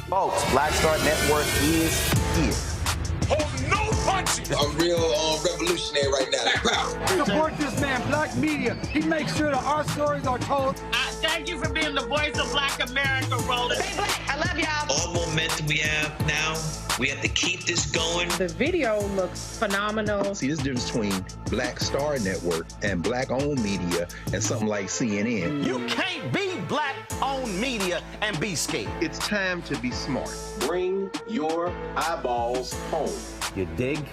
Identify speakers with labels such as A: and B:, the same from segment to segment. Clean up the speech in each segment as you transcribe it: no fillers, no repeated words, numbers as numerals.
A: Folks, Black Star Network is here.
B: Hold no punches!
C: I'm real revolutionary right now. Black power.
D: Support this man, Black media. He makes sure that our stories are told.
E: Thank you for being the voice of Black America, Roland.
F: Stay black. I love y'all.
G: All momentum we have now, we have to keep this going.
H: The video looks phenomenal.
I: See, this difference between Black Star Network and Black-owned media and something like CNN.
A: You can't be Black-owned media and be scared.
J: It's time to be smart.
K: Bring your eyeballs home.
A: You dig?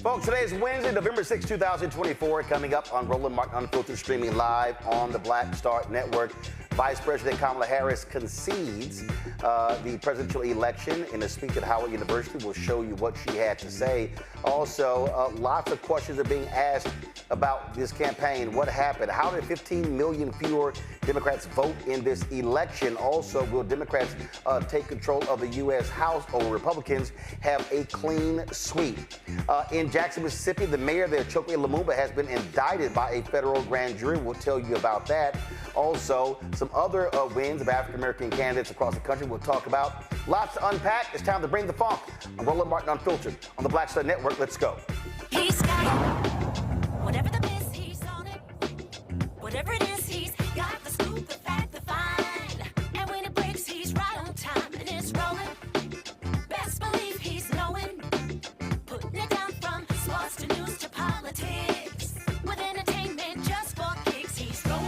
A: Folks, today is Wednesday, November 6, 2024. Coming up on Roland Martin Unfiltered, streaming live on the Black Star Network. Vice President Kamala Harris concedes the presidential election in a speech at Howard University. We'll show you what she had to say. Also, lots of questions are being asked about this campaign. What happened? How did 15 million fewer Democrats vote in this election? Also, will Democrats take control of the U.S. House, or Republicans have a clean sweep? In Jackson, Mississippi, the mayor there, Chokwe Lumumba, has been indicted by a federal grand jury. We'll tell you about that. Also, some other wins of African-American candidates across the country we'll talk about. Lots to unpack. It's time to bring the funk. I'm Roland Martin Unfiltered on the Black Star Network. Let's go.
F: He's got it. Whatever the miss, he's on it. Whatever it is, he's got the scoop, the fact, the find. And when it breaks, he's right on time and it's rolling. Best believe he's knowing. Putting it down from sports to news to politics. With entertainment just for kicks, he's rolling.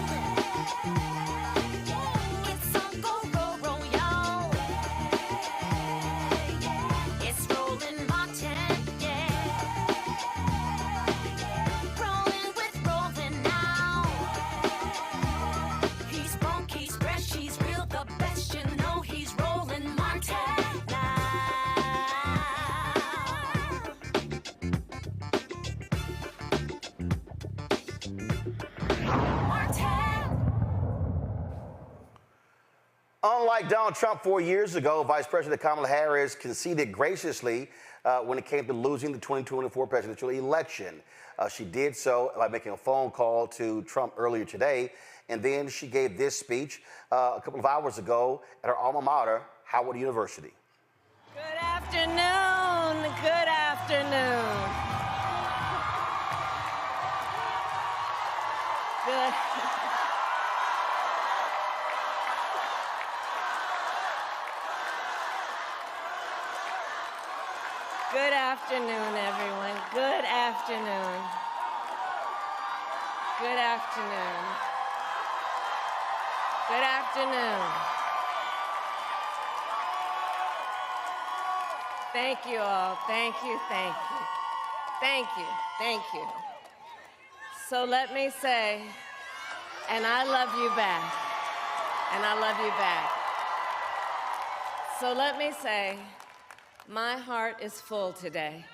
F: It's on Go Roll, y'all. It's Roland Martin, yeah. Rolling with Roland now. He's funky, he's fresh, he's real, the best, you know he's Roland Martin now.
A: Unlike Donald Trump 4 years ago, Vice President Kamala Harris conceded graciously when it came to losing the 2024 presidential election. She did so by making a phone call to Trump earlier today, and then she gave this speech a couple of hours ago at her alma mater, Howard University.
H: Good afternoon. Good afternoon. Good. Good afternoon, everyone. Good afternoon. Good afternoon. Good afternoon. Thank you all. Thank you, thank you. Thank you, thank you. So let me say, and I love you back. And I love you back. So let me say, my heart is full today.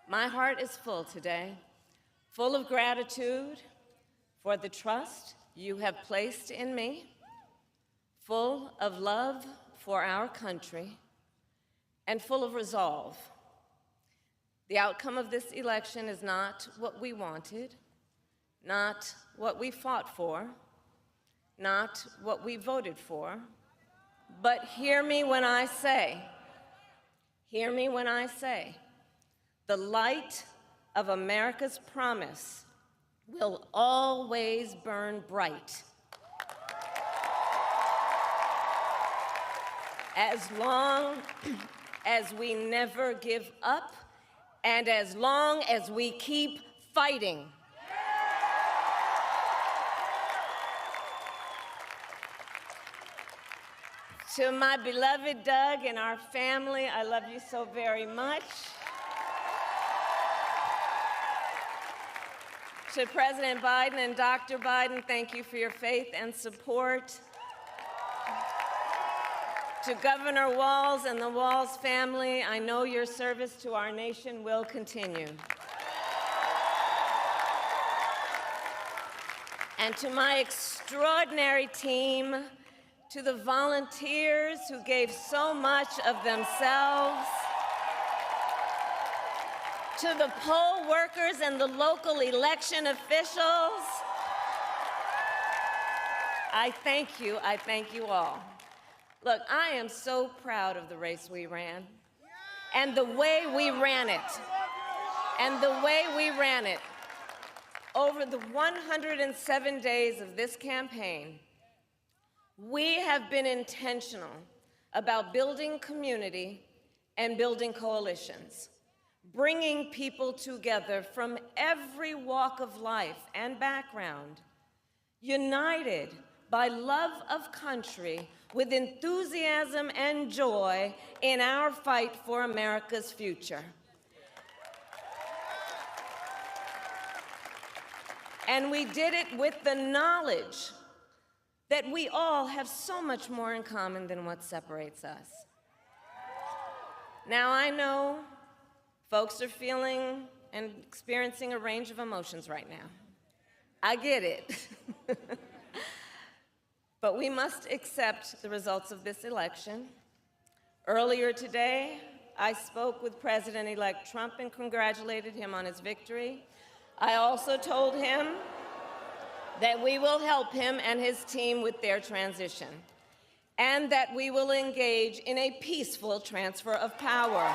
H: My heart is full today, full of gratitude for the trust you have placed in me, full of love for our country, and full of resolve. The outcome of this election is not what we wanted, not what we fought for, not what we voted for, but hear me when I say, the light of America's promise will always burn bright. As long as we never give up, and as long as we keep fighting. To my beloved Doug and our family, I love you so very much. To President Biden and Dr. Biden, thank you for your faith and support. To Governor Walz and the Walz family, I know your service to our nation will continue. And to my extraordinary team, to the volunteers who gave so much of themselves, to the poll workers and the local election officials, I thank you all. Look, I am so proud of the race we ran, and the way we ran it, Over the 107 days of this campaign, we have been intentional about building community and building coalitions, bringing people together from every walk of life and background, united by love of country with enthusiasm and joy in our fight for America's future. And we did it with the knowledge that we all have so much more in common than what separates us. Now, I know folks are feeling and experiencing a range of emotions right now. I get it. But we must accept the results of this election. Earlier today, I spoke with President-elect Trump and congratulated him on his victory. I also told him that we will help him and his team with their transition, and that we will engage in a peaceful transfer of power.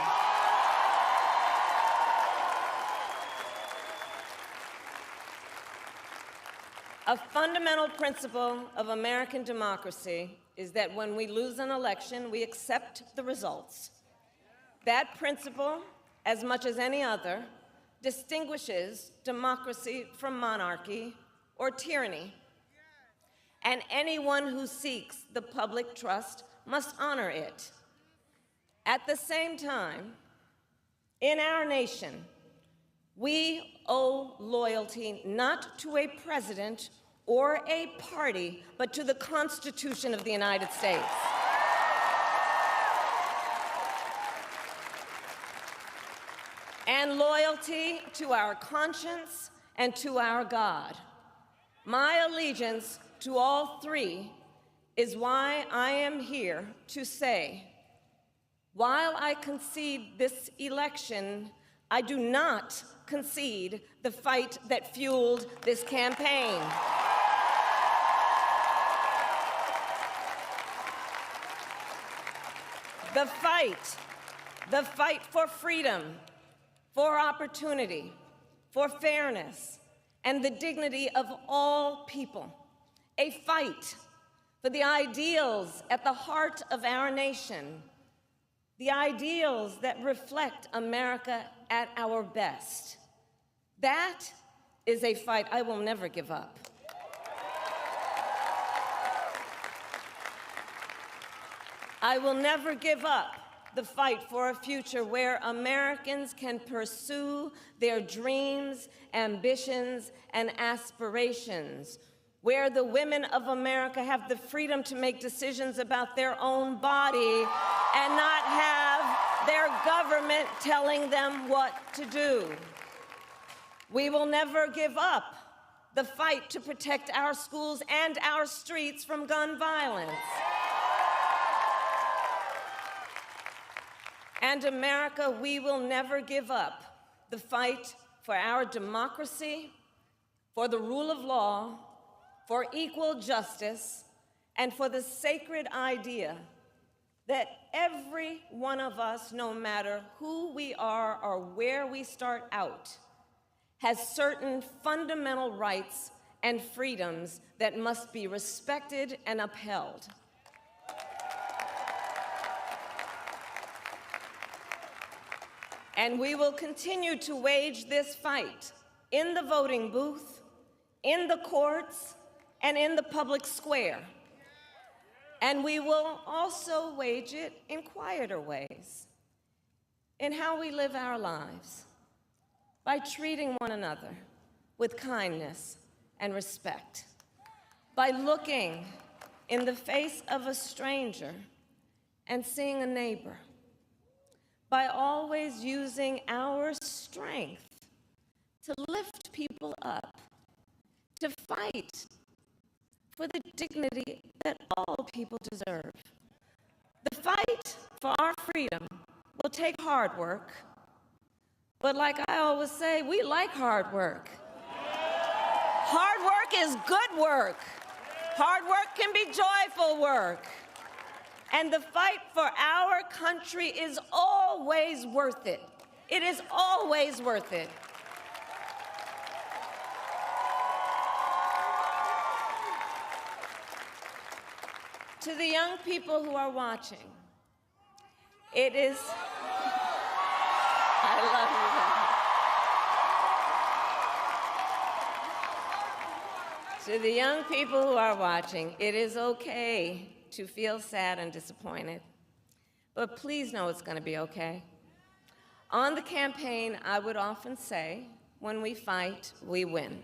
H: A fundamental principle of American democracy is that when we lose an election, we accept the results. That principle, as much as any other, distinguishes democracy from monarchy or tyranny. And anyone who seeks the public trust must honor it. At the same time, in our nation, we owe loyalty not to a president or a party, but to the Constitution of the United States. And loyalty to our conscience and to our God. My allegiance to all three is why I am here to say, while I concede this election, I do not concede the fight that fueled this campaign. The fight for freedom, for opportunity, for fairness, and the dignity of all people. A fight for the ideals at the heart of our nation, the ideals that reflect America at our best. That is a fight I will never give up. I will never give up the fight for a future where Americans can pursue their dreams, ambitions, and aspirations, where the women of America have the freedom to make decisions about their own body and not have their government telling them what to do. We will never give up the fight to protect our schools and our streets from gun violence. And America, we will never give up the fight for our democracy, for the rule of law, for equal justice, and for the sacred idea that every one of us, no matter who we are or where we start out, has certain fundamental rights and freedoms that must be respected and upheld. And we will continue to wage this fight in the voting booth, in the courts, and in the public square. And we will also wage it in quieter ways, in how we live our lives, by treating one another with kindness and respect, by looking in the face of a stranger and seeing a neighbor, by always using our strength to lift people up, to fight for the dignity that all people deserve. The fight for our freedom will take hard work, but like I always say, we like hard work. Hard work is good work. Hard work can be joyful work. And the fight for our country is always worth it. It is always worth it. To the young people who are watching, it is, I love you. To the young people who are watching, it is okay to feel sad and disappointed, but please know it's going to be okay. On the campaign, I would often say, when we fight, we win.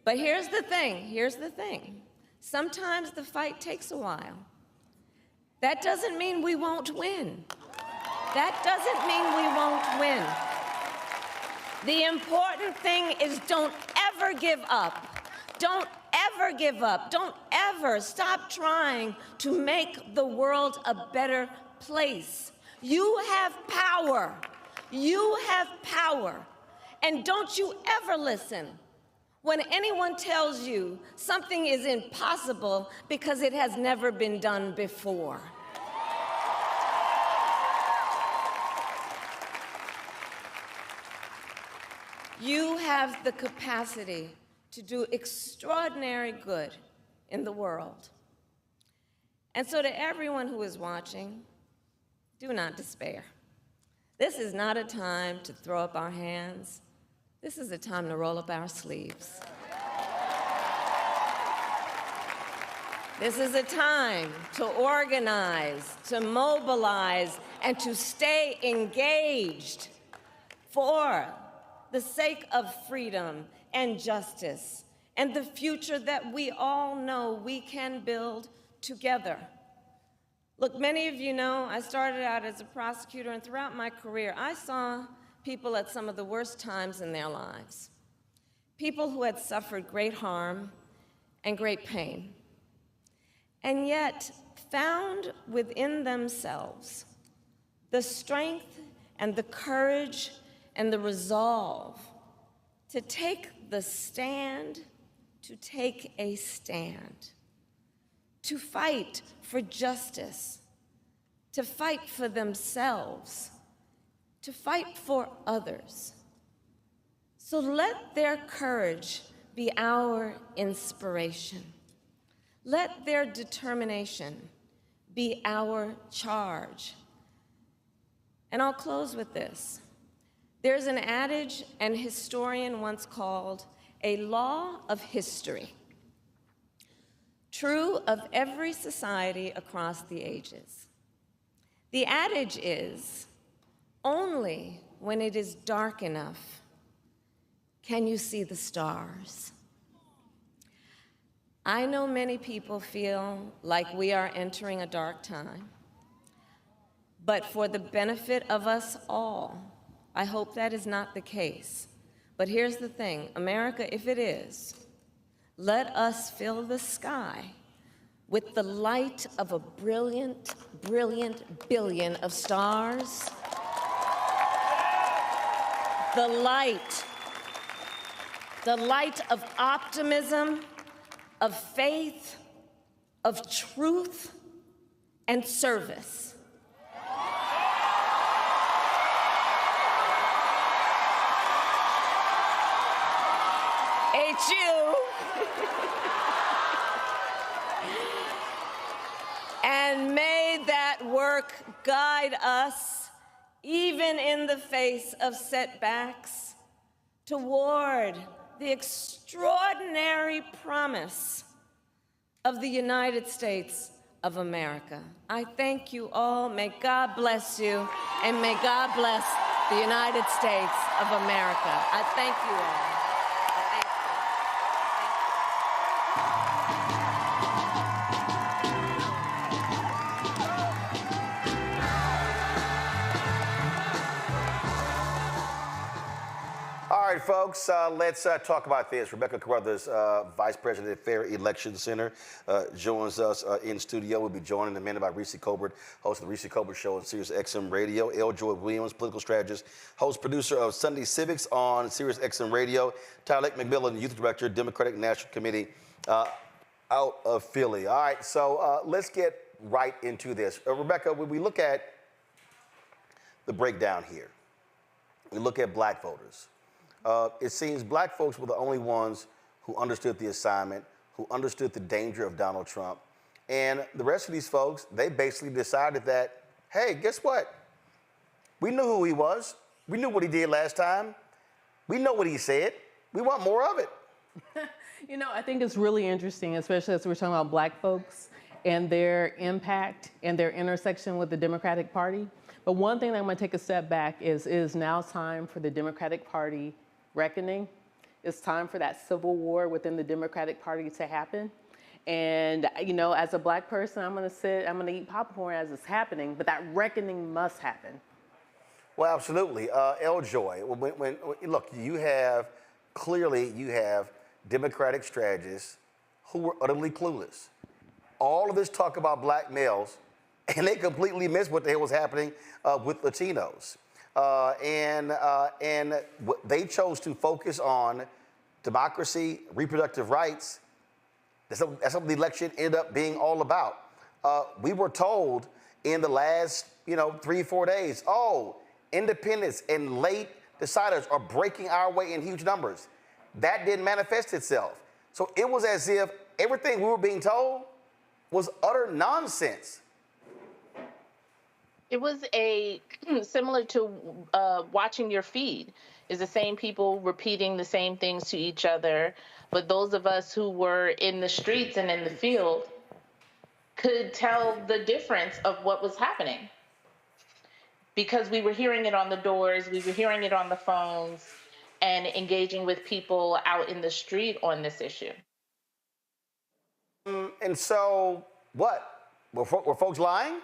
H: But here's the thing. Sometimes the fight takes a while. That doesn't mean we won't win. That doesn't mean we won't win. The important thing is don't ever give up. Don't ever give up. Don't ever stop trying to make the world a better place. You have power. You have power. And don't you ever listen when anyone tells you something is impossible because it has never been done before. You have the capacity to do extraordinary good in the world. And so to everyone who is watching, do not despair. This is not a time to throw up our hands. This is a time to roll up our sleeves. This is a time to organize, to mobilize, and to stay engaged for the sake of freedom and justice and the future that we all know we can build together. Look, many of you know I started out as a prosecutor, and throughout my career, I saw people at some of the worst times in their lives. People who had suffered great harm and great pain, and yet found within themselves the strength and the courage and the resolve to take the stand, to take a stand, to fight for justice, to fight for themselves, to fight for others. So let their courage be our inspiration. Let their determination be our charge. And I'll close with this. There's an adage an historian once called a law of history, true of every society across the ages. The adage is, only when it is dark enough can you see the stars. I know many people feel like we are entering a dark time, but for the benefit of us all, I hope that is not the case. But here's the thing, America, if it is, let us fill the sky with the light of a brilliant, brilliant billion of stars. The light of optimism, of faith, of truth, and service. HU. And may that work guide us, even in the face of setbacks, toward the extraordinary promise of the United States of America. I thank you all. May God bless you, and may God bless the United States of America. I thank you all.
A: All right, folks, let's talk about this. Rebecca Carruthers, Vice President at Fair Election Center, joins us in studio. We'll be joined in a minute by Reese Colbert, host of the Reese Colbert Show on Sirius XM Radio. L. Joy Williams, political strategist, host, producer of Sunday Civics on Sirius XM Radio. Tyler McMillan, Youth Director, Democratic National Committee out of Philly. All right, so let's get right into this. Rebecca, when we look at the breakdown here, we look at black voters. It seems black folks were the only ones who understood the assignment, who understood the danger of Donald Trump. And the rest of these folks, they basically decided that, hey, guess what? We knew who he was. We knew what he did last time. We know what he said. We want more of it.
J: You know, I think it's really interesting, especially as we're talking about black folks and their impact and their intersection with the Democratic Party. But one thing that I'm going to take a step back is it is now time for the Democratic Party reckoning. It's time for that civil war within the Democratic Party to happen. And, you know, as a black person, I'm going to eat popcorn as it's happening, but that reckoning must happen.
A: Well, absolutely. Joy, look, you have Democratic strategists who were utterly clueless. All of this talk about black males, and they completely missed what the hell was happening with Latinos. And they chose to focus on democracy, reproductive rights. That's what the election ended up being all about. We were told in the last, 3-4 days, independents and late deciders are breaking our way in huge numbers. That didn't manifest itself. So it was as if everything we were being told was utter nonsense.
L: It was similar to watching your feed. Is the same people repeating the same things to each other, but those of us who were in the streets and in the field could tell the difference of what was happening. Because we were hearing it on the doors, we were hearing it on the phones, and engaging with people out in the street on this issue.
A: And so, what? Were folks lying?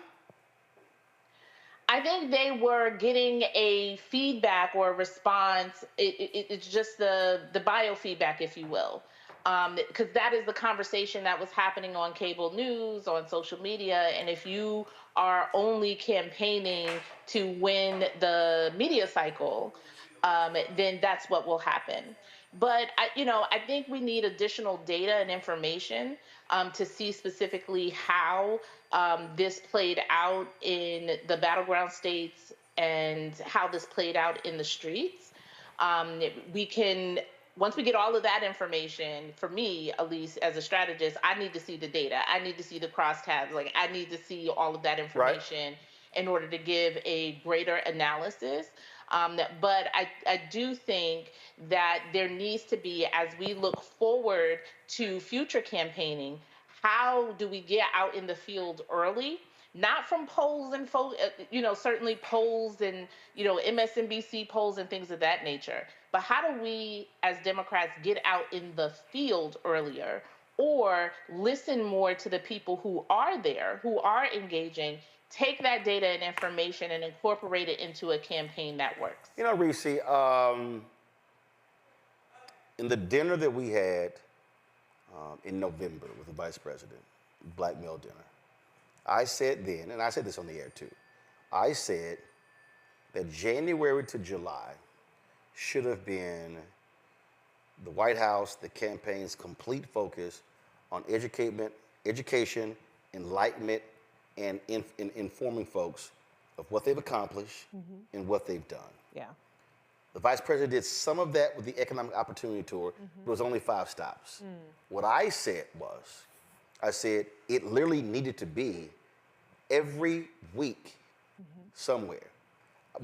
L: I think they were getting a feedback or a response. It's just the biofeedback, if you will. Because that is the conversation that was happening on cable news, on social media. And if you are only campaigning to win the media cycle, then that's what will happen. But I think we need additional data and information to see specifically how this played out in the battleground states and how this played out in the streets. Once we get all of that information, for me, at least as a strategist, I need to see the data. I need to see the crosstabs. Like, I need to see all of that information in order to give a greater analysis. But I do think that there needs to be, as we look forward to future campaigning, how do we get out in the field early? Not from polls and certainly polls and MSNBC polls and things of that nature, but how do we as Democrats get out in the field earlier, or listen more to the people who are there, who are engaging, take that data and information and incorporate it into a campaign that works?
A: Reese, in the dinner that we had in November with the vice president, black male dinner, I said then, and I said this on the air too, I said that January to July should have been the White House, the campaign's complete focus on education, enlightenment, and informing folks of what they've accomplished and what they've done.
J: Yeah.
A: The vice president did some of that with the Economic Opportunity Tour. It was only 5 stops. What I said was, it literally needed to be every week somewhere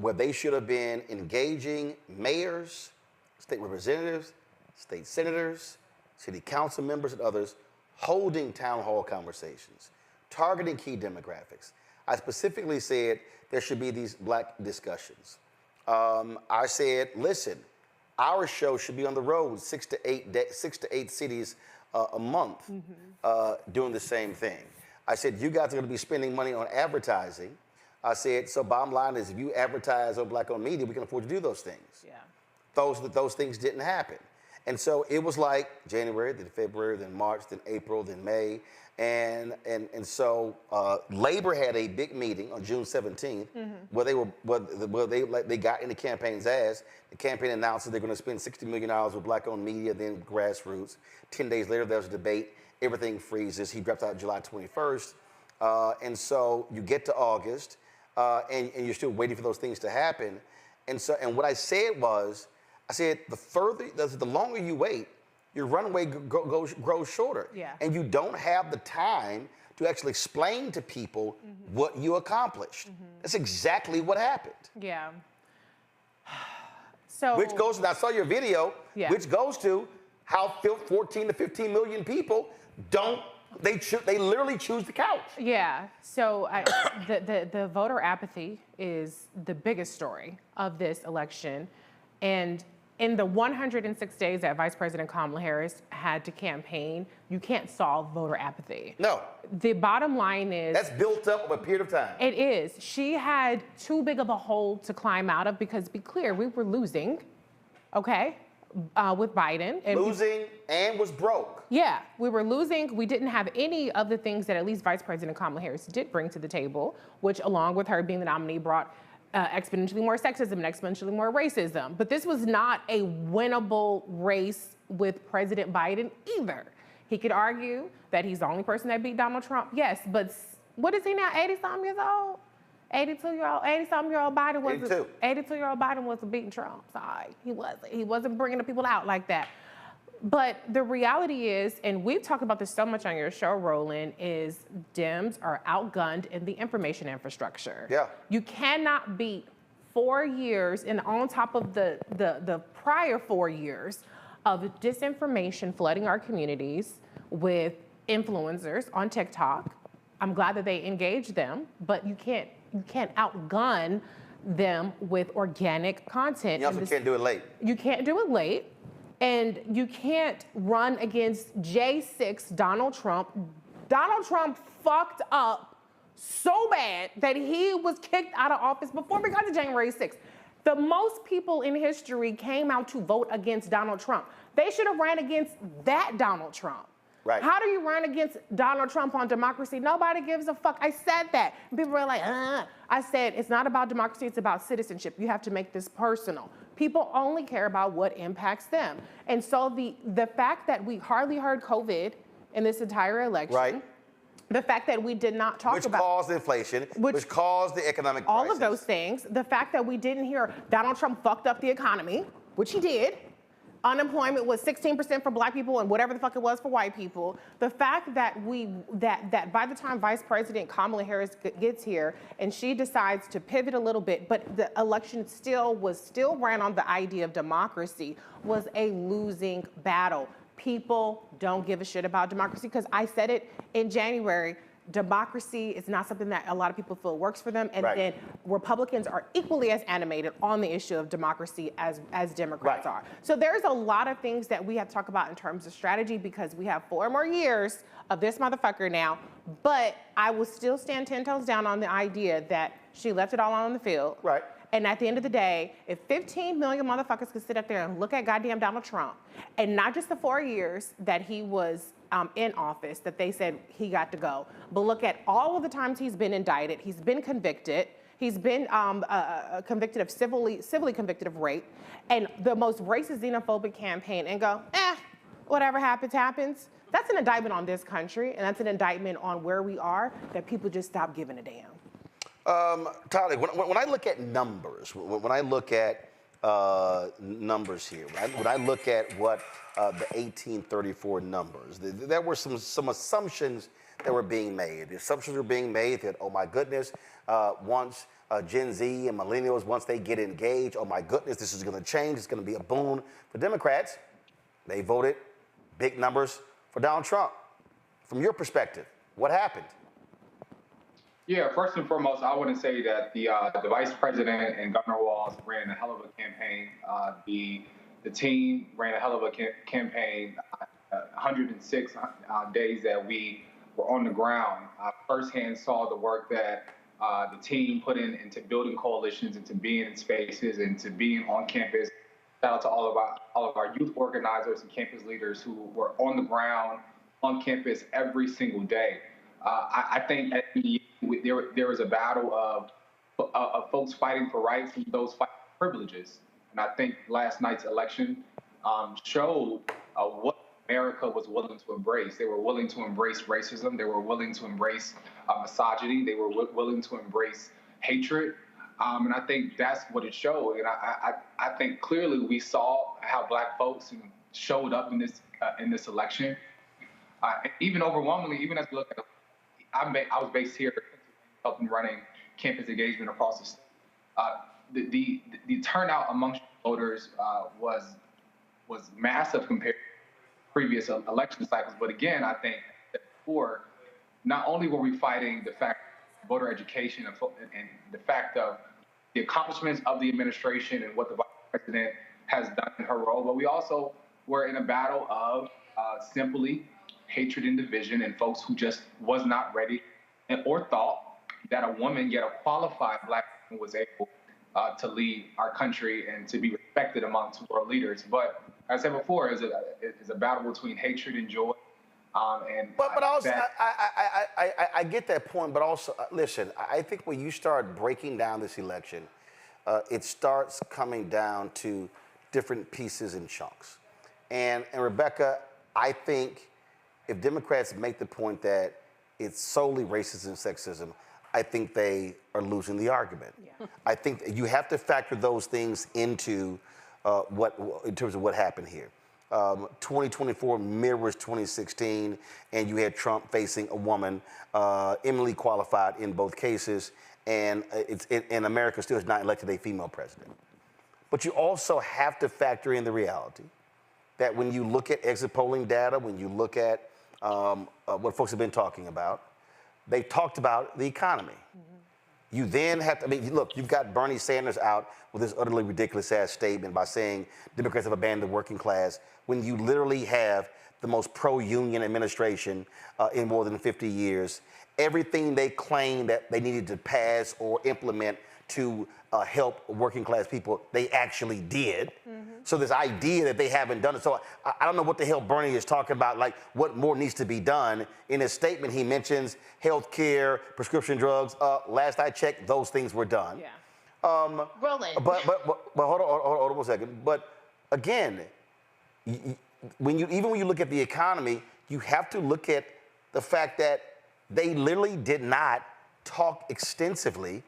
A: where they should have been engaging mayors, state representatives, state senators, city council members, and others, holding town hall conversations, targeting key demographics. I specifically said there should be these black discussions. I said, listen, our show should be on the road 6 to 8 cities a month doing the same thing. I said, you guys are going to be spending money on advertising. I said, so bottom line is, if you advertise on black-owned media, we can afford to do those things.
J: Yeah.
A: Those things didn't happen. And so it was like January, then February, then March, then April, then May. And so Labor had a big meeting on June 17th where they got in the campaign's ass. The campaign announced that they're going to spend $60 million with black-owned media, then grassroots. 10 days later, there was a debate. Everything freezes. He drops out July 21st. And so you get to August, and you're still waiting for those things to happen. And what I said was, the longer you wait, your runway grows shorter.
J: Yeah.
A: And you don't have the time to actually explain to people what you accomplished. That's exactly what happened.
J: Yeah. So,
A: which goes, and I saw your video,
J: yeah.
A: which goes to how 14 to 15 million people they literally choose the couch.
M: Yeah. So the voter apathy is the biggest story of this election. And in the 106 days that Vice President Kamala Harris had to campaign, you can't solve voter apathy.
A: No.
M: The bottom line is...
A: That's built up over a period of time.
M: It is. She had too big of a hole to climb out of because, be clear, we were losing, okay, with Biden. And
A: losing and was broke.
M: Yeah, we were losing. We didn't have any of the things that at least Vice President Kamala Harris did bring to the table, which along with her being the nominee brought exponentially more sexism and exponentially more racism. But this was not a winnable race with President Biden either. He could argue that he's the only person that beat Donald Trump. Yes, but what is he now, 80-something years old? 80-something-year-old Biden was 82-year-old Biden wasn't beating Trump. Sorry, he wasn't. He wasn't bringing the people out like that. But the reality is, and we've talked about this so much on your show, Roland, is Dems are outgunned in the information infrastructure.
A: Yeah.
M: You cannot beat 4 years and on top of the prior 4 years of disinformation flooding our communities with influencers on TikTok. I'm glad that they engaged them, but you can't outgun them with organic content.
A: You also can't do it late.
M: You can't do it late. And you can't run against J6 Donald Trump. Donald Trump fucked up so bad that he was kicked out of office before we got to January 6th. The most people in history came out to vote against Donald Trump. They should have ran against that Donald Trump.
A: Right.
M: How do you run against Donald Trump on democracy? Nobody gives a fuck. I said that. And people were like, I said, it's not about democracy, it's about citizenship. You have to make this personal. People only care about what impacts them. And so the fact that we hardly heard COVID in this entire election,
A: right.
M: The fact that we did not talk about...
A: Which caused inflation, which caused the economic crisis.
M: All of those things. The fact that we didn't hear Donald Trump fucked up the economy, which he did. Unemployment was 16% for black people and whatever the fuck it was for white people. The fact that that by the time Vice President Kamala Harris gets here and she decides to pivot a little bit, but the election still ran on the idea of democracy, was a losing battle. People don't give a shit about democracy because I said it in January. Democracy is not something that a lot of people feel works for them, and then Republicans are equally as animated on the issue of democracy as Democrats are. So there's a lot of things that we have to talk about in terms of strategy because we have 4 more years of this motherfucker now, but I will still stand 10 toes down on the idea that she left it all on the field.
A: Right.
M: And at the end of the day, if 15 million motherfuckers could sit up there and look at goddamn Donald Trump, and not just the 4 years that he was in office, that they said he got to go, but look at all of the times he's been indicted, he's been convicted, he's been convicted of civilly convicted of rape, and the most racist xenophobic campaign, and go, whatever happens, happens. That's an indictment on this country, and that's an indictment on where we are, that people just stop giving a damn.
A: Tyler, when I look at numbers, when I look at numbers here, when I look at what the 1834 numbers, there were some assumptions that were being made. The assumptions were being made that, oh my goodness, once Gen Z and millennials, once they get engaged, oh my goodness, this is going to change. It's going to be a boon for Democrats. They voted big numbers for Donald Trump. From your perspective, what happened?
N: Yeah, first and foremost, I want to say that the vice president and Governor Walz ran a hell of a campaign. The team ran a hell of a campaign. 106 days that we were on the ground. I firsthand saw the work that the team put into building coalitions, into being in spaces, and to being on campus. Shout out to all of our youth organizers and campus leaders who were on the ground, on campus every single day. I think at the there was a battle of folks fighting for rights and those fighting for privileges. And I think last night's election showed what America was willing to embrace. They were willing to embrace racism. They were willing to embrace misogyny. They were willing to embrace hatred. And I think that's what it showed. And I think clearly we saw how black folks showed up in this election. Even overwhelmingly, even as we look at I was based here, helping running campus engagement across the state. The turnout amongst voters was massive compared to previous election cycles. But again, I think that before, not only were we fighting the fact of voter education and the fact of the accomplishments of the administration and what the vice president has done in her role, but we also were in a battle of simply hatred and division and folks who just was not ready or thought that a woman, yet a qualified Black woman, was able to lead our country and to be respected amongst world leaders. But as I said before, it's a battle between hatred and joy.
A: But also, I get that point, but also, listen, I think when you start breaking down this election, it starts coming down to different pieces and chunks. And Rebecca, I think if Democrats make the point that it's solely racism and sexism, I think they are losing the argument. Yeah. I think you have to factor those things into in terms of what happened here. 2024 mirrors 2016, and you had Trump facing a woman, eminently qualified in both cases, and America still has not elected a female president. But you also have to factor in the reality that when you look at exit polling data, when you look at what folks have been talking about, they talked about the economy. Mm-hmm. You then have to, I mean, look, you've got Bernie Sanders out with this utterly ridiculous ass statement by saying Democrats have abandoned the working class, when you literally have the most pro-union administration in more than 50 years. Everything they claimed that they needed to pass or implement to help working class people, they actually did. Mm-hmm. So this idea that they haven't done it, so I don't know what the hell Bernie is talking about, like what more needs to be done. In his statement, he mentions health care, prescription drugs. Last I checked, those things were done.
L: Yeah. Roland.
A: But hold on 1 second. But again, when you look at the economy, you have to look at the fact that they literally did not talk extensively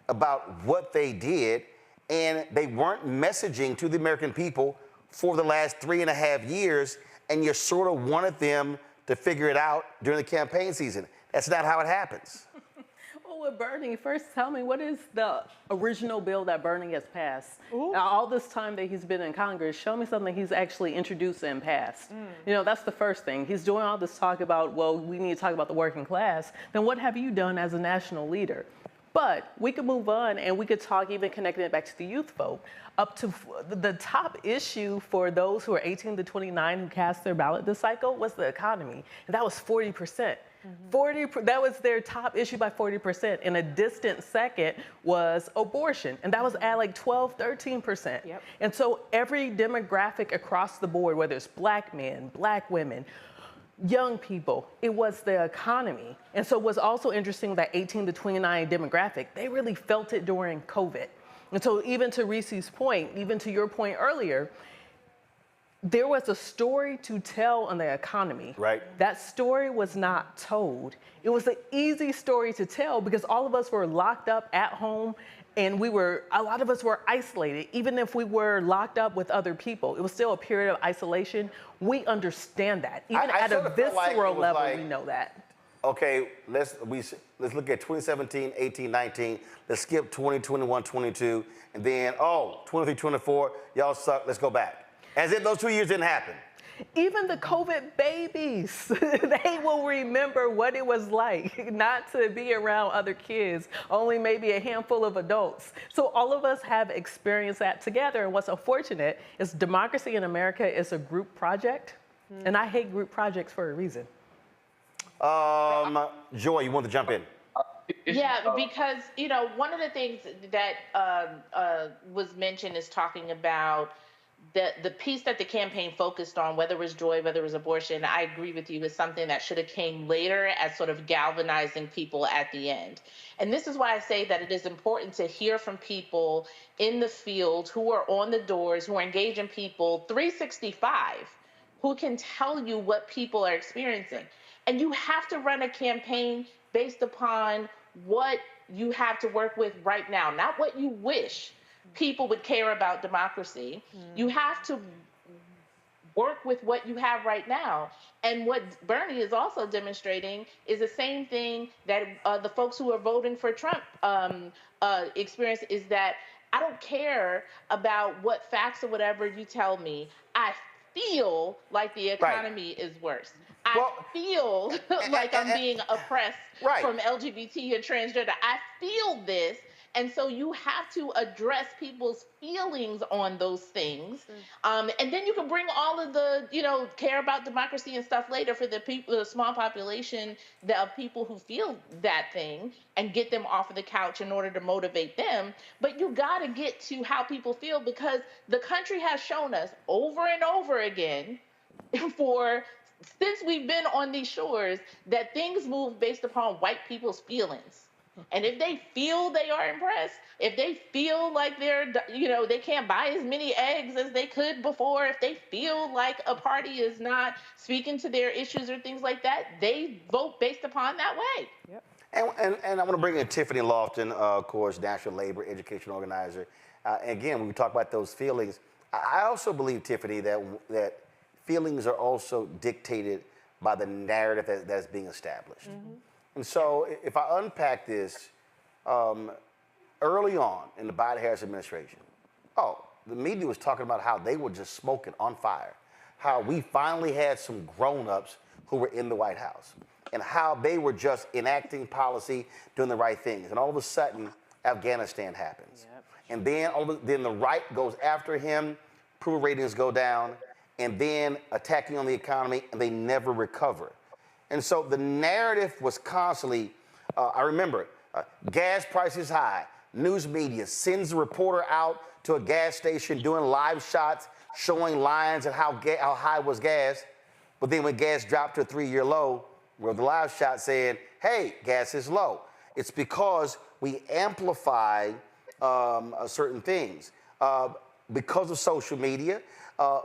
A: about what they did, and they weren't messaging to the American people for the last 3.5 years, and you sort of wanted them to figure it out during the campaign season. That's not how it happens.
J: Well, with Bernie, first tell me, what is the original bill that Bernie has passed? Now, all this time that he's been in Congress, show me something he's actually introduced and passed. You know, that's the first thing. He's doing all this talk about, well, we need to talk about the working class. Then what have you done as a national leader? But we could move on and we could talk, even connecting it back to the youth vote. Up to the top issue for those who are 18 to 29 who cast their ballot this cycle was the economy. And that was 40%. That was their top issue by 40%. And a distant second was abortion. And that was at like 12, 13%. Yep. And so every demographic across the board, whether it's Black men, Black women, young people, it was the economy. And so what's also interesting, that 18 to 29 demographic, they really felt it during COVID. And so even to Reese's point, even to your point earlier, there was a story to tell on the economy. Right. That story was not told. It was an easy story to tell because all of us were locked up at home, and a lot of us were isolated. Even if we were locked up with other people, it was still a period of isolation. We understand that. Even at a visceral level, we know that.
A: Okay, let's look at 2017, 18, 19. Let's skip 20, 21, 22, and then 23, 24. Y'all suck. Let's go back. As if those 2 years didn't happen.
J: Even the COVID babies, they will remember what it was like not to be around other kids, only maybe a handful of adults. So all of us have experienced that together. And what's unfortunate is democracy in America is a group project. And I hate group projects for a reason.
A: Joy, you want to jump in?
L: Yeah, because, you know, one of the things that was mentioned is talking about the piece that the campaign focused on, whether it was joy, whether it was abortion, I agree with you, is something that should have came later as sort of galvanizing people at the end. And this is why I say that it is important to hear from people in the field who are on the doors, who are engaging people 365, who can tell you what people are experiencing. And you have to run a campaign based upon what you have to work with right now, not what you wish people would care about democracy. You have to work with what you have right now. And what Bernie is also demonstrating is the same thing that the folks who are voting for Trump experience, is that I don't care about what facts or whatever you tell me. I feel like the economy is worse. I feel like I'm being oppressed from LGBT and transgender. I feel this. And so you have to address people's feelings on those things. And then you can bring all of the, care about democracy and stuff later for the people, the small population of people who feel that thing, and get them off of the couch in order to motivate them. But you got to get to how people feel, because the country has shown us over and over again since we've been on these shores that things move based upon white people's feelings. And if they feel they are impressed, if they feel like they can't buy as many eggs as they could before, if they feel like a party is not speaking to their issues or things like that, they vote based upon that way.
A: Yep. And I want to bring in Tiffany Lofton, of course, National Labor Education Organizer. Again, when we talk about those feelings, I also believe, Tiffany, that feelings are also dictated by the narrative that's being established. And so if I unpack this, early on in the Biden-Harris administration, the media was talking about how they were just smoking on fire, how we finally had some grown-ups who were in the White House, and how they were just enacting policy, doing the right things. And all of a sudden, Afghanistan happens. Yep. And then the right goes after him, approval ratings go down, and then attacking on the economy, and they never recover. And so the narrative was constantly, I remember, gas prices high, news media sends a reporter out to a gas station doing live shots, showing lines and how high was gas. But then when gas dropped to a 3-year low, where the live shot said, hey, gas is low. It's because we amplify certain things. Because of social media,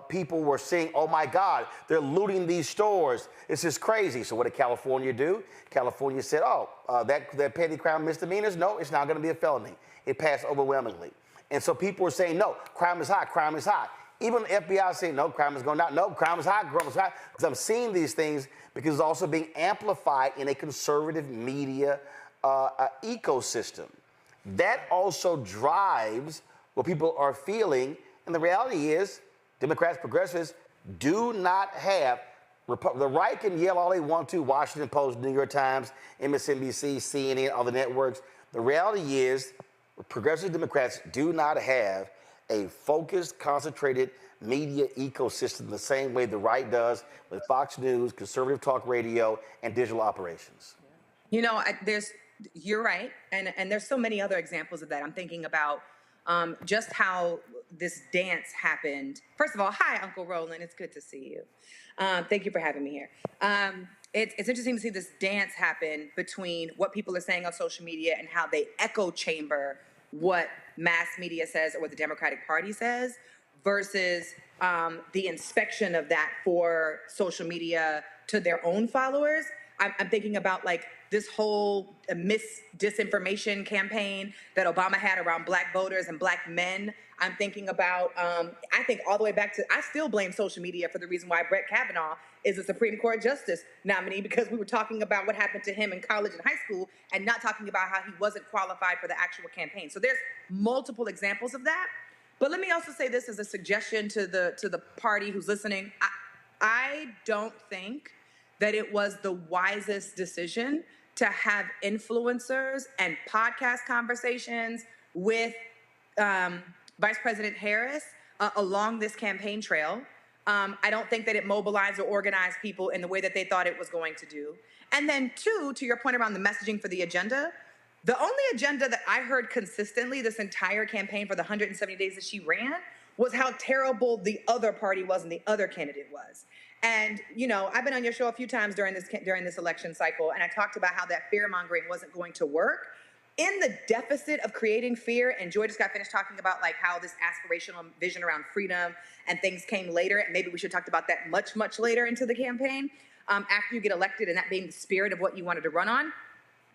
A: people were saying, oh my God, they're looting these stores. This is crazy. So what did California do? California said, that petty crime misdemeanors, no, it's not going to be a felony. It passed overwhelmingly. And so people were saying, no, crime is high, crime is high. Even the FBI saying, no, crime is going down. No, crime is high, crime is high. Because I'm seeing these things because it's also being amplified in a conservative media ecosystem. That also drives what people are feeling. And the reality is, Democrats, progressives do not have, the right can yell all they want to, Washington Post, New York Times, MSNBC, CNN, all the networks. The reality is, progressive Democrats do not have a focused, concentrated media ecosystem the same way the right does with Fox News, conservative talk radio, and digital operations.
O: You're right, and there's so many other examples of that. I'm thinking about just how this dance happened. First of all, hi, Uncle Roland. It's good to see you. Thank you for having me here. It's interesting to see this dance happen between what people are saying on social media and how they echo chamber what mass media says or what the Democratic Party says versus the inspection of that for social media to their own followers. I'm thinking about like this whole disinformation campaign that Obama had around black voters and black men. I'm thinking about, I think all the way back to, I still blame social media for the reason why Brett Kavanaugh is a Supreme Court Justice nominee, because we were talking about what happened to him in college and high school and not talking about how he wasn't qualified for the actual campaign. So there's multiple examples of that. But let me also say this as a suggestion to the party who's listening. I don't think that it was the wisest decision to have influencers and podcast conversations with Vice President Harris along this campaign trail. I don't think that it mobilized or organized people in the way that they thought it was going to do. And then two, to your point around the messaging for the agenda, the only agenda that I heard consistently this entire campaign for the 170 days that she ran was how terrible the other party was and the other candidate was. And, you know, I've been on your show a few times during this election cycle, and I talked about how that fear-mongering wasn't going to work. In the deficit of creating fear, and Joy just got finished talking about like how this aspirational vision around freedom and things came later, and maybe we should have talked about that much, much later into the campaign, after you get elected, and that being the spirit of what you wanted to run on.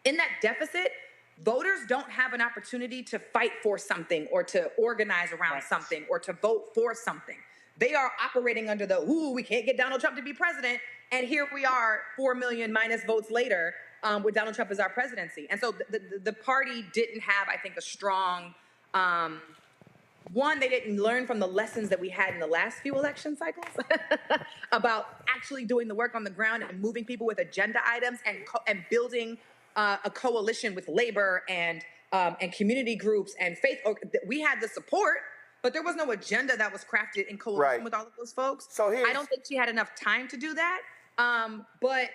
O: In that deficit, voters don't have an opportunity to fight for something or to organize around something or to vote for something. They are operating under the, we can't get Donald Trump to be president. And here we are, 4 million minus votes later, with Donald Trump as our presidency. And so the party didn't have, I think, a strong, one, they didn't learn from the lessons that we had in the last few election cycles about actually doing the work on the ground and moving people with agenda items and building a coalition with labor and and community groups and faith. We had the support, but there was no agenda that was crafted in coalition with all of those folks.
A: So
O: I don't think she had enough time to do that. But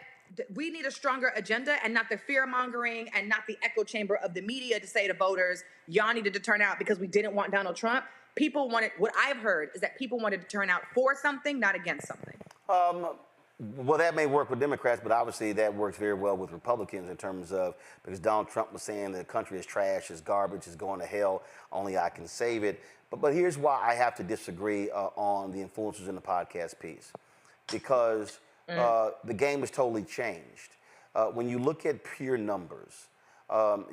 O: we need a stronger agenda and not the fear mongering and not the echo chamber of the media to say to voters, y'all needed to turn out because we didn't want Donald Trump. People wanted, what I've heard is that people wanted to turn out for something, not against something.
A: Well, that may work with Democrats, but obviously that works very well with Republicans in terms of, because Donald Trump was saying the country is trash, is garbage, is going to hell, only I can save it. But here's why I have to disagree on the influencers in the podcast piece. Because the game has totally changed. When you look at pure numbers,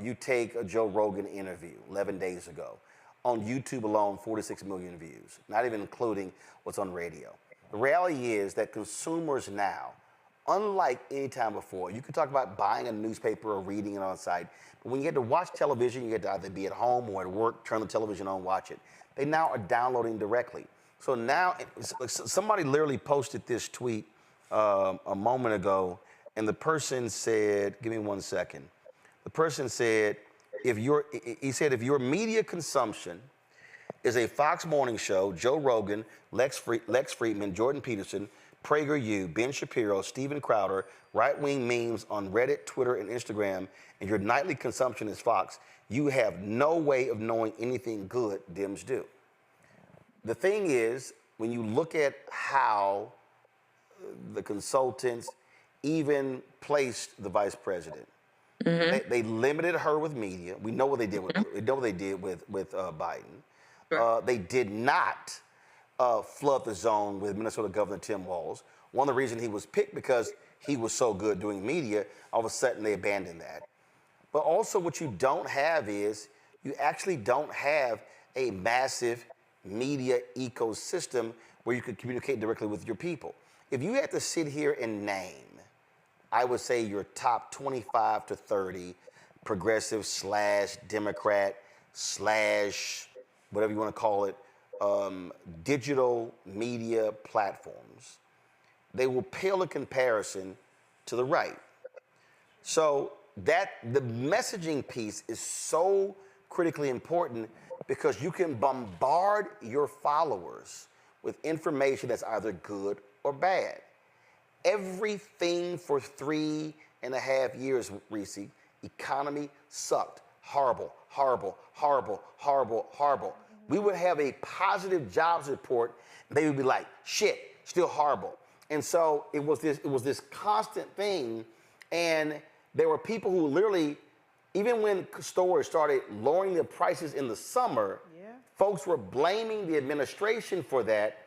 A: you take a Joe Rogan interview 11 days ago. On YouTube alone, 46 million views, not even including what's on radio. The reality is that consumers now, unlike any time before, you could talk about buying a newspaper or reading it on site, but when you get to watch television, you get to either be at home or at work, turn the television on, watch it. They now are downloading directly. So now, somebody literally posted this tweet a moment ago, and the person said, give me 1 second. The person said, if your media consumption is a Fox Morning Show, Joe Rogan, Lex Friedman, Jordan Peterson, PragerU, Ben Shapiro, Steven Crowder, right-wing memes on Reddit, Twitter, and Instagram, and your nightly consumption is Fox, you have no way of knowing anything good Dems do. The thing is, when you look at how the consultants even placed the vice president, they limited her with media. We know what they did with Biden. Sure. They did not flood the zone with Minnesota Governor Tim Walz. One of the reasons he was picked because he was so good doing media. All of a sudden, they abandoned that. But also, what you don't have is you actually don't have a massive media ecosystem where you could communicate directly with your people. If you had to sit here and name, I would say your top 25 to 30 progressive / Democrat / whatever you want to call it, digital media platforms, they will pale in comparison to the right. So that the messaging piece is so critically important because you can bombard your followers with information that's either good or bad. Everything for 3.5 years, Reese, economy sucked. Horrible, horrible, horrible, horrible, horrible. We would have a positive jobs report. They would be like, shit, still horrible. And so it was this constant thing. And there were people who literally, even when stores started lowering their prices in the summer, folks were blaming the administration for that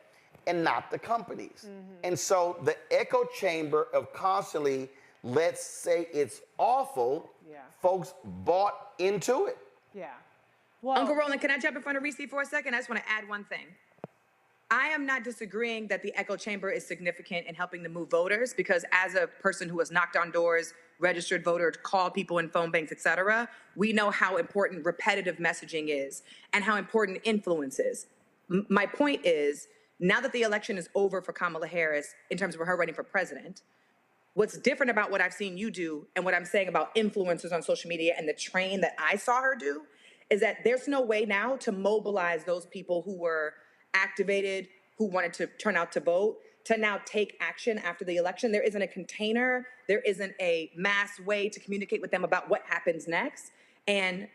A: and not the companies. And so the echo chamber of constantly, let's say it's awful, folks bought into it.
O: Well, Uncle Roland, can I jump in front of Reese for a second? I just want to add one thing. I am not disagreeing that the echo chamber is significant in helping to move voters, because as a person who has knocked on doors, registered voter, called people in phone banks, et cetera, we know how important repetitive messaging is and how important influence is. My point is, now that the election is over for Kamala Harris in terms of her running for president, what's different about what I've seen you do and what I'm saying about influencers on social media and the train that I saw her do is that there's no way now to mobilize those people who were activated, who wanted to turn out to vote, to now take action after the election. There isn't a container. There isn't a mass way to communicate with them about what happens next. And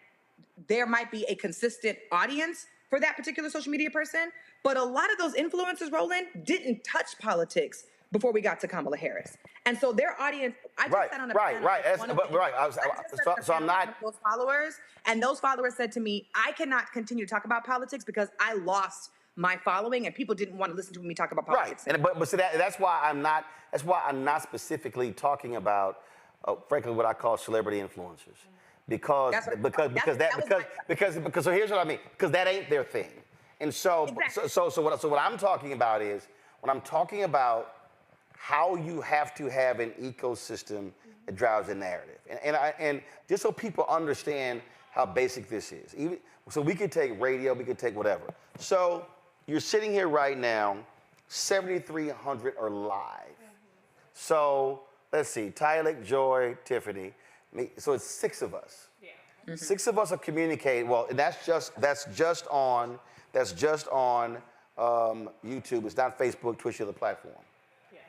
O: there might be a consistent audience for that particular social media person, but a lot of those influencers, Roland, didn't touch politics before we got to Kamala Harris. And so their audience, I just sat on a panel.
A: So I'm not
O: those followers, and those followers said to me, I cannot continue to talk about politics because I lost my following and people didn't want to listen to me talk about politics.
A: Right. But so that's why I'm not specifically talking about frankly what I call celebrity influencers. Because so here's what I mean, because that ain't their thing. And so what I'm talking about is when I'm talking about how you have to have an ecosystem that drives the narrative. And just so people understand how basic this is. So we could take radio, we could take whatever. So you're sitting here right now, 7,300 are live. So let's see, Tyler, Joy, Tiffany. So it's 6 of us. 6 of us are communicating. Well, that's just on YouTube. It's not Facebook, Twitch, or the platform. Yeah.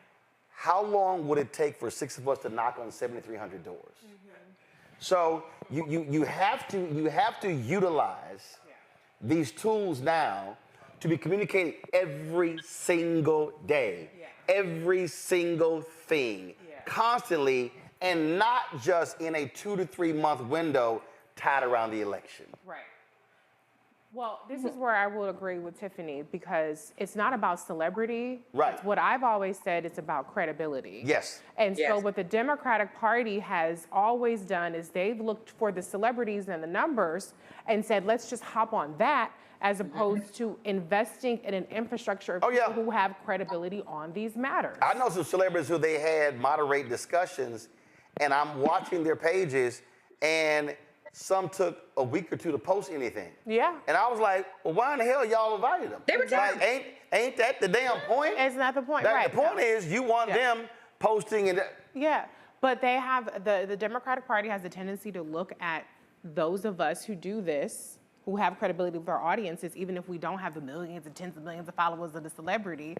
A: How long would it take for 6 of us to knock on 7,300 doors? So you have to utilize these tools now to be communicating every single day, every single thing, constantly, and not just in a 2 to 3 month window tied around the election.
M: Right. Well, this is where I will agree with Tiffany, because it's not about celebrity.
A: Right.
M: It's what I've always said, it's about credibility.
A: Yes.
M: And so what the Democratic Party has always done is they've looked for the celebrities and the numbers and said, let's just hop on that, as opposed to investing in an infrastructure of people who have credibility on these matters.
A: I know some celebrities who they had moderate discussions, and I'm watching their pages, and some took a week or 2 to post anything.
M: Yeah.
A: And I was like, well, why in the hell y'all invited them?
O: They were
A: like, ain't that the damn point?
M: It's not the point,
A: right?
M: right.
A: The point is you want them posting and.
M: Yeah, but they have, the Democratic Party has a tendency to look at those of us who do this, who have credibility with our audiences, even if we don't have the millions and tens of millions of followers of the celebrity,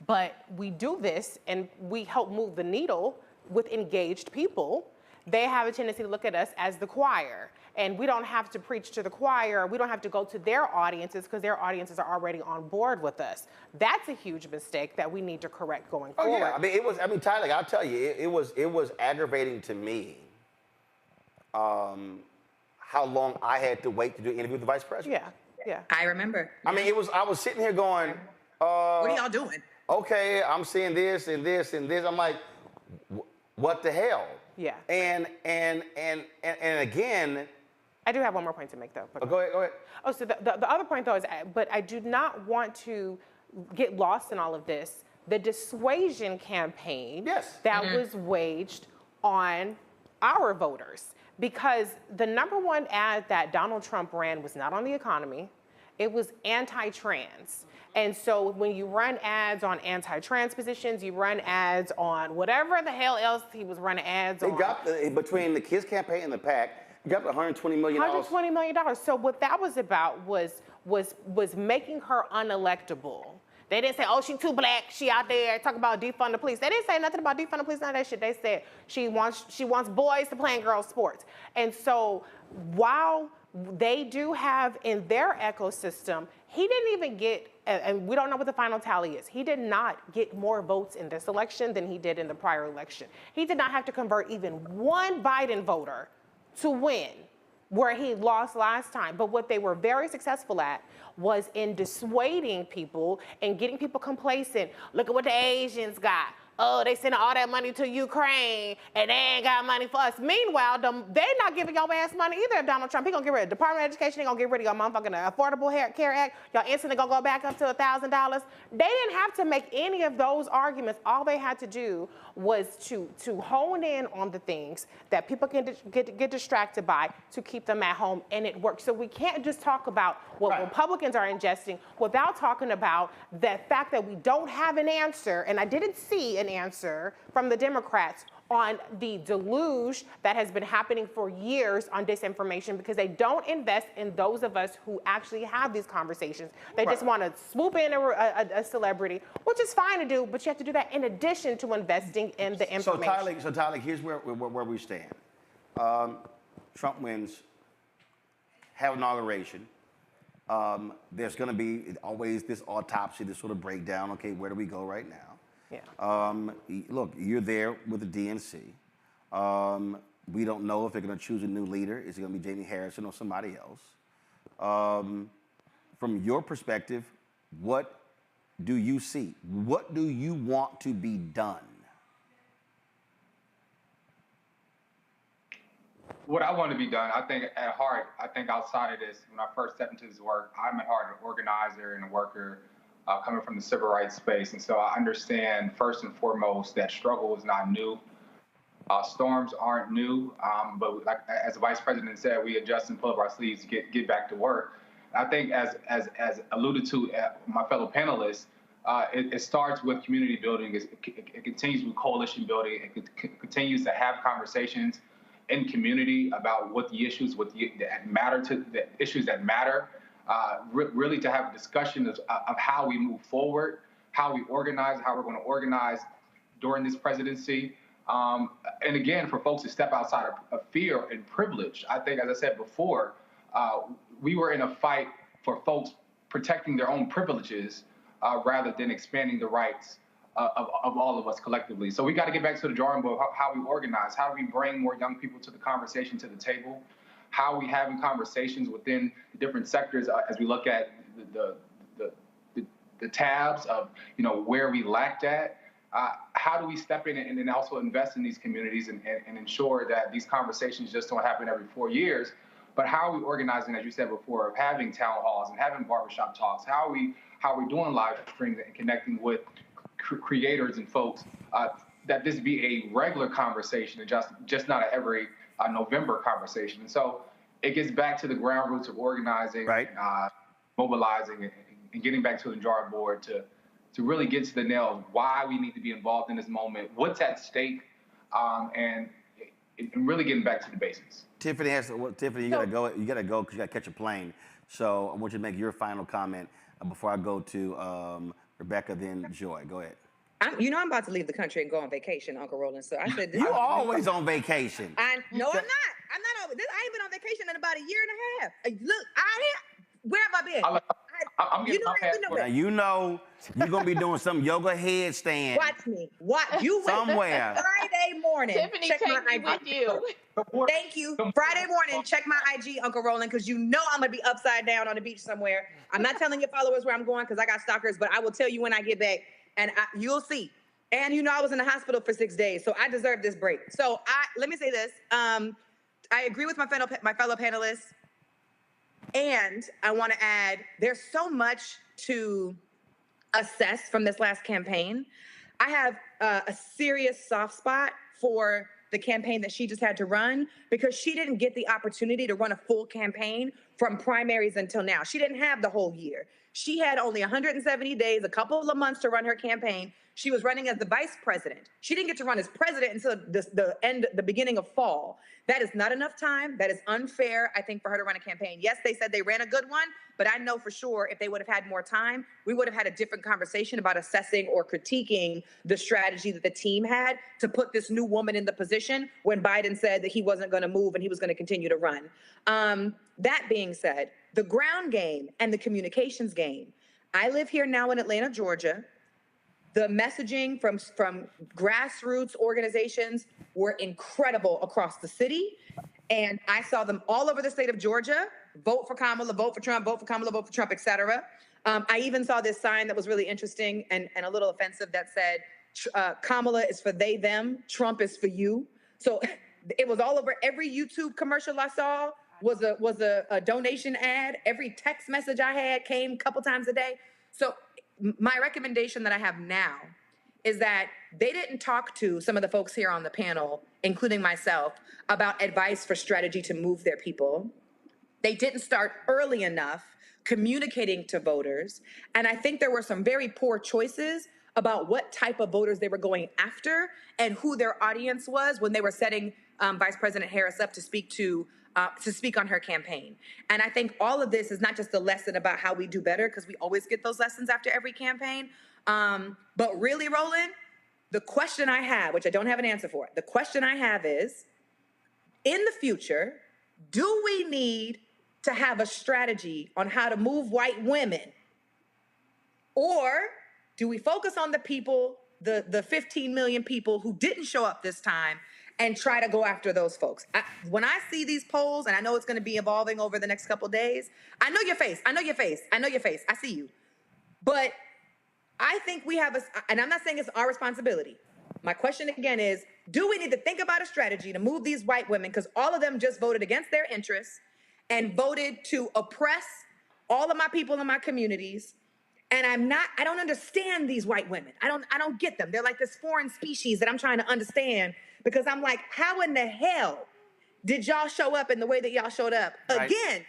M: but we do this and we help move the needle with engaged people. They have a tendency to look at us as the choir, and we don't have to preach to the choir. We don't have to go to their audiences because their audiences are already on board with us. That's a huge mistake that we need to correct going forward.
A: Yeah, I mean, Tyler, I'll tell you, it was aggravating to me how long I had to wait to do an interview with the vice president.
M: Yeah.
O: I remember.
A: I mean, I was sitting here going,
O: what are y'all doing?
A: Okay, I'm seeing this and this and this. I'm like, what the hell?
M: Yeah.
A: And again,
M: I do have one more point to make, though.
A: Go ahead.
M: Oh, so the other point, though, is, but I do not want to get lost in all of this. The dissuasion campaign that was waged on our voters, because the #1 ad that Donald Trump ran was not on the economy. It was anti-trans. And so when you run ads on anti-trans positions, you run ads on whatever the hell else he was running ads on.
A: They got between the Kids campaign and the PAC, you got the $120 million.
M: $120 million. So what that was about was making her unelectable. They didn't say, oh, she's too black, she out there talking about defund the police. They didn't say nothing about defund the police, none of that shit. They said she wants boys to play in girls' sports. And so while they do have in their ecosystem, he didn't even get, and we don't know what the final tally is, he did not get more votes in this election than he did in the prior election. He did not have to convert even one Biden voter to win, where he lost last time. But what they were very successful at was in dissuading people and getting people complacent. Look at what the Asians got. Oh, they sending all that money to Ukraine and they ain't got money for us. Meanwhile, they not giving y'all ass money either. Donald Trump, he gonna get rid of the Department of Education, he gonna get rid of your motherfucking Affordable Care Act. Y'all instantly gonna go back up to $1,000. They didn't have to make any of those arguments. All they had to do was to hone in on the things that people can get distracted by to keep them at home, and it worked. So we can't just talk about what Republicans are ingesting without talking about the fact that we don't have an answer, and I didn't see an answer from the Democrats on the deluge that has been happening for years on disinformation, because they don't invest in those of us who actually have these conversations. They just want to swoop in a celebrity, which is fine to do, but you have to do that in addition to investing in the information.
A: So Tyler, here's where we stand. Trump wins, have inauguration. There's going to be always this autopsy, this sort of breakdown. Okay, where do we go right now?
M: Yeah.
A: Look, you're there with the DNC. We don't know if they're going to choose a new leader. Is it going to be Jamie Harrison or somebody else? From your perspective, what do you see? What do you want to be done?
N: What I want to be done, I think at heart, outside of this, when I first stepped into this work, I'm at heart an organizer and a worker coming from the civil rights space. And so I understand first and foremost that struggle is not new. Storms aren't new, but like, as the vice president said, we adjust and pull up our sleeves to get back to work. I think as alluded to my fellow panelists, it starts with community building. It continues with coalition building. It continues to have conversations in community about what the issues that matter to the issues that matter. Really to have a discussion of how we move forward, how we organize, how we're going to organize during this presidency. And again, for folks to step outside of fear and privilege. I think, as I said before, we were in a fight for folks protecting their own privileges rather than expanding the rights of all of us collectively. So we got to get back to the drawing board, how we organize, how we bring more young people to the conversation, to the table, how we having conversations within the different sectors as we look at the tabs of, where we lacked at. How do we step in and then also invest in these communities and ensure that these conversations just don't happen every 4 years, but how are we organizing, as you said before, of having town halls and having barbershop talks? How are we doing live streams and connecting with creators and folks, that this be a regular conversation and just not every November conversation. And so it gets back to the ground roots of organizing, right. Mobilizing, and getting back to the drawing board to really get to the nail of why we need to be involved in this moment, what's at stake, and really getting back to the basics.
A: Tiffany Tiffany, you gotta go. You gotta go because you gotta catch a plane. So I want you to make your final comment before I go to Rebecca, then Joy. Go ahead.
O: I'm about to leave the country and go on vacation, Uncle Roland. So I said,
A: you always on vacation.
O: No, I'm not. I'm not over. I ain't been on vacation in about a year and a half. Look, where have I been?
N: I'm getting my passport.
A: Now you're gonna be doing some yoga headstand.
O: Watch me. You
A: somewhere.
O: Friday morning.
L: Tiffany, take me with you.
O: Thank you. Friday morning, check my IG, Uncle Roland, because I'm gonna be upside down on the beach somewhere. I'm not telling your followers where I'm going because I got stalkers, but I will tell you when I get back, and you'll see. And I was in the hospital for 6 days, so I deserve this break. So let me say this. I agree with my fellow panelists. And I want to add, there's so much to assess from this last campaign. I have a serious soft spot for the campaign that she just had to run because she didn't get the opportunity to run a full campaign from primaries until now. She didn't have the whole year. She had only 170 days, a couple of months to run her campaign. She was running as the vice president. She didn't get to run as president until the beginning of fall. That is not enough time. That is unfair, I think, for her to run a campaign. Yes, they said they ran a good one, but I know for sure if they would have had more time, we would have had a different conversation about assessing or critiquing the strategy that the team had to put this new woman in the position when Biden said that he wasn't going to move and he was going to continue to run. That being said, the ground game and the communications game. I live here now in Atlanta, Georgia. The messaging from grassroots organizations were incredible across the city. And I saw them all over the state of Georgia. Vote for Kamala, vote for Trump, vote for Kamala, vote for Trump, et cetera. I even saw this sign that was really interesting and a little offensive that said, Kamala is for they, them, Trump is for you. So it was all over. Every YouTube commercial I saw was a donation ad. Every text message I had came a couple times a day. So my recommendation that I have now is that they didn't talk to some of the folks here on the panel, including myself, about advice for strategy to move their people. They didn't start early enough communicating to voters. And I think there were some very poor choices about what type of voters they were going after and who their audience was when they were setting Vice President Harris up to speak on her campaign. And I think all of this is not just a lesson about how we do better, because we always get those lessons after every campaign. But really, Roland, the question I have, which I don't have an answer for, the question I have is, in the future, do we need to have a strategy on how to move white women? Or do we focus on the people, the 15 million people who didn't show up this time, and try to go after those folks? When I see these polls, and I know it's going to be evolving over the next couple of days, I know your face. I see you. But I think we have and I'm not saying it's our responsibility. My question again is, do we need to think about a strategy to move these white women, because all of them just voted against their interests and voted to oppress all of my people in my communities. And I don't understand these white women. I don't get them. They're like this foreign species that I'm trying to understand, because I'm like, how in the hell did y'all show up in the way that y'all showed up again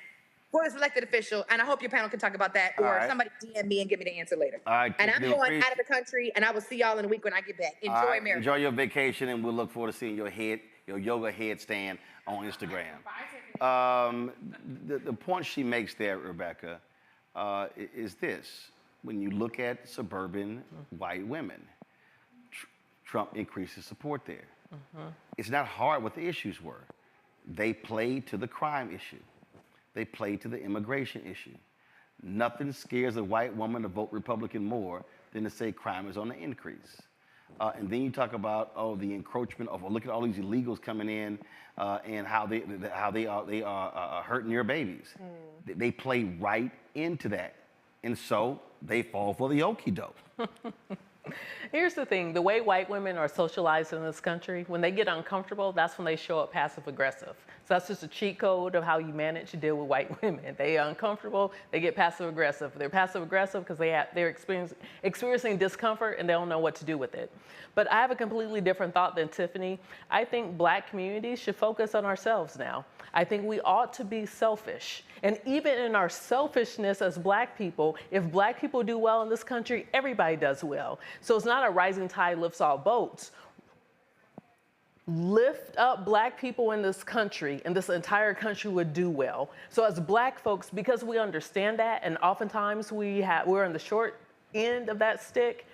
O: for this elected official? And I hope your panel can talk about that, or somebody DM me and give me the answer later.
A: All right,
O: and I'm going out of the country, and I will see y'all in a week when I get back. Enjoy America.
A: Enjoy your vacation, and we'll look forward to seeing your your yoga headstand on Instagram. The point she makes there, Rebecca, is this. When you look at suburban white women, Trump increases support there. It's not hard what the issues were. They played to the crime issue. They played to the immigration issue. Nothing scares a white woman to vote Republican more than to say crime is on the increase. And then you talk about, the encroachment of, look at all these illegals coming in and how they are hurting your babies. They play right into that. And so they fall for the okie doke.
J: Here's the thing, the way white women are socialized in this country, when they get uncomfortable, that's when they show up passive aggressive. So that's just a cheat code of how you manage to deal with white women. They are uncomfortable, they get passive aggressive. They're passive aggressive because they're experiencing discomfort and they don't know what to do with it. But I have a completely different thought than Tiffany. I think black communities should focus on ourselves now. I think we ought to be selfish. And even in our selfishness as black people, if black people do well in this country, everybody does well. So it's not a rising tide lifts all boats. Lift up black people in this country, and this entire country would do well. So as black folks, because we understand that, and oftentimes we're on the short end of that stick,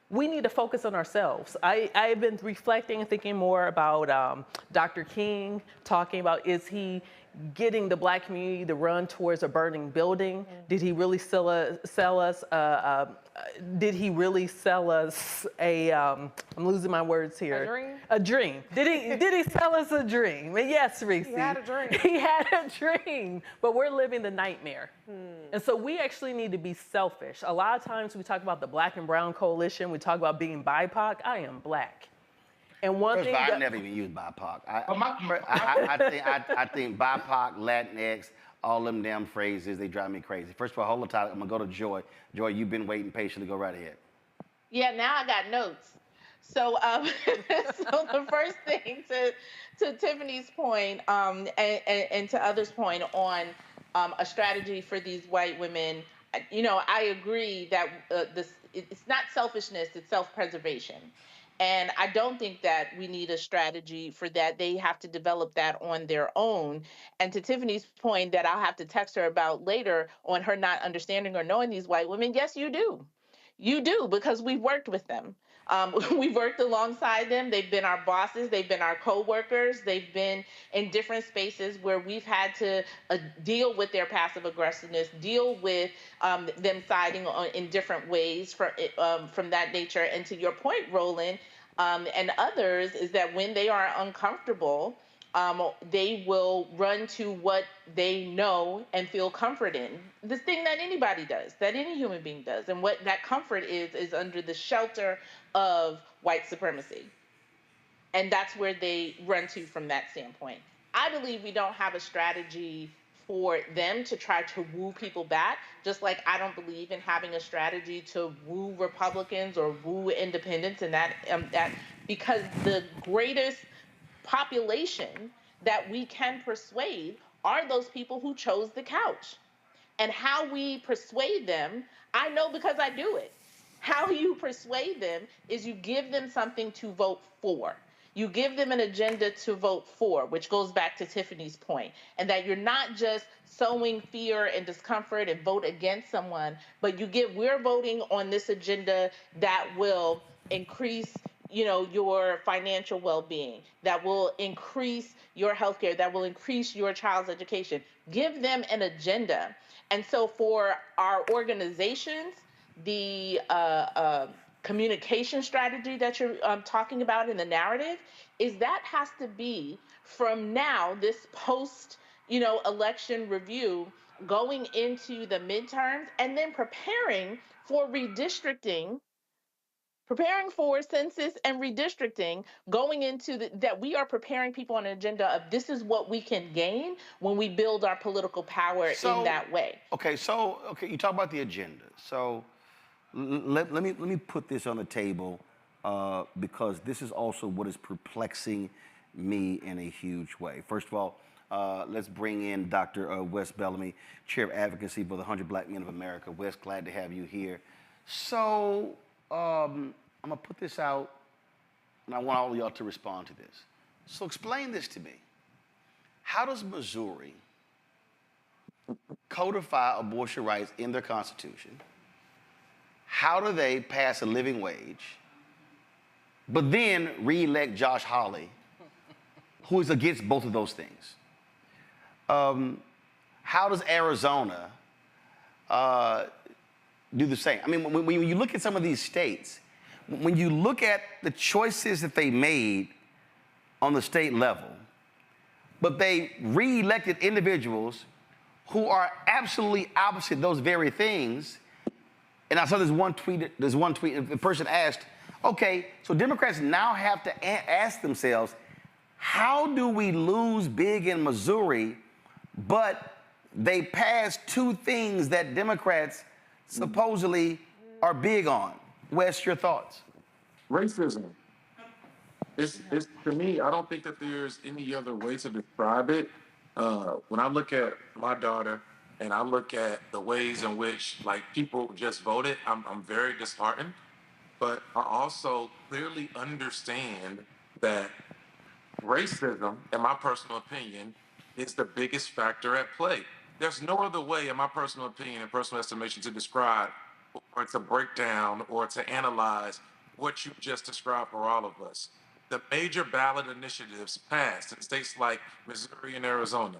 J: we need to focus on ourselves. I've been reflecting and thinking more about Dr. King, talking about, is he getting the black community to run towards a burning building? Did he really sell us did he really sell us I'm losing my words here.
M: A dream?
J: A dream. Did he sell us a dream? Yes, Reese.
M: He had a dream.
J: He had a dream, but we're living the nightmare. And so we actually need to be selfish. A lot of times we talk about the Black and Brown Coalition, we talk about being BIPOC. I am black. And one thing
A: I never even used BIPOC. I think BIPOC, Latinx, all them damn phrases, they drive me crazy. First of all, hold on tight. I'm gonna go to Joy. Joy, you've been waiting patiently. Go right ahead.
L: Yeah, now I got notes. So, so the first thing to Tiffany's point, and to others' point on a strategy for these white women, I agree that it's not selfishness, it's self-preservation. And I don't think that we need a strategy for that. They have to develop that on their own. And to Tiffany's point that I'll have to text her about later on her not understanding or knowing these white women, yes, you do. You do, because we've worked with them. We've worked alongside them. They've been our bosses. They've been our co-workers. They've been in different spaces where we've had to deal with their passive aggressiveness, deal with them siding in different ways from that nature. And to your point, Roland, and others, is that when they are uncomfortable, they will run to what they know and feel comfort in. This thing that anybody does, that any human being does. And what that comfort is under the shelter of white supremacy. And that's where they run to from that standpoint. I believe we don't have a strategy for them to try to woo people back, just like I don't believe in having a strategy to woo Republicans or woo independents, and that because the greatest population that we can persuade are those people who chose the couch. And how we persuade them, I know because I do it. How you persuade them is you give them something to vote for. You give them an agenda to vote for, which goes back to Tiffany's point, and that you're not just sowing fear and discomfort and vote against someone, but we're voting on this agenda that will increase your financial well-being, that will increase your healthcare, that will increase your child's education. Give them an agenda. And so for our organizations, the communication strategy that you're talking about in the narrative is that has to be from now, this post, election review, going into the midterms, and then preparing for redistricting, preparing for census and redistricting, going into that we are preparing people on an agenda of this is what we can gain when we build our political power in that way.
A: Okay, you talk about the agenda. So let me put this on the table because this is also what is perplexing me in a huge way. First of all, let's bring in Dr. Wes Bellamy, Chair of Advocacy for the 100 Black Men of America. Wes, glad to have you here. So I'm gonna put this out, and I want all of y'all to respond to this. So explain this to me. How does Missouri codify abortion rights in their constitution? How do they pass a living wage, but then re-elect Josh Hawley, who is against both of those things? How does Arizona do the same? I mean, when you look at some of these states, when you look at the choices that they made on the state level, but they re-elected individuals who are absolutely opposite those very things. And I saw this one tweet, the person asked, okay, so Democrats now have to ask themselves, how do we lose big in Missouri, but they passed two things that Democrats supposedly are big on? Wes, your thoughts?
P: Racism. It's to me, I don't think that there's any other way to describe it. When I look at my daughter and I look at the ways in which like people just voted, I'm very disheartened. But I also clearly understand that racism, in my personal opinion, is the biggest factor at play. There's no other way, in my personal opinion and personal estimation, to describe or to break down or to analyze what you just described for all of us. The major ballot initiatives passed in states like Missouri and Arizona.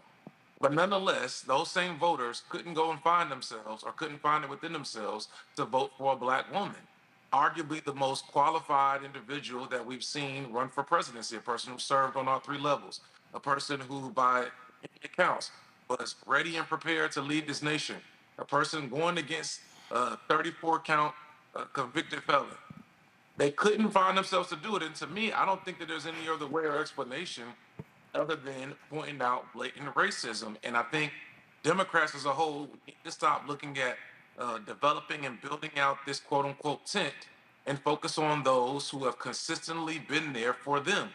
P: But nonetheless, those same voters couldn't go and find themselves or couldn't find it within themselves to vote for a black woman. Arguably the most qualified individual that we've seen run for presidency, a person who served on all three levels, a person who, by any accounts, was ready and prepared to lead this nation, a person going against a 34-count convicted felon. They couldn't find themselves to do it. And to me, I don't think that there's any other way or explanation other than pointing out blatant racism. And I think Democrats as a whole need to stop looking at developing and building out this quote unquote tent and focus on those who have consistently been there for them,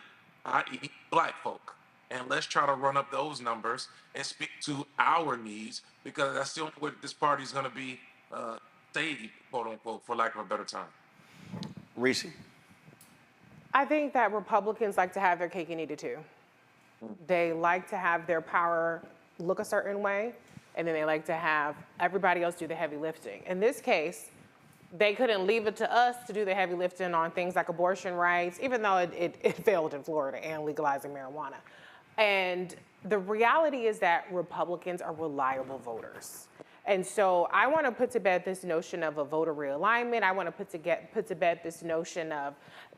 P: i.e. black folk. And let's try to run up those numbers and speak to our needs, because that's the only way this party is going to be saved, quote unquote, for lack of a better term.
A: Reese?
M: I think that Republicans like to have their cake and eat it too. They like to have their power look a certain way, and then they like to have everybody else do the heavy lifting. In this case, they couldn't leave it to us to do the heavy lifting on things like abortion rights, even though it failed in Florida and legalizing marijuana. And the reality is that Republicans are reliable voters. And so I want to put to bed this notion of a voter realignment. I want to put to bed this notion of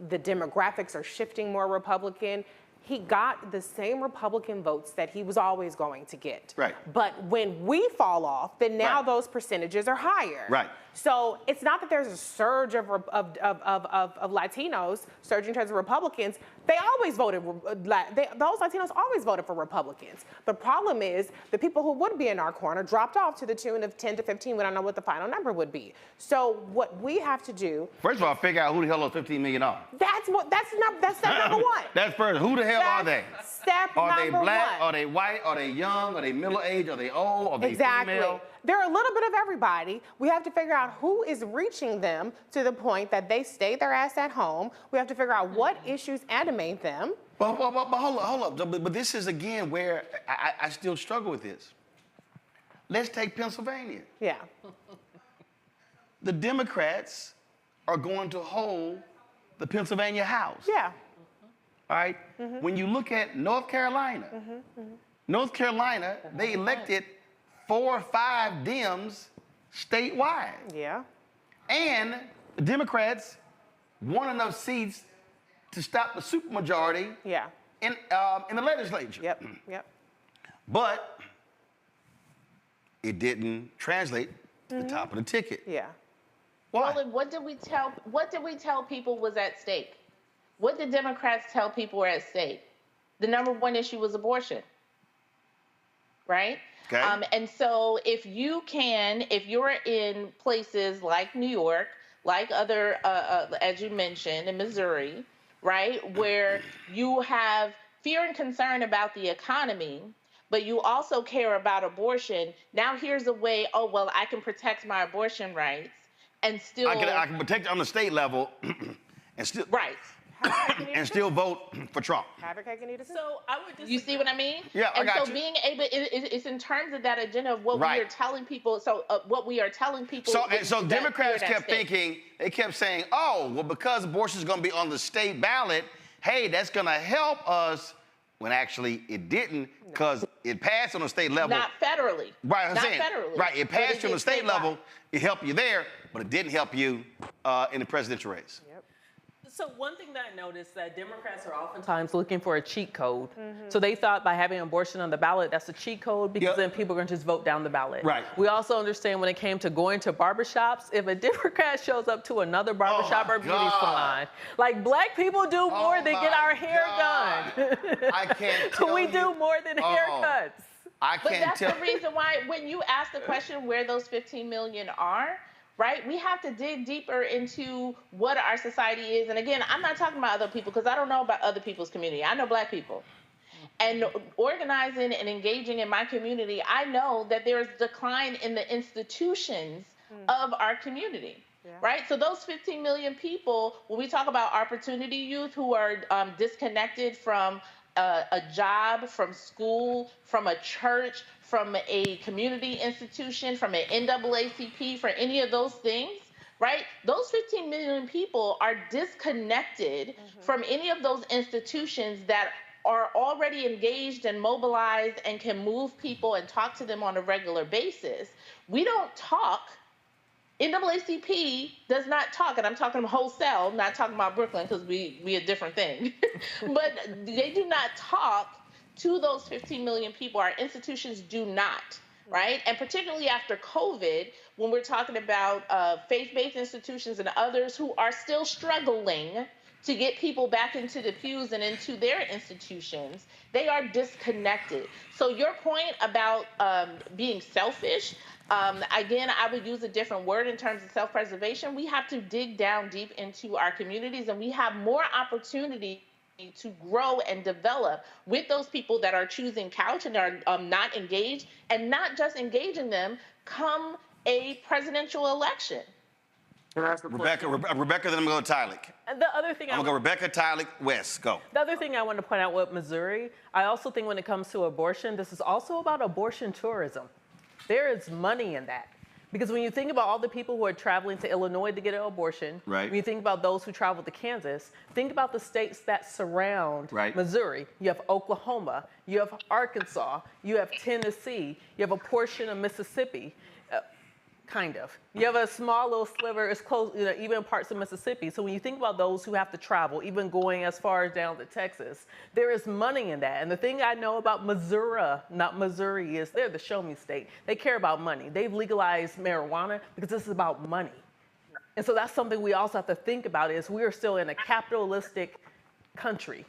M: the demographics are shifting more Republican. He got the same Republican votes that he was always going to get.
A: Right.
M: But when we fall off, then now those percentages are higher.
A: Right.
M: So it's not that there's a surge of Latinos surging towards the Republicans. They always voted, those Latinos always voted for Republicans. The problem is the people who would be in our corner dropped off to the tune of 10 to 15. We don't know what the final number would be. So what we have to do.
A: First of all, figure out who the hell those $15 million are.
M: That's step number one.
A: That's first. Who the hell are they?
M: Step number one.
A: Are they black? Are they white? Are they young? Are they middle-aged? Are they old? Are they female?
M: They're a little bit of everybody. We have to figure out who is reaching them to the point that they stay their ass at home. We have to figure out what issues animate them.
A: But hold up. But this is, again, where I still struggle with this. Let's take Pennsylvania.
M: Yeah.
A: The Democrats are going to hold the Pennsylvania House.
M: Yeah.
A: All right? Mm-hmm. When you look at North Carolina, North Carolina, they elected 4 or 5 Dems statewide.
M: Yeah.
A: And the Democrats won enough seats to stop the supermajority in the legislature.
M: Yep.
A: But it didn't translate to the top of the ticket.
M: Yeah.
A: Why?
L: Roland, what did we tell people was at stake? What did Democrats tell people were at stake? The number one issue was abortion, right?
A: Okay.
L: And so if you're in places like New York, like other, as you mentioned, in Missouri, right, where you have fear and concern about the economy, but you also care about abortion, now here's a way, I can protect my abortion rights and still...
A: I can protect it on the state level and still...
L: Right.
A: and still vote for Trump.
M: Have your cake and eat it too.
J: So I would disagree.
L: You see what I mean?
A: Yeah, I
L: and
A: got
L: so
A: you.
L: being able, it's in terms of that agenda of what
A: Right.
L: we are telling people. So what we are telling people.
A: So, and so
L: that
A: Democrats
L: fear that
A: kept
L: state.
A: thinking, they kept saying, oh, well, because abortion is going to be on the state ballot, hey, that's going to help us, when actually it didn't, because it passed on the state level.
L: Not federally.
A: Right, I'm
L: Not
A: saying.
L: federally.
A: Right, it
L: But
A: passed you on the
L: did
A: state
L: statewide.
A: level, it helped you there, but it didn't help you in the presidential race.
J: So one thing that I noticed that Democrats are oftentimes looking for a cheat code. So they thought by having abortion on the ballot, that's a cheat code because then people are going to just vote down the ballot.
A: Right.
J: We also understand when it came to going to barbershops, if a Democrat shows up to another barbershop or beauty salon, like black people do more than get our hair done.
A: I can't tell
J: We
A: you.
J: do more than haircuts.
A: I
L: But
A: can't
L: that's
A: tell.
L: the reason why when you ask the question where those 15 million are, right, we have to dig deeper into what our society is. And again, I'm not talking about other people because I don't know about other people's community. I know black people. And organizing and engaging in my community, I know that there's decline in the institutions of our community. Right? So those 15 million people, when we talk about opportunity youth who are disconnected from a job, from school, from a church, from a community institution, from an NAACP, for any of those things, right? Those 15 million people are disconnected from any of those institutions that are already engaged and mobilized and can move people and talk to them on a regular basis. We don't talk. NAACP does not talk, and I'm talking wholesale, not talking about Brooklyn because we a different thing. But they do not talk to those 15 million people. Our institutions do not, right? And particularly after COVID, when we're talking about faith-based institutions and others who are still struggling to get people back into the pews and into their institutions, they are disconnected. So your point about being selfish, again, I would use a different word in terms of self-preservation. We have to dig down deep into our communities, and we have more opportunity to grow and develop with those people that are choosing couch and are not engaged, and not just engaging them come a presidential election.
A: Rebecca, then I'm going to Tylik.
J: And the other thing
A: I'm going to go Rebecca, Tylik, West. Go.
J: The other thing I want to point out with Missouri, I also think when it comes to abortion, this is also about abortion tourism. There is money in that. Because when you think about all the people who are traveling to Illinois to get an abortion, when you think about those who travel to Kansas, think about the states that surround Missouri. You have Oklahoma, you have Arkansas, you have Tennessee, you have a portion of Mississippi. Kind of. You have a small little sliver, it's close, even parts of Mississippi. So when you think about those who have to travel, even going as far as down to Texas, there is money in that. And the thing I know about Missouri, not Missouri, is they're the show me state. They care about money. They've legalized marijuana because this is about money. And so that's something we also have to think about is we are still in a capitalistic country.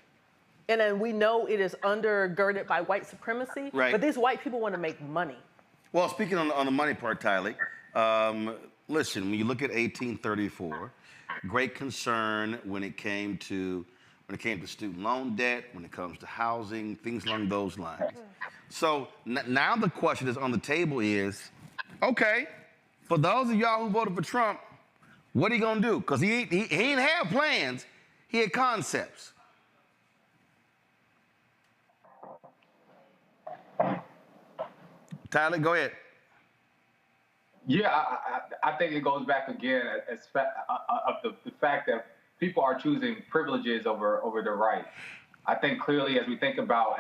J: And then we know it is undergirded by white supremacy, but these white people want to make money.
A: Well, speaking on the money part, Tylik, listen, when you look at 1834, great concern when it came to student loan debt, when it comes to housing, things along those lines. So now the question that's on the table is, okay, for those of y'all who voted for Trump, what are you gonna do? Because he ain't have plans, he had concepts. Tylik, go ahead.
N: Yeah, I think it goes back again of the fact that people are choosing privileges over their rights. I think clearly as we think about,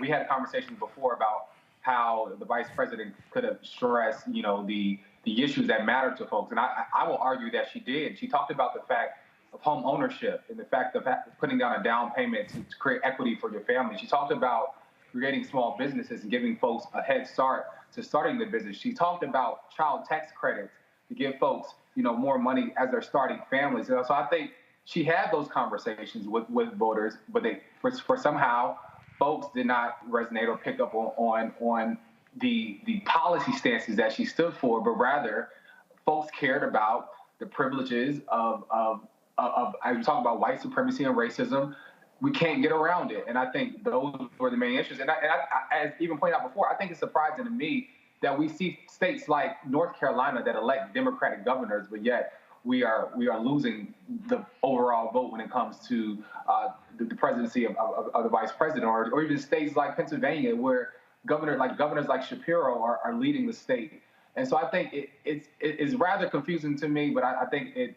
N: we had conversations before about how the vice president could have stressed, the issues that matter to folks. And I will argue that she did. She talked about the fact of home ownership and the fact of putting down a down payment to create equity for your family. She talked about creating small businesses and giving folks a head start to starting the business. She talked about child tax credits to give folks, more money as they're starting families. So I think she had those conversations with voters, but for somehow folks did not resonate or pick up on the policy stances that she stood for, but rather folks cared about the privileges of I was talking about white supremacy and racism. We can't get around it. And I think those were the main issues. And I, as even pointed out before, I think it's surprising to me that we see states like North Carolina that elect Democratic governors, but yet we are losing the overall vote when it comes to the presidency of the vice president, or even states like Pennsylvania, where governors like Shapiro are leading the state. And so I think it's rather confusing to me, but I think it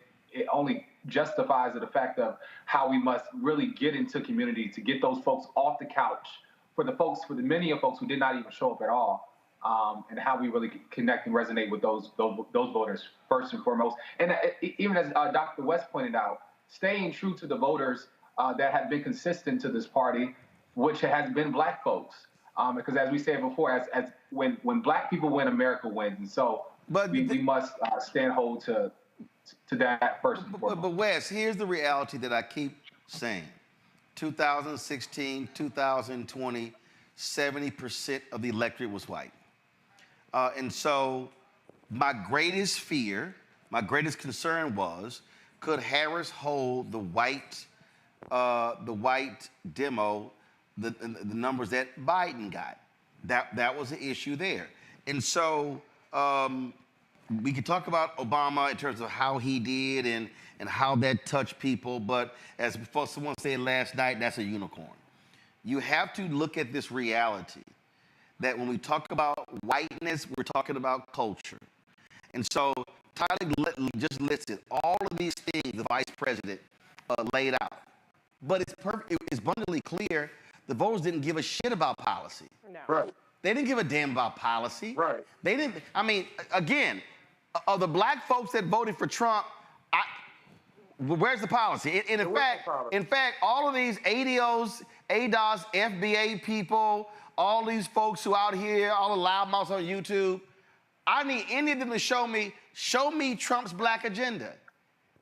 N: only justifies the fact of how we must really get into community to get those folks off the couch, for the many of folks who did not even show up at all, and how we really connect and resonate with those voters first and foremost. And even as Dr. West pointed out, staying true to the voters that have been consistent to this party, which has been Black folks. Because as we said before, as when Black people win, America wins, and so we must stand hold to that first and foremost.
A: But Wes, here's the reality that I keep saying: 2016, 2020, 70% of the electorate was white, and so my greatest fear, my greatest concern was, could Harris hold the white demo? The numbers that Biden got, that was the issue there. And so we could talk about Obama in terms of how he did and how that touched people, but as someone said last night, that's a unicorn. You have to look at this reality that when we talk about whiteness, we're talking about culture. And so Tyler just listed all of these things the vice president laid out. But it's abundantly clear the voters didn't give a shit about policy.
M: No.
P: Right.
A: They didn't give a damn about policy.
P: Right.
A: They didn't. I mean, again, of the Black folks that voted for Trump, where's the policy? In fact, all of these ADOs, FBA people, all these folks who out here, all the loudmouths on YouTube, I need any of them to show me Trump's Black agenda.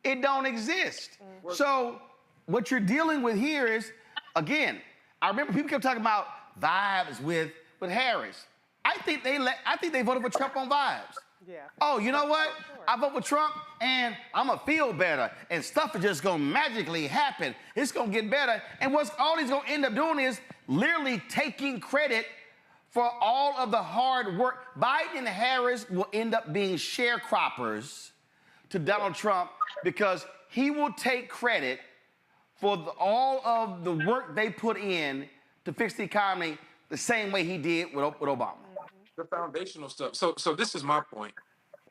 A: It don't exist. So what you're dealing with here is, again, I remember people kept talking about vibes with Harris. I think they voted for Trump on vibes.
M: Yeah.
A: Oh, you know what? I vote for Trump and I'm gonna feel better and stuff is just gonna magically happen. It's gonna get better. And what's all he's gonna end up doing is literally taking credit for all of the hard work. Biden and Harris will end up being sharecroppers to Donald Trump because he will take credit for all of the work they put in to fix the economy the same way he did with Obama.
P: The foundational stuff. So this is my point.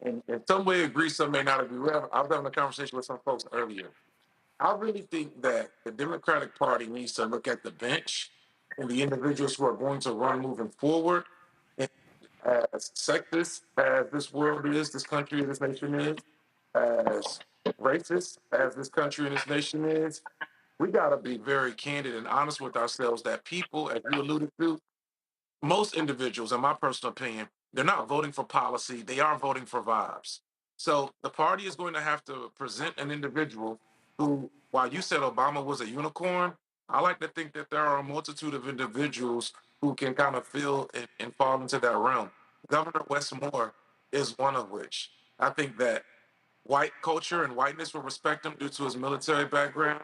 P: And some may agree, some may not agree. I was having a conversation with some folks earlier. I really think that the Democratic Party needs to look at the bench and the individuals who are going to run moving forward. And as sexist as this world is, this country, this nation is, as racist as this country and this nation is, we got to be very candid and honest with ourselves that people, as you alluded to, most individuals, in my personal opinion, they're not voting for policy. They are voting for vibes. So the party is going to have to present an individual who, while you said Obama was a unicorn, I like to think that there are a multitude of individuals who can kind of fill and fall into that realm. Governor Wes Moore is one of which. I think that white culture and whiteness will respect him due to his military background.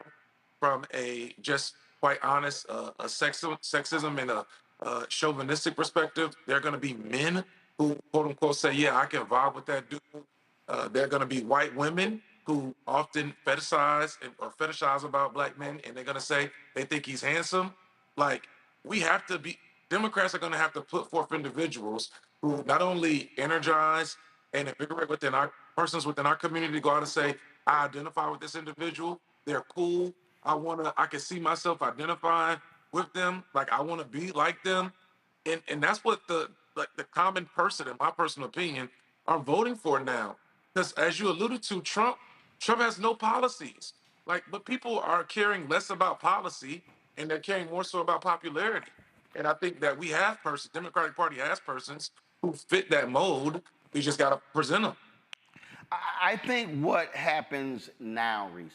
P: From a just quite honest a sexism and a chauvinistic perspective, there are going to be men who, quote unquote, say, yeah, I can vibe with that dude. There are going to be white women who often fetishize about Black men, and they're going to say they think he's handsome. Like, Democrats are going to have to put forth individuals who not only energize and invigorate persons within our community to go out and say, I identify with this individual, they're cool, I can see myself identifying with them, like I want to be like them. And that's what the common person, in my personal opinion, are voting for now. Because as you alluded to, Trump has no policies. But people are caring less about policy and they're caring more so about popularity. And I think that we have Democratic Party has persons who fit that mold. We just got to present them.
A: I think what happens now, Reese,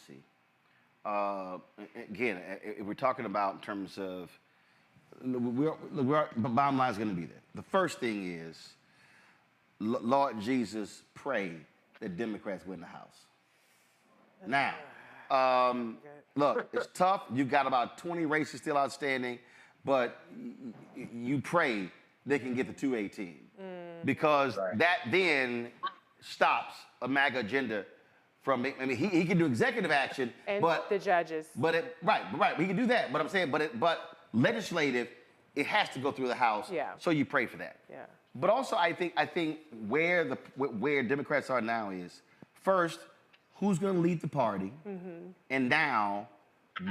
A: again, if we're talking about in terms of, the bottom line is going to be there. The first thing is, Lord Jesus, pray that Democrats win the House. Now, look, it's tough. You got about 20 races still outstanding, but you pray they can get the 218 because that then stops a MAGA agenda from, I mean, he can do executive action,
M: And
A: but
M: the judges.
A: But right, he can do that. But I'm saying, but legislative, it has to go through the House.
M: Yeah.
A: So you pray for that.
M: Yeah.
A: But also, I think where Democrats are now is, first, who's going to lead the party, and now,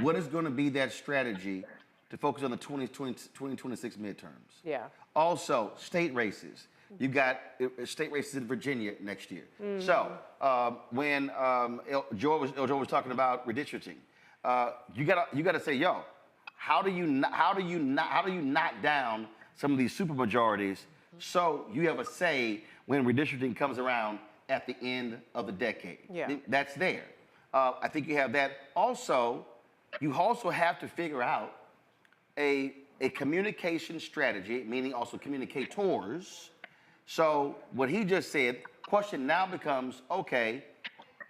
A: what is going to be that strategy to focus on the 2026 midterms?
M: Yeah.
A: Also, state races. You got state races in Virginia next year. So when Joe was talking about redistricting, you gotta say, yo, how do you knock down some of these supermajorities so you have a say when redistricting comes around at the end of the decade?
M: Yeah.
A: That's there. I think you have that. Also, you also have to figure out a communication strategy, meaning also communicators. So what he just said, question now becomes, okay,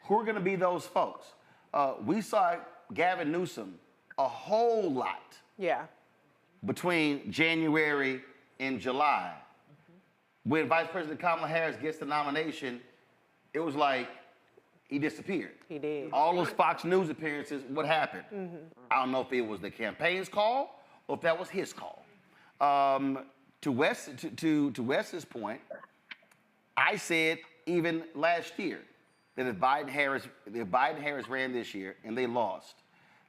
A: who are going to be those folks? We saw Gavin Newsom a whole lot between January and July. When Vice President Kamala Harris gets the nomination, it was like he disappeared.
M: He did.
A: All those Fox News appearances, what happened? I don't know if it was the campaign's call or if that was his call. To Wes's point, I said even last year that if Biden Harris ran this year and they lost,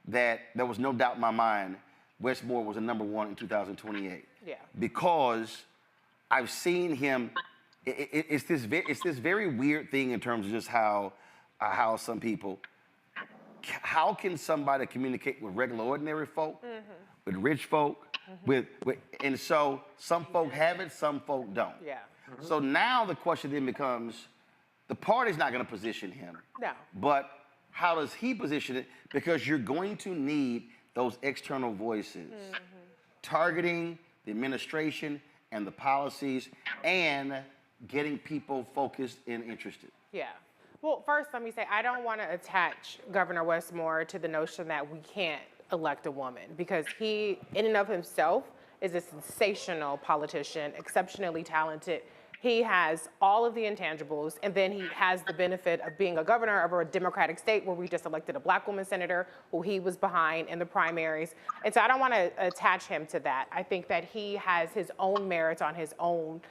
A: that there was no doubt in my mind Wes Moore was the #1 in 2028.
M: Yeah.
A: Because I've seen him. It's this very weird thing in terms of just how some people. How can somebody communicate with regular, ordinary folk, with rich folk, and so some folk have it, some folk don't.
M: Yeah.
A: So now the question then becomes, the party's not going to position him.
M: No.
A: But how does he position it? Because you're going to need those external voices targeting the administration and the policies and getting people focused and interested.
M: Yeah. Well, first, let me say, I don't want to attach Governor Wes Moore to the notion that we can't elect a woman, because he, in and of himself, is a sensational politician, exceptionally talented. He has all of the intangibles, and then he has the benefit of being a governor of a Democratic state where we just elected a black woman senator who he was behind in the primaries. And so I don't want to attach him to that. I think that he has his own merits on his own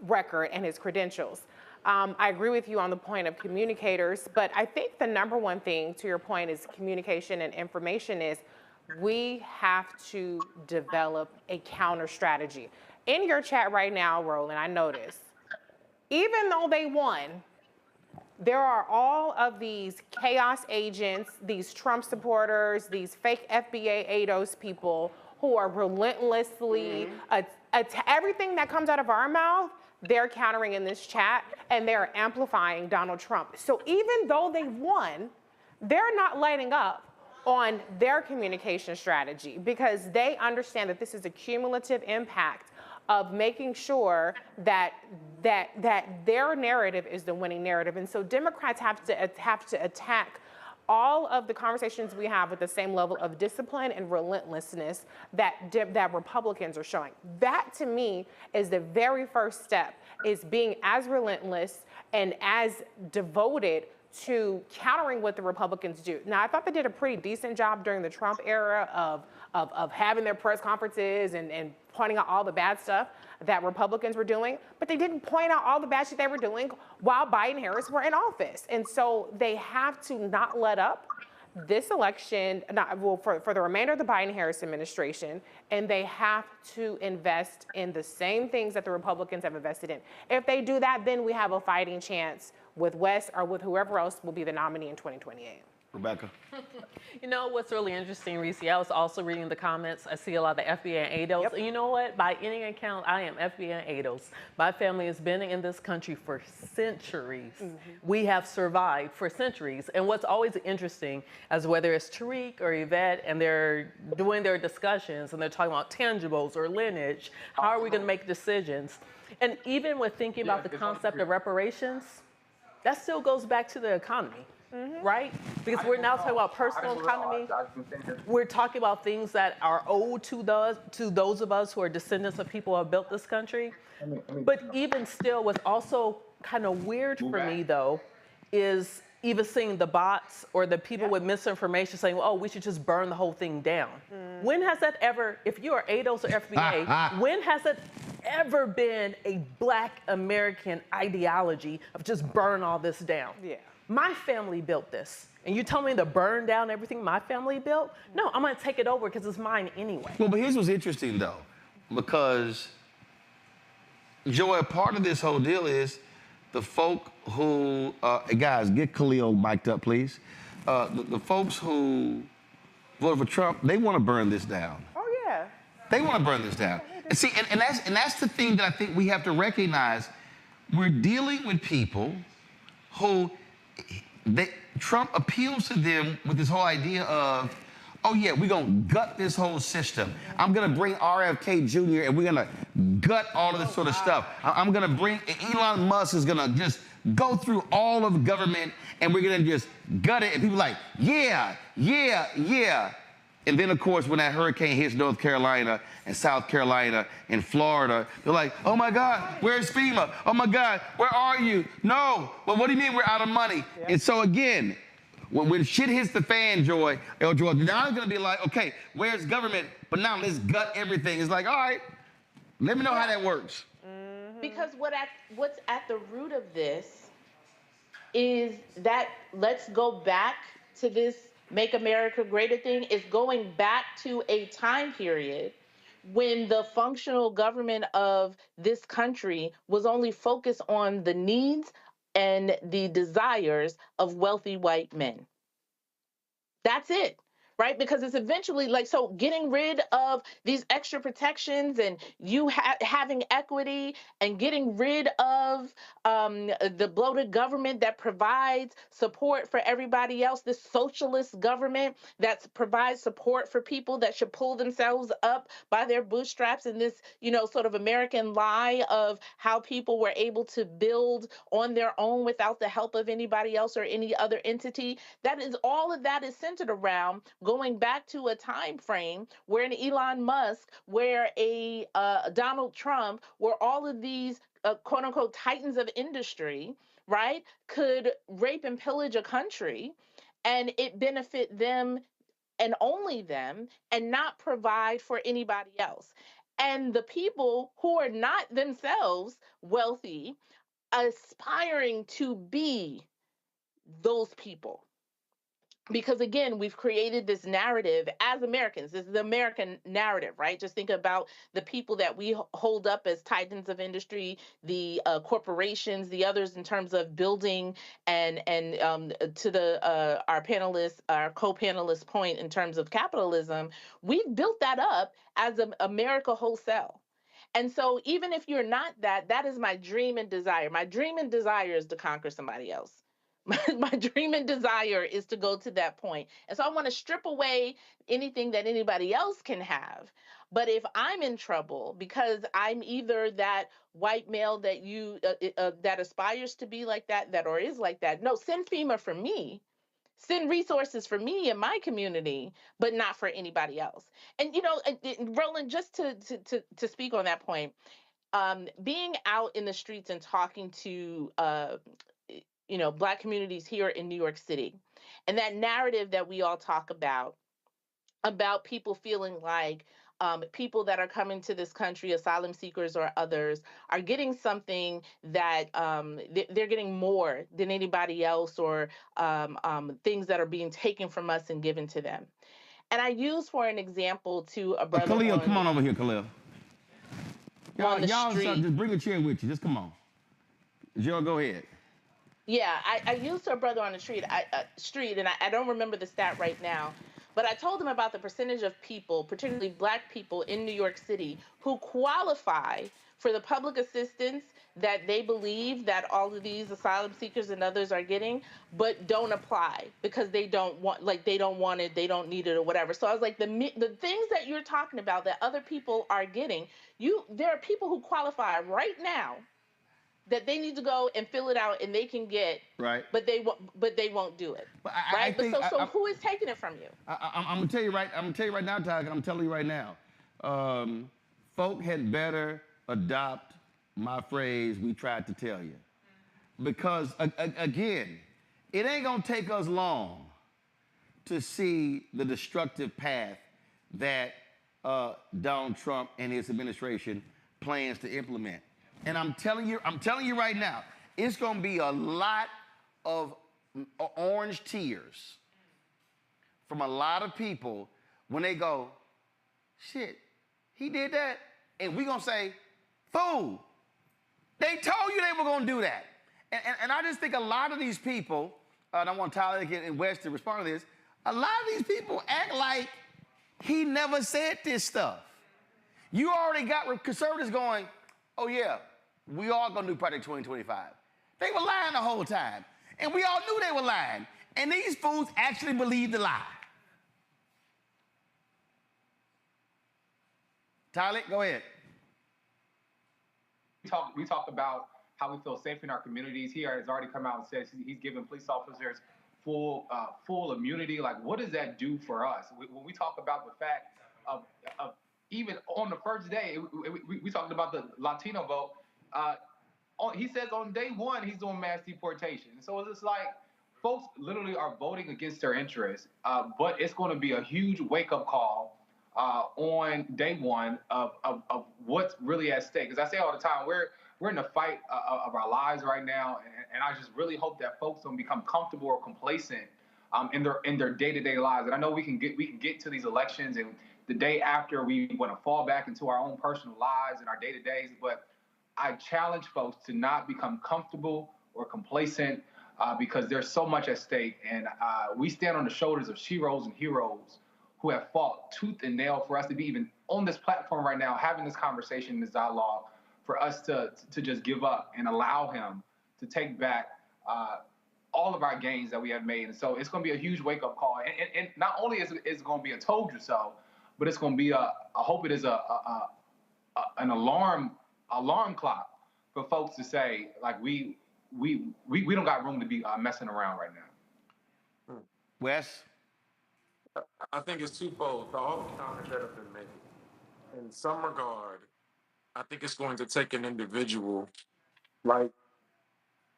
M: record and his credentials. I agree with you on the point of communicators, but I think the #1 thing, to your point, is communication and information is we have to develop a counter strategy. In your chat right now, Roland, I noticed, even though they won, there are all of these chaos agents, these Trump supporters, these fake FBA ADOS people who are relentlessly, everything that comes out of our mouth, they're countering in this chat, and they're amplifying Donald Trump. So even though they won, they're not lighting up on their communication strategy, because they understand that this is a cumulative impact of making sure that their narrative is the winning narrative. And so Democrats have to attack all of the conversations we have with the same level of discipline and relentlessness that Republicans are showing. That, to me, is the very first step, is being as relentless and as devoted to countering what the Republicans do. Now, I thought they did a pretty decent job during the Trump era of having their press conferences and pointing out all the bad stuff that Republicans were doing, but they didn't point out all the bad shit they were doing while Biden and Harris were in office. And so they have to not let up this election, for the remainder of the Biden-Harris administration, and they have to invest in the same things that the Republicans have invested in. If they do that, then we have a fighting chance with Wes or with whoever else will be the nominee in 2028.
A: Rebecca.
J: You know what's really interesting, Reese? I was also reading the comments. I see a lot of the FBA and ADOS. Yep. And you know what? By any account, I am FBA and ADOS. My family has been in this country for centuries. We have survived for centuries. And what's always interesting is whether it's Tariq or Yvette and they're doing their discussions and they're talking about tangibles or lineage, how are we going to make decisions? And even with thinking about the concept of reparations, that still goes back to the economy. Right? Because we're now talking about personal economy. We're talking about things that are owed to those of us who are descendants of people who have built this country. But even still, what's also kind of weird for me, though, is even seeing the bots or the people with misinformation saying, oh, we should just burn the whole thing down. When has that ever, if you are ADOS or FBA, when has it ever been a Black American ideology of just burn all this down?
M: Yeah.
J: My family built this. And you tell me to burn down everything my family built? No, I'm gonna take it over because it's mine anyway.
A: Well, but here's what's interesting though, because Joy, part of this whole deal is the folk who, guys, get Khalil mic'd up, please. The folks who voted for Trump, they want to burn this down.
M: Oh yeah.
A: They want to burn this down. And see, and that's the thing that I think we have to recognize. We're dealing with people who Trump appeals to them with this whole idea of, oh yeah, we're gonna gut this whole system. I'm gonna bring RFK Jr. and we're gonna gut all of this sort of stuff. I'm gonna bring, Elon Musk is gonna just go through all of government and we're gonna just gut it. And people are like, yeah, yeah, yeah. And then of course, when that hurricane hits North Carolina and South Carolina and Florida, they're like, oh my God, where's FEMA? Oh my God, where are you? No, well, what do you mean we're out of money? Yeah. And so again, when shit hits the fan, Joy, now I'm gonna be like, okay, where's government? But now let's gut everything. It's like, all right, let me know how that works.
L: Because what's at the root of this is that let's go back to this Make America Great Again is going back to a time period when the functional government of this country was only focused on the needs and the desires of wealthy white men. That's it, right? Because it's eventually like, so getting rid of these extra protections and you having equity and getting rid of the bloated government that provides support for everybody else, this socialist government that provides support for people that should pull themselves up by their bootstraps, in this, sort of American lie of how people were able to build on their own without the help of anybody else or any other entity. All of that is centered around going back to a time frame where an Elon Musk, where a Donald Trump, where all of these quote unquote titans of industry, right, could rape and pillage a country and it benefit them and only them and not provide for anybody else. And the people who are not themselves wealthy, aspiring to be those people. Because again, we've created this narrative as Americans. This is the American narrative, right? Just think about the people that we hold up as titans of industry, the corporations, the others in terms of building, and to our co-panelist point in terms of capitalism, we've built that up as America wholesale. And so even if you're not that, that is my dream and desire. My dream and desire is to conquer somebody else. My dream and desire is to go to that point. And so I want to strip away anything that anybody else can have. But if I'm in trouble because I'm either that white male that that aspires to be like that or is like that, no, send FEMA for me. Send resources for me and my community, but not for anybody else. And, Roland, just to speak on that point, being out in the streets and talking to Black communities here in New York City. And that narrative that we all talk about people feeling like people that are coming to this country, asylum seekers or others, are getting something that they're getting more than anybody else, or things that are being taken from us and given to them. And I use for an example to a brother.
A: Khalil, come on over here, Khalil.
L: Y'all
A: just bring a chair with you. Just come on. Joe, go ahead.
L: Yeah, I used to a brother on the street, and I don't remember the stat right now, but I told him about the percentage of people, particularly Black people in New York City, who qualify for the public assistance that they believe that all of these asylum seekers and others are getting, but don't apply because they don't want it, they don't need it or whatever. So I was like, the things that you're talking about that other people are getting, there are people who qualify right now that they need to go and fill it out and they can get,
A: right,
L: but they won't do it, right? So who is taking it from you?
A: I'm gonna tell you right now, Ty. I'm telling you right now, folk had better adopt my phrase. We tried to tell you, because again, it ain't gonna take us long to see the destructive path that Donald Trump and his administration plans to implement. And I'm telling you right now, it's gonna be a lot of orange tears from a lot of people when they go, shit, he did that. And we gonna say, fool, they told you they were gonna do that. And I just think a lot of these people, and I want Tyler and West to respond to this, a lot of these people act like he never said this stuff. You already got conservatives going, oh yeah, we are gonna do Project 2025. They were lying the whole time. And we all knew they were lying. And these fools actually believed the lie. Tyler, go ahead.
N: We talk about how we feel safe in our communities. He has already come out and said he's giving police officers full immunity. Like, what does that do for us? When we talk about the fact of even on the first day, we talked about the Latino vote. He says on day one he's doing mass deportation. So it's just like folks literally are voting against their interests. But it's going to be a huge wake-up call on day one of what's really at stake. Because I say all the time, we're in the fight of our lives right now, and I just really hope that folks don't become comfortable or complacent in their day-to-day lives. And I know we can get to these elections, and the day after we want to fall back into our own personal lives and our day-to-days, but I challenge folks to not become comfortable or complacent because there's so much at stake, and we stand on the shoulders of sheroes and heroes who have fought tooth and nail for us to be even on this platform right now, having this conversation, this dialogue, for us to just give up and allow him to take back all of our gains that we have made. And so it's going to be a huge wake-up call. And not only is it going to be a told you so, but it's going to be I hope it is an alarm clock for folks to say, like, we don't got room to be messing around right now.
A: Wes?
P: I think it's twofold. All the comments that have been made. In some regard, I think it's going to take an individual like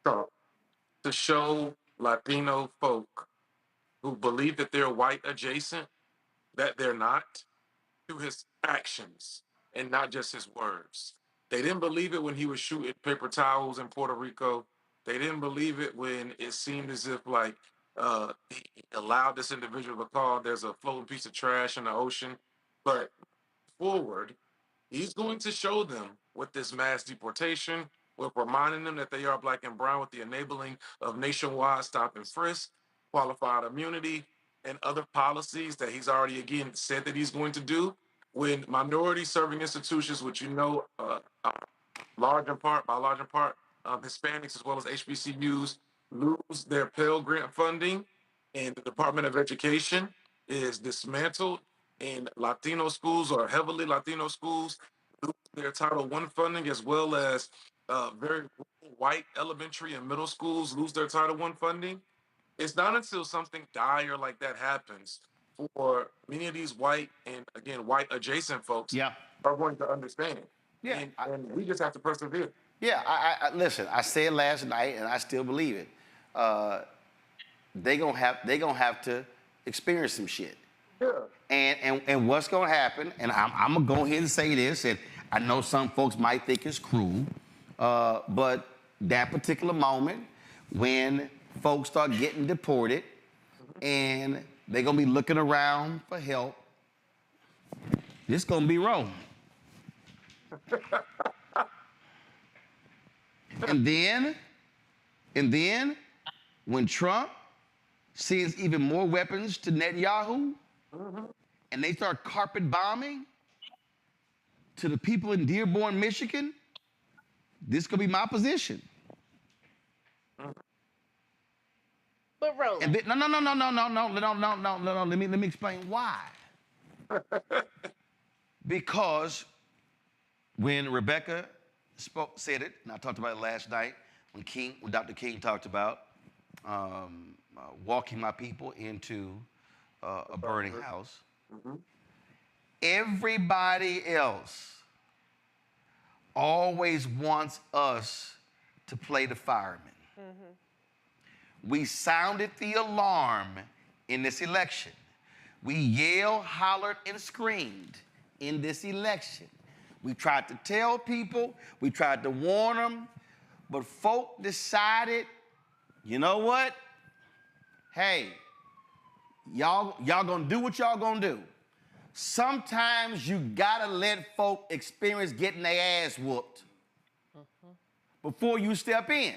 P: Trump to show Latino folk who believe that they're white adjacent that they're not, through his actions and not just his words. They didn't believe it when he was shooting paper towels in Puerto Rico. They didn't believe it when it seemed as if like he allowed this individual to call there's a floating piece of trash in the ocean. But forward, he's going to show them with this mass deportation, with reminding them that they are black and brown, with the enabling of nationwide stop and frisk, qualified immunity, and other policies that he's already, again, said that he's going to do. When minority serving institutions, which large in part, Hispanics as well as HBCUs lose their Pell Grant funding, and the Department of Education is dismantled, and Latino schools or heavily Latino schools lose their Title I funding, as well as very white elementary and middle schools lose their Title I funding. It's not until something dire like that happens for many of these white and, again, white adjacent folks are going to understand.
A: Yeah.
P: And we just have to persevere.
A: Yeah, I listen, I said last night, and I still believe it. They gonna have to experience some shit.
P: Yeah.
A: And what's gonna happen, and I'm gonna go ahead and say this, and I know some folks might think it's cruel, but that particular moment when folks start getting deported and they're gonna be looking around for help, this gonna be wrong. And then when Trump sends even more weapons to Netanyahu, and they start carpet bombing to the people in Dearborn, Michigan, this could be my position.
H: But Roland.
A: And then, no. Let me explain why. Because when Rebecca said it, and I talked about it last night, when Dr. King talked about walking my people into a burning house, everybody else always wants us to play the fireman. we sounded the alarm in this election. We yelled, hollered, and screamed in this election. We tried to tell people, we tried to warn them, but folk decided, you know what? Hey, y'all gonna do what y'all gonna do. Sometimes you gotta let folk experience getting their ass whooped before you step in.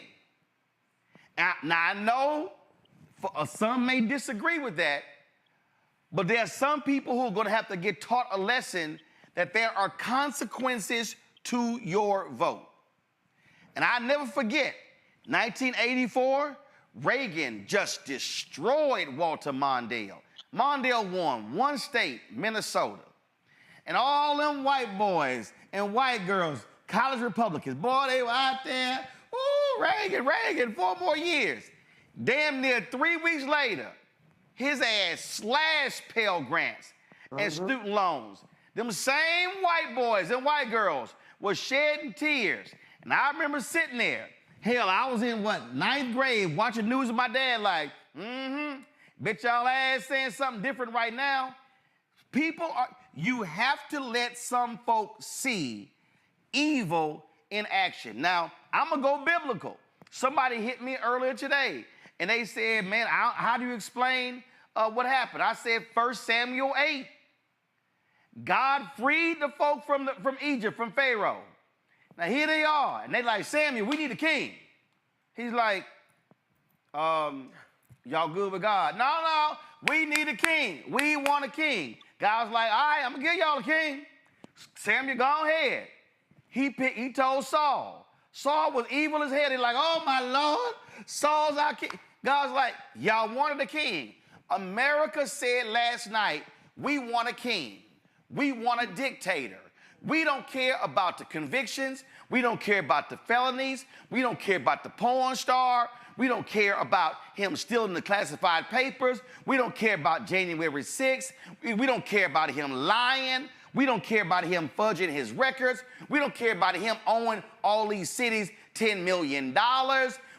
A: Now I know some may disagree with that, but there are some people who are gonna have to get taught a lesson that there are consequences to your vote. And I never forget, 1984, Reagan just destroyed Walter Mondale. Mondale won one state, Minnesota. And all them white boys and white girls, college Republicans, boy, they were out there, ooh, Reagan, 4 more years. Damn near 3 weeks later, his ass slashed Pell Grants and student loans. Them same white boys and white girls were shedding tears. And I remember sitting there. Hell, I was in, 9th grade, watching news with my dad like, bet y'all ass saying something different right now. You have to let some folks see evil in action. Now, I'm gonna go biblical. Somebody hit me earlier today, and they said, man, how do you explain what happened? I said 1 Samuel 8. God freed the folk from Egypt, from Pharaoh. Now here they are, and they like, Samuel, we need a king. He's like, y'all good with God? No, we need a king. We want a king. God's like, all right, I'm gonna give y'all a king. Samuel, go ahead. He told Saul. Saul was evil as hell. He's like, oh my Lord, Saul's our king. God's like, y'all wanted a king. America said last night, we want a king. We want a dictator. We don't care about the convictions. We don't care about the felonies. We don't care about the porn star. We don't care about him stealing the classified papers. We don't care about January 6th. We don't care about him lying. We don't care about him fudging his records. We don't care about him owing all these cities $10 million.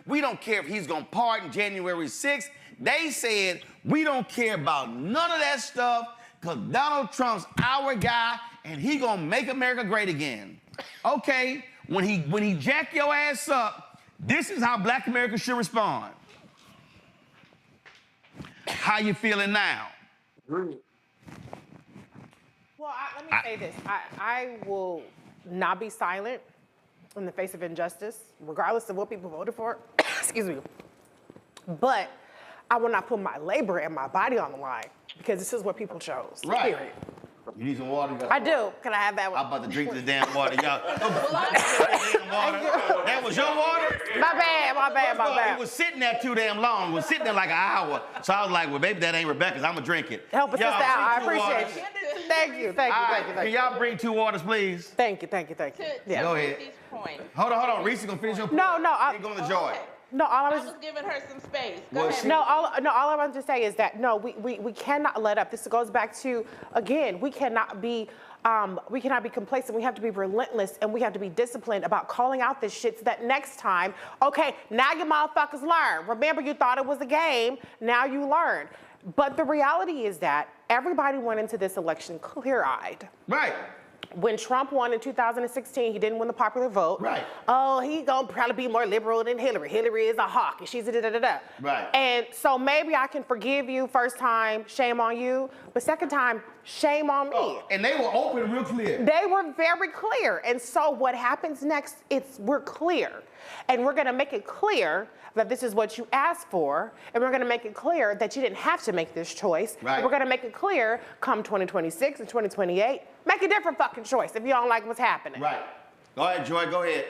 A: We don't care if he's going to pardon January 6th. They said, we don't care about none of that stuff because Donald Trump's our guy and he going to make America great again. Okay, when he jack your ass up, this is how Black America should respond. How you feeling now?
M: Well, let me say this. I will not be silent in the face of injustice, regardless of what people voted for. Excuse me. But I will not put my labor and my body on the line because this is what people chose.
A: Right.
M: Period.
A: You need some water?
M: I do. Can I have that one?
A: I'm about to drink this damn water, y'all. That was your water?
M: My bad.
A: It was sitting there too damn long. It was sitting there like an hour. So I was like, well, maybe that ain't Rebecca's. I'm going to drink it.
M: Help us out. I appreciate you. Thank you.
A: Can y'all bring 2 waters, please?
M: Thank you.
L: Yeah.
A: Go ahead. Hold on. Reese going to finish your point.
M: No.
A: You're going to Joy.
M: No,
L: I was giving her some space. Go ahead.
M: All I want to say is that we cannot let up. This goes back to, again, we cannot be complacent. We have to be relentless and we have to be disciplined about calling out this shit so that next time, okay, now you motherfuckers learn. Remember, you thought it was a game. Now you learn. But the reality is that everybody went into this election clear-eyed.
A: Right.
M: When Trump won in 2016, he didn't win the popular vote.
A: Right.
M: Oh, he gonna probably be more liberal than Hillary. Hillary is a hawk, and she's a da-da-da-da.
A: Right.
M: And so maybe I can forgive you first time, shame on you, but second time, shame on me.
A: Oh, and they were open real clear.
M: They were very clear. And so what happens next, we're clear. And we're gonna make it clear that this is what you asked for, and we're gonna make it clear that you didn't have to make this choice.
A: Right.
M: And we're gonna make it clear come 2026 and 2028, make a different fucking choice if you don't like what's happening.
A: Right. Go ahead, Joy, go ahead.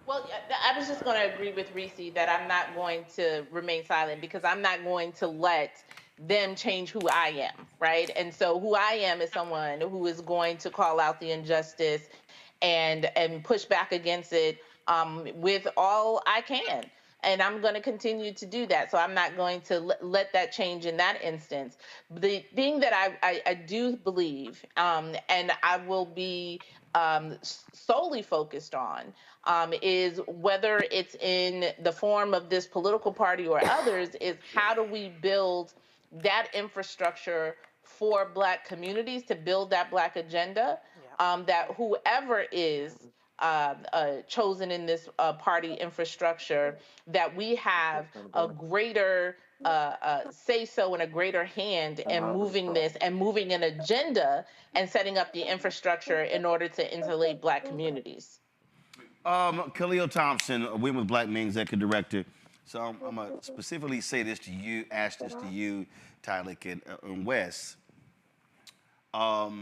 L: Well, I was just going to agree with Reese that I'm not going to remain silent because I'm not going to let them change who I am, right? And so who I am is someone who is going to call out the injustice and push back against it with all I can. And I'm going to continue to do that. So I'm not going to let that change in that instance. The thing that I do believe, and I will be solely focused on, is whether it's in the form of this political party or others, is how do we build that infrastructure for Black communities, to build that Black agenda, that whoever is chosen in this party infrastructure, that we have a greater say-so and a greater hand in moving this and moving an agenda and setting up the infrastructure in order to insulate Black communities.
A: Khalil Thompson, Women with Black Men Executive Director. So I'm going to specifically say this to you, ask this to you, Tyler and Wes. At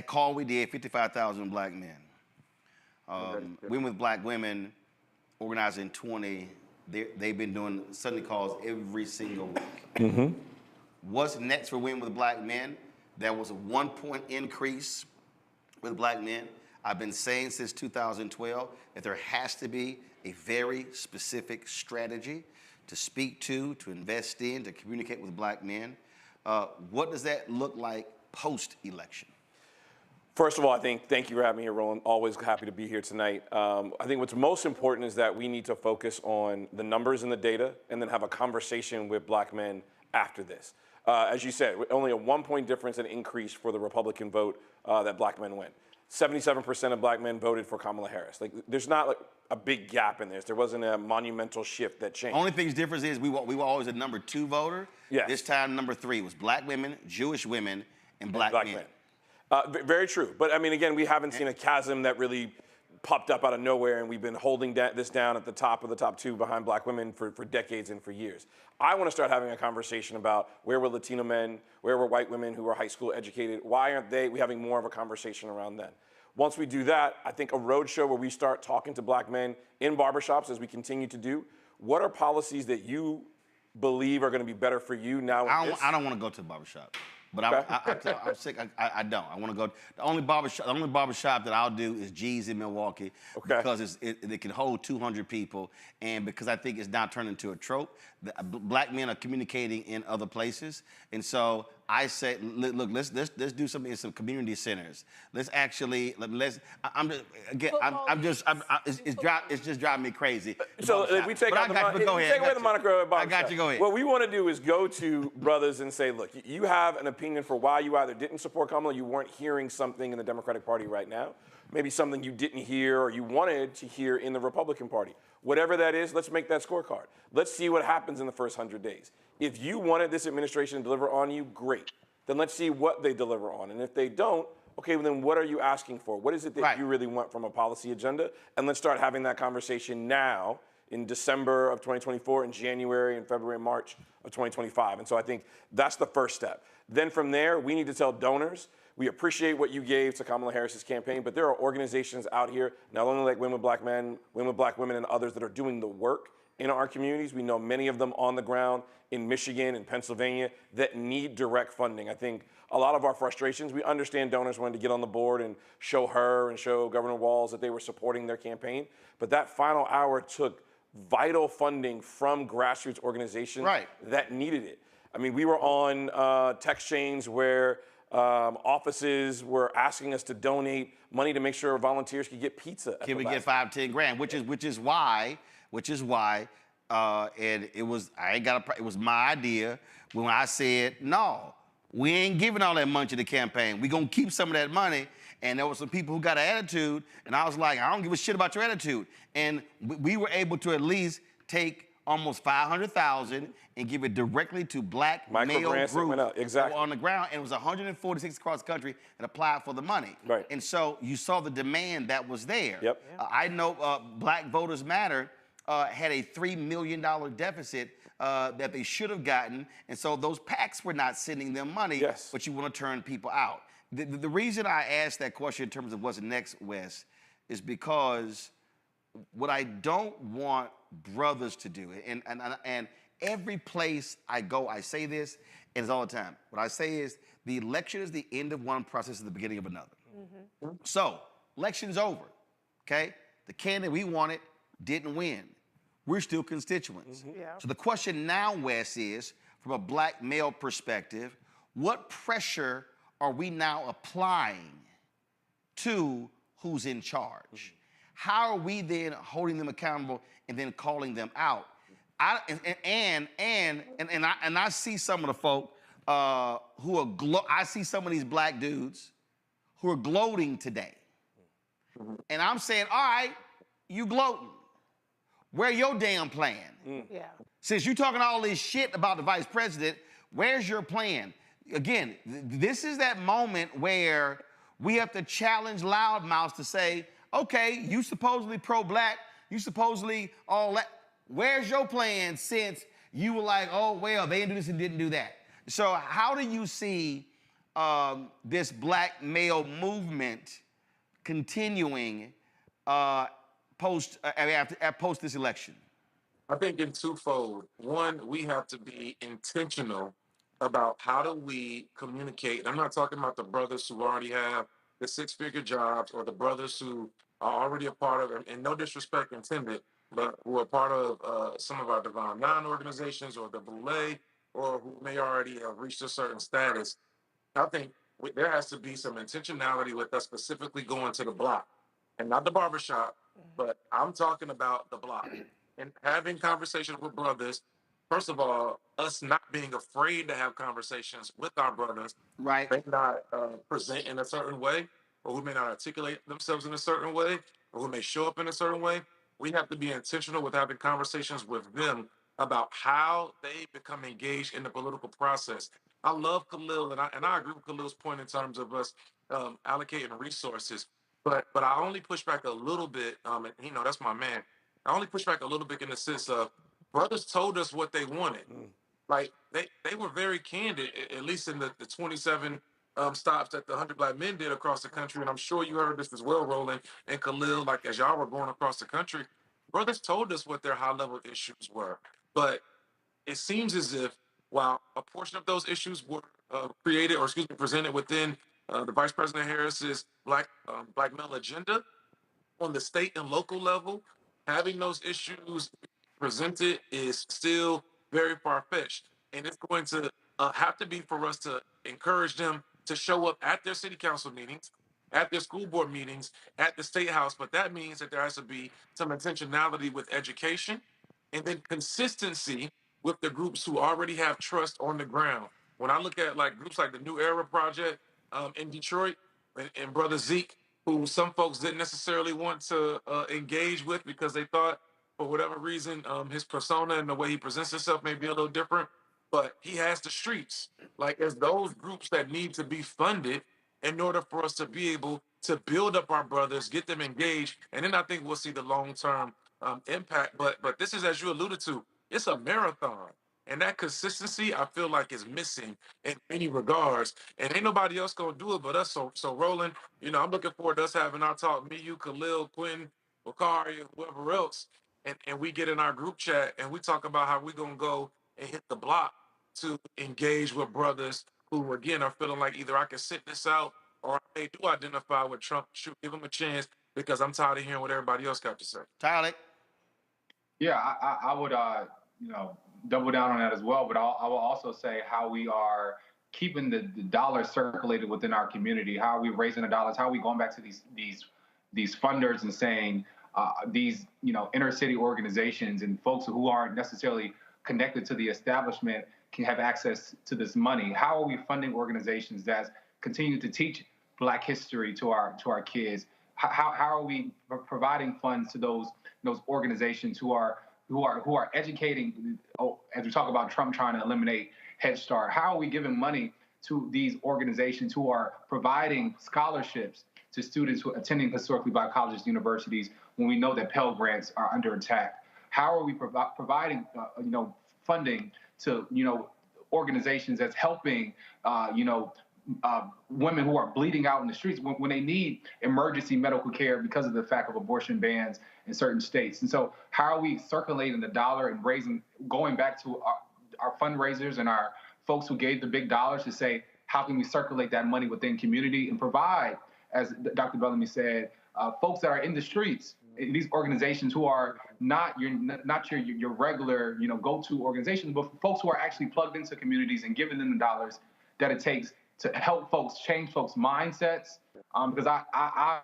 A: call we did 55,000 Black men. Women with Black Women, organized in 20, they've been doing Sunday calls every single week. What's next for Women with Black Men? There was a 1-point increase with Black men. I've been saying since 2012 that there has to be a very specific strategy to speak to invest in, to communicate with Black men. What does that look like post-election?
Q: First of all, thank you for having me here, Roland. Always happy to be here tonight. I think what's most important is that we need to focus on the numbers and the data and then have a conversation with Black men after this. As you said, only a 1-point difference in increase for the Republican vote that Black men win. 77% of Black men voted for Kamala Harris. Like, there's not like a big gap in this. There wasn't a monumental shift that changed.
A: Only thing's difference is we were always a number 2 voter.
Q: Yes.
A: This time number 3 was Black women, Jewish women, and Black men.
Q: Very true. But I mean, again, we haven't seen a chasm that really popped up out of nowhere, and we've been holding this down at the top of the top 2 behind Black women for decades and for years. I want to start having a conversation about where were Latino men, where were white women who were high school educated, why aren't we having more of a conversation around them? Once we do that, I think a roadshow where we start talking to Black men in barbershops, as we continue to do, what are policies that you believe are going to be better for you now?
A: I don't want to go to the barbershop. But okay. I'm sick. I don't. I want to go. The only barbershop that I'll do is G's in Milwaukee, because it can hold 200 people, and because I think it's now turned into a trope. Black men are communicating in other places, and so I say, look, let's do something in some community centers. Let's actually it's just driving me crazy.
Q: So if we take away the moniker,
A: I got you. Go ahead.
Q: What we want to do is go to brothers and say, look, you have an opinion for why you either didn't support Kamala, you weren't hearing something in the Democratic Party right now, maybe something you didn't hear or you wanted to hear in the Republican Party. Whatever that is, let's make that scorecard. Let's see what happens in the first 100 days. If you wanted this administration to deliver on you, great. Then let's see what they deliver on. And if they don't, okay, well then what are you asking for? What is it that you really want from a policy agenda? And let's start having that conversation now in December of 2024, in January and February and March of 2025. And so I think that's the first step. Then from there, we need to tell donors, we appreciate what you gave to Kamala Harris's campaign, but there are organizations out here, not only like Women with Black Men, Women with Black Women, and others that are doing the work in our communities. We know many of them on the ground in Michigan and Pennsylvania that need direct funding. I think a lot of our frustrations, we understand donors wanting to get on the board and show her and show Governor Walz that they were supporting their campaign, but that final hour took vital funding from grassroots organizations that needed it. I mean, we were on text chains where offices were asking us to donate money to make sure volunteers could get pizza.
A: Can we get $5-10 grand? Which is why, and it was it was my idea when I said no, we ain't giving all that money to the campaign. We gonna keep some of that money. And there were some people who got an attitude, and I was like, I don't give a shit about your attitude. And we were able to at least take almost $500,000 and give it directly to Black male groups that were on the ground. And it was 146 across the country that applied for the money.
Q: Right.
A: And so you saw the demand that was there.
Q: Yep.
A: I know Black Voters Matter had a $3 million deficit that they should have gotten. And so those PACs were not sending them money, but you want to turn people out. The reason I asked that question in terms of what's next, Wes, is because what I don't want brothers to do, and every place I go, I say this, and it's all the time. What I say is the election is the end of one process is the beginning of another. So, election's over, okay? The candidate we wanted didn't win. we're still constituents.
M: Yeah.
A: So the question now, Wes, is from a black male perspective, what pressure are we now applying to who's in charge? How are we then holding them accountable and then calling them out? I see some of the folk who are I see some of these black dudes who are gloating today. And I'm saying, all right, you gloating. Where your damn plan?
M: Yeah.
A: Since you talking all this shit about the vice president, where's your plan? Again, this is that moment where we have to challenge loudmouths to say, okay, you supposedly pro-black, you supposedly all that. Where's your plan since you were like, oh, well, they didn't do this and didn't do that? So how do you see this black male movement continuing post this election?
P: I think in twofold. One, we have to be intentional about how do we communicate. I'm not talking about the brothers who already have the six-figure jobs or the brothers who are already a part of it, and no disrespect intended, but who are part of some of our Divine Nine organizations or the Boule, or who may already have reached a certain status. I think there has to be some intentionality with us specifically going to the block, and not the barbershop, but I'm talking about the block and having conversations with brothers. First of all, us not being afraid to have conversations with our brothers,
A: right?
P: May not present in a certain way, or who may not articulate themselves in a certain way, or who may show up in a certain way. We have to be intentional with having conversations with them about how they become engaged in the political process. I love Khalil, and I agree with Khalil's point in terms of us allocating resources. But I only push back a little bit, and that's my man. I only push back a little bit in the sense of brothers told us what they wanted. Like they were very candid, at least in the 27 stops that the 100 Black Men did across the country. And I'm sure you heard this as well, Roland and Khalil, like as y'all were going across the country, brothers told us what their high level issues were. But it seems as if while a portion of those issues were presented within the Vice President Harris's black male agenda, on the state and local level, having those issues presented is still very far-fetched. And it's going to have to be for us to encourage them to show up at their city council meetings, at their school board meetings, at the state house. But that means that there has to be some intentionality with education and then consistency with the groups who already have trust on the ground. When I look at like groups like the New Era Project in Detroit and Brother Zeke, who some folks didn't necessarily want to engage with because they thought, for whatever reason, his persona and the way he presents himself may be a little different, but he has the streets. Like, as those groups that need to be funded in order for us to be able to build up our brothers, get them engaged, and then I think we'll see the long-term impact. But this is, as you alluded to, it's a marathon. And that consistency, I feel like, is missing in many regards. And ain't nobody else going to do it but us. So Roland, I'm looking forward to us having our talk, me, you, Khalil, Quinn, Bakari, and whoever else. And we get in our group chat and we talk about how we're going to go and hit the block to engage with brothers who, again, are feeling like either I can sit this out or I may do identify with Trump, give him a chance because I'm tired of hearing what everybody else got to say.
A: Tyler?
N: Yeah, I would, double down on that as well. But I will also say how we are keeping the dollars circulated within our community. How are we raising the dollars? How are we going back to these funders and saying these inner city organizations and folks who aren't necessarily connected to the establishment can have access to this money? How are we funding organizations that continue to teach Black history to our kids? How are we providing funds to those organizations who are educating? As we talk about Trump trying to eliminate Head Start, how are we giving money to these organizations who are providing scholarships to students who are attending historically Black colleges and universities when we know that Pell Grants are under attack? How are we providing funding to organizations that's helping women who are bleeding out in the streets when they need emergency medical care because of the fact of abortion bans in certain states? And so how are we circulating the dollar and going back to our fundraisers and our folks who gave the big dollars to say, how can we circulate that money within community and provide, as Dr. Bellamy said, folks that are in the streets these organizations who are not your regular, go-to organizations, but folks who are actually plugged into communities and giving them the dollars that it takes to help folks change folks' mindsets. Because I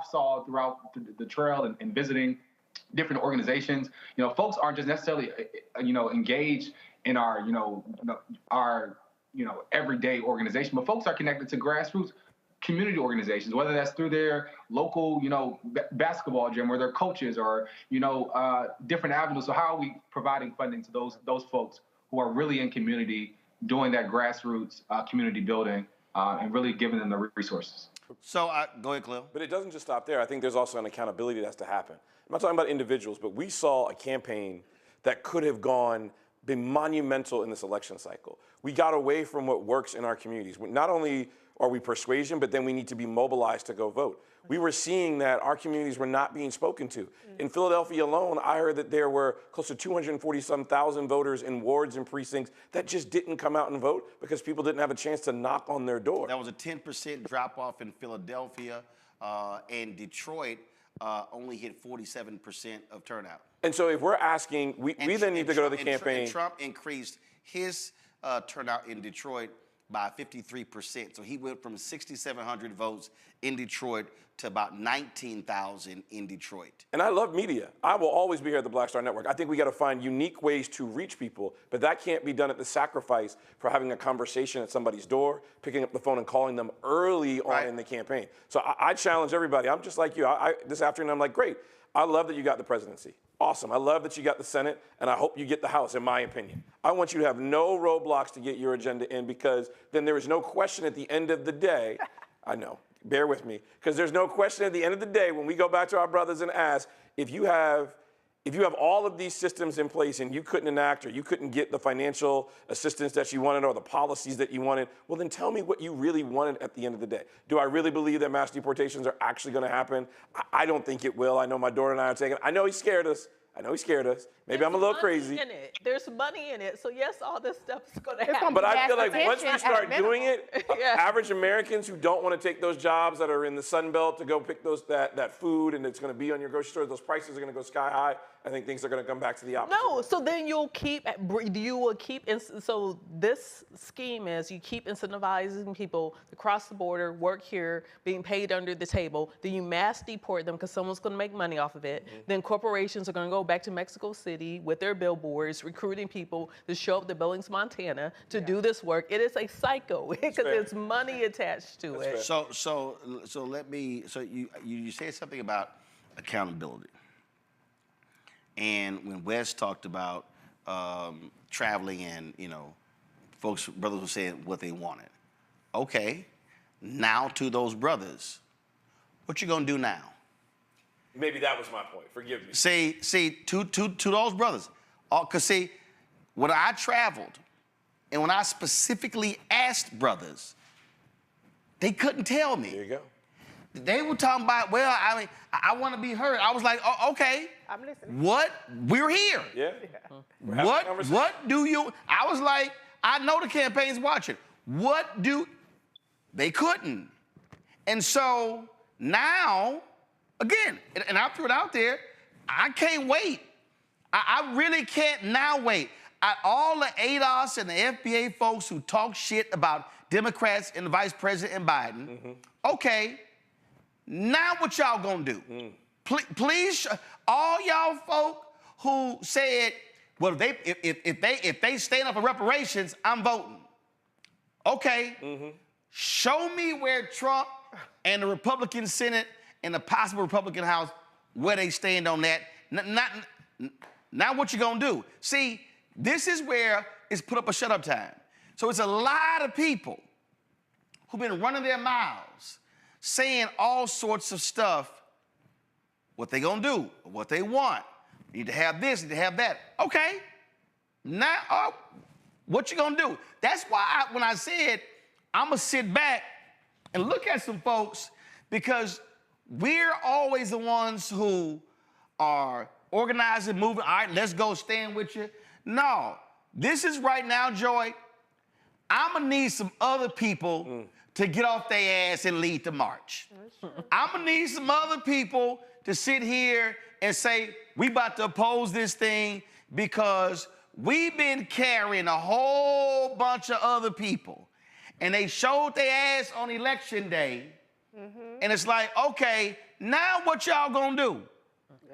N: saw throughout the trail and visiting different organizations, folks aren't just necessarily, engaged in our everyday organization, but folks are connected to grassroots community organizations, whether that's through their local, basketball gym or their coaches or, different avenues. So how are we providing funding to those folks who are really in community, doing that grassroots community building and really giving them the resources?
A: So go ahead, Clem.
Q: But it doesn't just stop there. I think there's also an accountability that has to happen. I'm not talking about individuals, but we saw a campaign that could have been monumental in this election cycle. We got away from what works in our communities. Not only are we persuasion, but then we need to be mobilized to go vote. We were seeing that our communities were not being spoken to. In Philadelphia alone, I heard that there were close to 240-some thousand voters in wards and precincts that just didn't come out and vote because people didn't have a chance to knock on their door.
A: That was a 10% drop-off in Philadelphia, and Detroit only hit 47% of turnout.
Q: And so if we're asking, we then need to go to the campaign.
A: Trump increased his turnout in Detroit by 53%. So he went from 6,700 votes in Detroit to about 19,000 in Detroit.
Q: And I love media. I will always be here at the Black Star Network. I think we got to find unique ways to reach people, but that can't be done at the sacrifice for having a conversation at somebody's door, picking up the phone and calling them early on in the campaign. So I challenge everybody. I'm just like you. This afternoon, I'm like, great. I love that you got the presidency. Awesome. I love that you got the Senate, and I hope you get the House, in my opinion. I want you to have no roadblocks to get your agenda in, because then there is no question at the end of the day. I know. Bear with me. Because there's no question at the end of the day when we go back to our brothers and ask, if you have all of these systems in place and you couldn't enact or you couldn't get the financial assistance that you wanted or the policies that you wanted, well, then tell me what you really wanted at the end of the day. Do I really believe that mass deportations are actually going to happen? I don't think it will. I know my daughter and I are taking it. I know he scared us. Maybe I'm a little crazy.
J: There's money in it. So yes, all this stuff is going to happen.
Q: But I feel like once we start doing it, average Americans who don't want to take those jobs that are in the Sun Belt to go pick that food and it's going to be on your grocery store, those prices are going to go sky high. I think things are going to come back to the opposite.
J: No, so then so this scheme is you keep incentivizing people to cross the border, work here, being paid under the table. Then you mass deport them because someone's going to make money off of it. Mm-hmm. Then corporations are going to go back to Mexico City with their billboards, recruiting people to show up to Billings, Montana to do this work. It is a cycle because there's money attached to it.
A: So you said something about accountability. And when Wes talked about traveling and, brothers were saying what they wanted. Okay, now to those brothers, what you gonna do now?
Q: Maybe that was my point, forgive me.
A: See, to those brothers, because see, when I traveled and when I specifically asked brothers, they couldn't tell me.
Q: There you go.
A: They were talking about, well, I want to be heard. I was like, oh, okay.
M: I'm listening.
A: What? We're here.
Q: Yeah.
A: What do you? I was like, I know the campaign's watching. What do? They couldn't. And so now, again, and I threw it out there, I can't wait. I really can't now wait. All the ADOS and the FBA folks who talk shit about Democrats and the Vice President and Biden, okay. Now what y'all gonna do? Please, all y'all folk who said, well, if they stand up for reparations, I'm voting. Okay, show me where Trump and the Republican Senate and the possible Republican House, where they stand on that. Now what you gonna do? See, this is where it's put up a shut up time. So it's a lot of people who've been running their mouths, saying all sorts of stuff, what they gonna do, what they want. You need to have this, you need to have that. Okay, now what you gonna do? That's why when I said I'm gonna sit back and look at some folks, because we're always the ones who are organizing, moving, all right, let's go, stand with you. No, this is right now, Joy, I'm gonna need some other people to get off their ass and lead the march. I'm gonna need some other people to sit here and say, we about to oppose this thing because we've been carrying a whole bunch of other people. And they showed their ass on election day. And it's like, okay, now what y'all gonna do?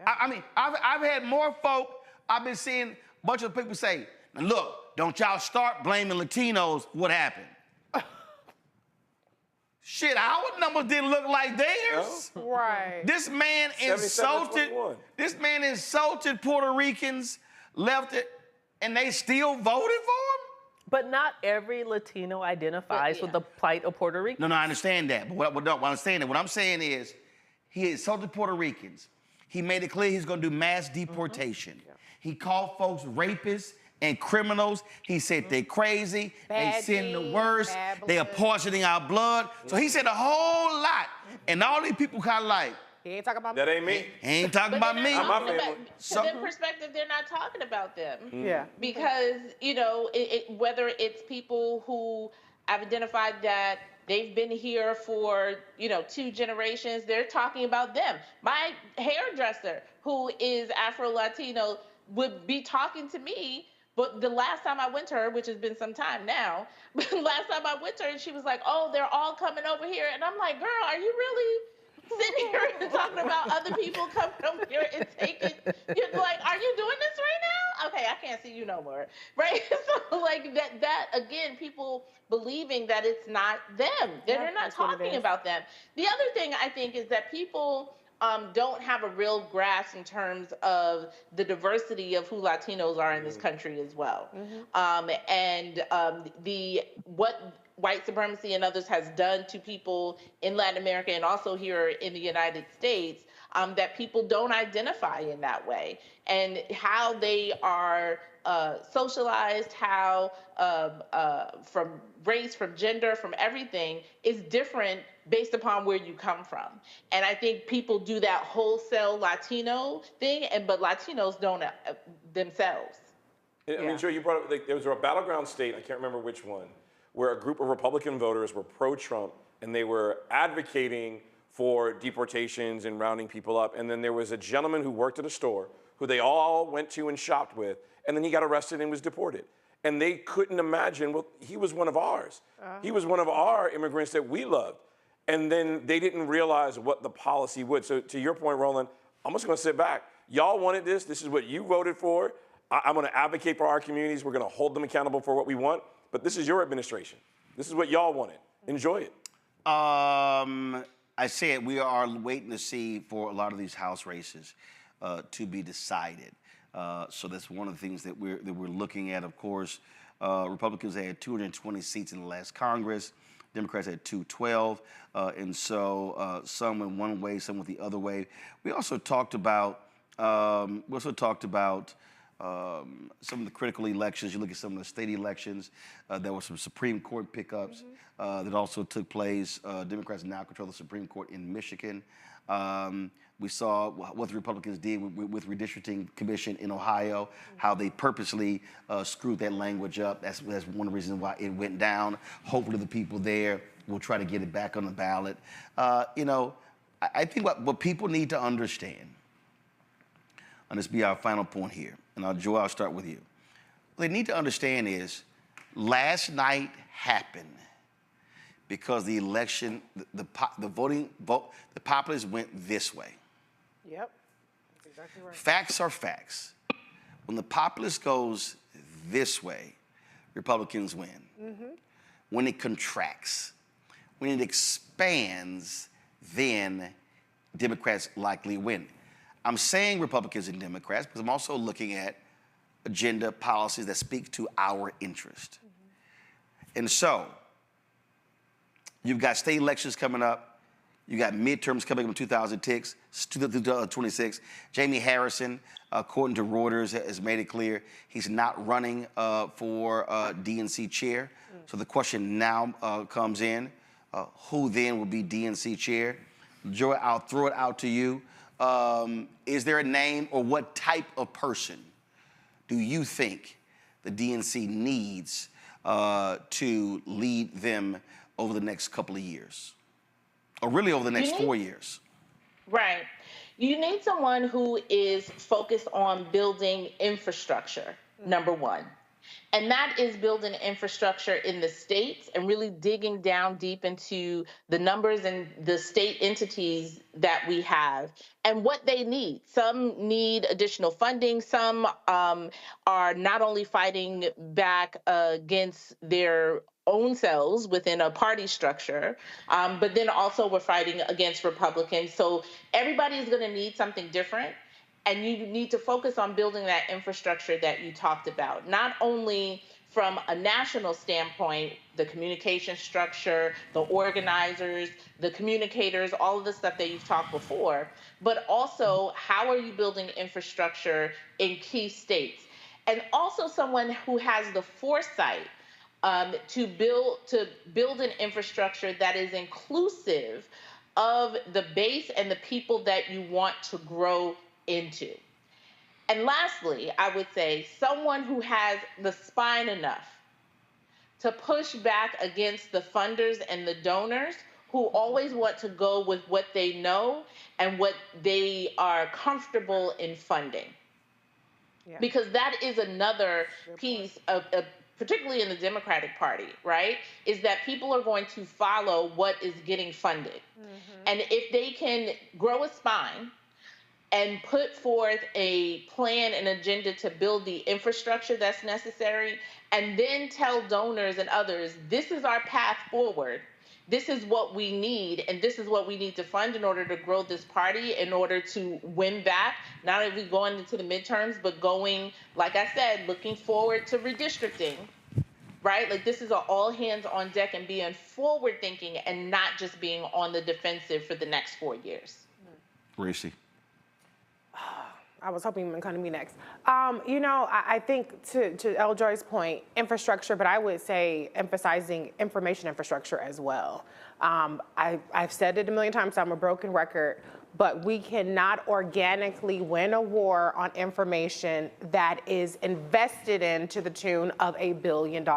A: I mean, I've had more folk, I've been seeing a bunch of people say, look, don't y'all start blaming Latinos for what happened. Shit, our numbers didn't look like theirs.
M: Right.
A: This man insulted Puerto Ricans, left it, and they still voted for him?
J: But not every Latino identifies with the plight of Puerto Rico.
A: No, I understand that. But what I'm saying is, he insulted Puerto Ricans. He made it clear he's going to do mass deportation. He called folks rapists and criminals. He said they're crazy, they sin the worst, they are poisoning our blood. So he said a whole lot. And all these people kind of like,
M: he ain't talking about
Q: that ain't me.
A: He ain't talking about me.
L: To their perspective, they're not talking about them.
M: Yeah.
L: Because, you know, whether it's people who have identified that they've been here for, you know, 2 generations, they're talking about them. My hairdresser, who is Afro-Latino, would be talking to me. But the last time I went to her, which has been some time now, but last time I went to her, and she was like, oh, they're all coming over here. And I'm like, girl, are you really sitting here and talking about other people coming over here and taking, you're like, are you doing this right now? Okay, I can't see you no more, right? So like that again, people believing that it's not them. They're not talking about them. The other thing I think is that people don't have a real grasp in terms of the diversity of who Latinos are in this country as well. What white supremacy and others has done to people in Latin America and also here in the United States, that people don't identify in that way, and how they are socialized, how from race, from gender, from everything is different based upon where you come from. And I think people do that wholesale Latino thing, but Latinos don't themselves.
Q: I mean, Joe, you brought up, there was a battleground state, I can't remember which one, where a group of Republican voters were pro-Trump and they were advocating for deportations and rounding people up. And then there was a gentleman who worked at a store who they all went to and shopped with, and then he got arrested and was deported. And they couldn't imagine, well, he was one of ours. He was one of our immigrants that we loved. And then they didn't realize what the policy would. So to your point, Roland, I'm just gonna sit back. Y'all wanted this. This is what you voted for. I'm gonna advocate for our communities. We're gonna hold them accountable for what we want. But this is your administration. This is what y'all wanted. Enjoy it.
A: I said we are waiting to see for a lot of these House races to be decided. So that's one of the things that we're looking at. Of course, Republicans had 220 seats in the last Congress. Democrats had 212, and so some went one way, some went the other way. We also talked about some of the critical elections. You look at some of the state elections. There were some Supreme Court pickups that also took place. Democrats now control the Supreme Court in Michigan. We saw what the Republicans did with redistricting commission in Ohio, how they purposely screwed that language up. That's one of the reasons why it went down. Hopefully the people there will try to get it back on the ballot. You know, I think what people need to understand, and this will be our final point here, and Joel, I'll start with you. What they need to understand is last night happened because the election, the populace went this way.
M: Yep, that's exactly right.
A: Facts are facts. When the populace goes this way, Republicans win. When it contracts, when it expands, then Democrats likely win. I'm saying Republicans and Democrats because I'm also looking at agenda policies that speak to our interest. And so, you've got state elections coming up. You got midterms coming up in 2026. Jamie Harrison, according to Reuters, has made it clear he's not running for DNC chair. So the question now comes in, who then will be DNC chair? Joy, I'll throw it out to you. Is there a name or what type of person do you think the DNC needs to lead them over the next couple of years? Or really over the next 4 years?
L: Right. You need someone who is focused on building infrastructure, number one. And that is building infrastructure in the states and really digging down deep into the numbers and the state entities that we have and what they need. Some need additional funding. Some are not only fighting back against their own selves within a party structure, but then also we're fighting against Republicans. So everybody is going to need something different. And you need to focus on building that infrastructure that you talked about, not only from a national standpoint, the communication structure, the organizers, the communicators, all of the stuff that you've talked before, but also how are you building infrastructure in key states? And also someone who has the foresight to build an infrastructure that is inclusive of the base and the people that you want to grow into. And lastly, I would say someone who has the spine enough to push back against the funders and the donors who always want to go with what they know and what they are comfortable in funding. Yeah. Because that is another piece of particularly in the Democratic Party, right, is that people are going to follow what is getting funded. Mm-hmm. And if they can grow a spine and put forth a plan and agenda to build the infrastructure that's necessary, and then tell donors and others, this is our path forward, this is what we need, and this is what we need to fund in order to grow this party, in order to win back, not only going into the midterms, but going, like I said, looking forward to redistricting, right? Like this is an all hands on deck and being forward thinking and not just being on the defensive for the next 4 years.
A: Rishi.
M: I was hoping you were going to be next. I think to El Joy's point, infrastructure, but I would say emphasizing information infrastructure as well. I've said it a million times, so I'm a broken record, but we cannot organically win a war on information that is invested in to the tune of $1 billion.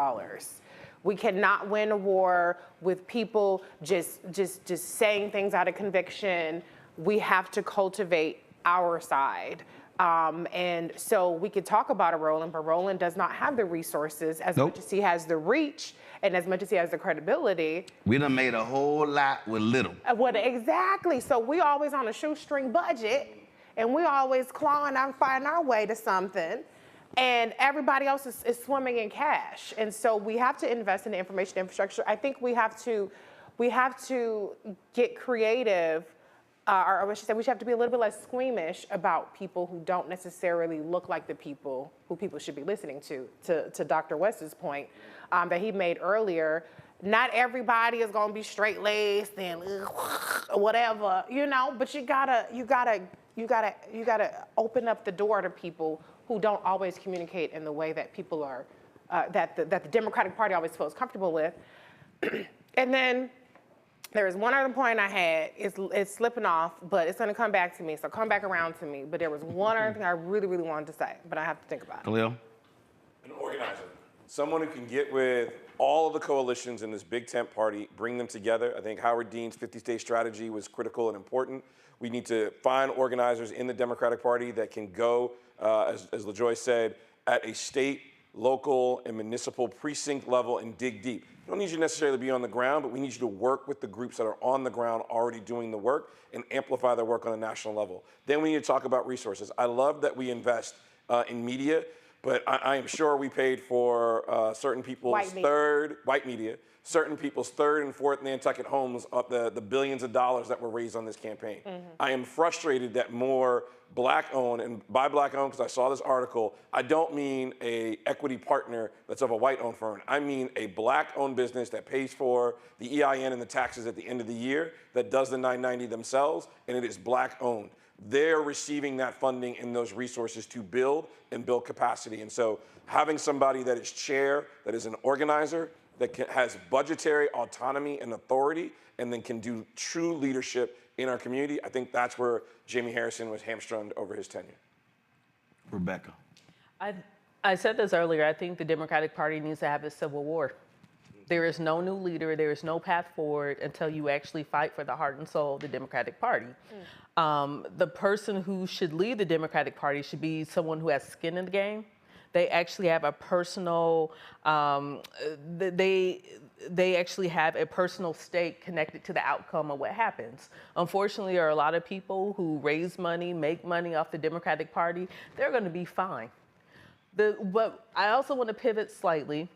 M: We cannot win a war with people just saying things out of conviction. We have to cultivate our side. And so we could talk about a Roland, but Roland does not have the resources as much as he has the reach and as much as he has the credibility.
A: We done made a whole lot with little.
M: Exactly. So we always on a shoestring budget and we always clawing and finding our way to something. And everybody else is swimming in cash. And so we have to invest in the information infrastructure. I think we have to get creative. Or I should say, we should have to be a little bit less squeamish about people who don't necessarily look like the people who people should be listening to Dr. West's point that he made earlier. Not everybody is going to be straight-laced and whatever, but you gotta open up the door to people who don't always communicate in the way that people are, that the Democratic Party always feels comfortable with. And then there is one other point I had. It's slipping off, but it's going to come back to me. So come back around to me. But there was one other thing I really, really wanted to say, but I have to think about it.
A: Khalil?
Q: An organizer. Someone who can get with all of the coalitions in this big tent party, bring them together. I think Howard Dean's 50-state strategy was critical and important. We need to find organizers in the Democratic Party that can go, as LaJoy said, at a state, local, and municipal precinct level and dig deep. We don't need you necessarily to be on the ground, but we need you to work with the groups that are on the ground already doing the work and amplify their work on a national level. Then we need to talk about resources. I love that we invest in media, but I am sure we paid for certain people's white media, certain people's third and fourth Nantucket homes of the billions of dollars that were raised on this campaign. Mm-hmm. I am frustrated that more Black-owned, and by Black-owned, because I saw this article, I don't mean a equity partner that's of a white-owned firm. I mean a Black-owned business that pays for the EIN and the taxes at the end of the year, that does the 990 themselves, and it is Black-owned. They're receiving that funding and those resources to build and build capacity. And so having somebody that is chair, that is an organizer, that has budgetary autonomy and authority, and then can do true leadership in our community, I think that's where Jamie Harrison was hamstrung over his tenure.
A: Rebecca.
J: I said this earlier. I think the Democratic Party needs to have a civil war. There is no new leader, there is no path forward until you actually fight for the heart and soul of the Democratic Party. The person who should lead the Democratic Party should be someone who has skin in the game. They actually have a personal, they actually have a personal stake connected to the outcome of what happens. Unfortunately, there are a lot of people who raise money, make money off the Democratic Party. They're going to be fine. But I also want to pivot slightly.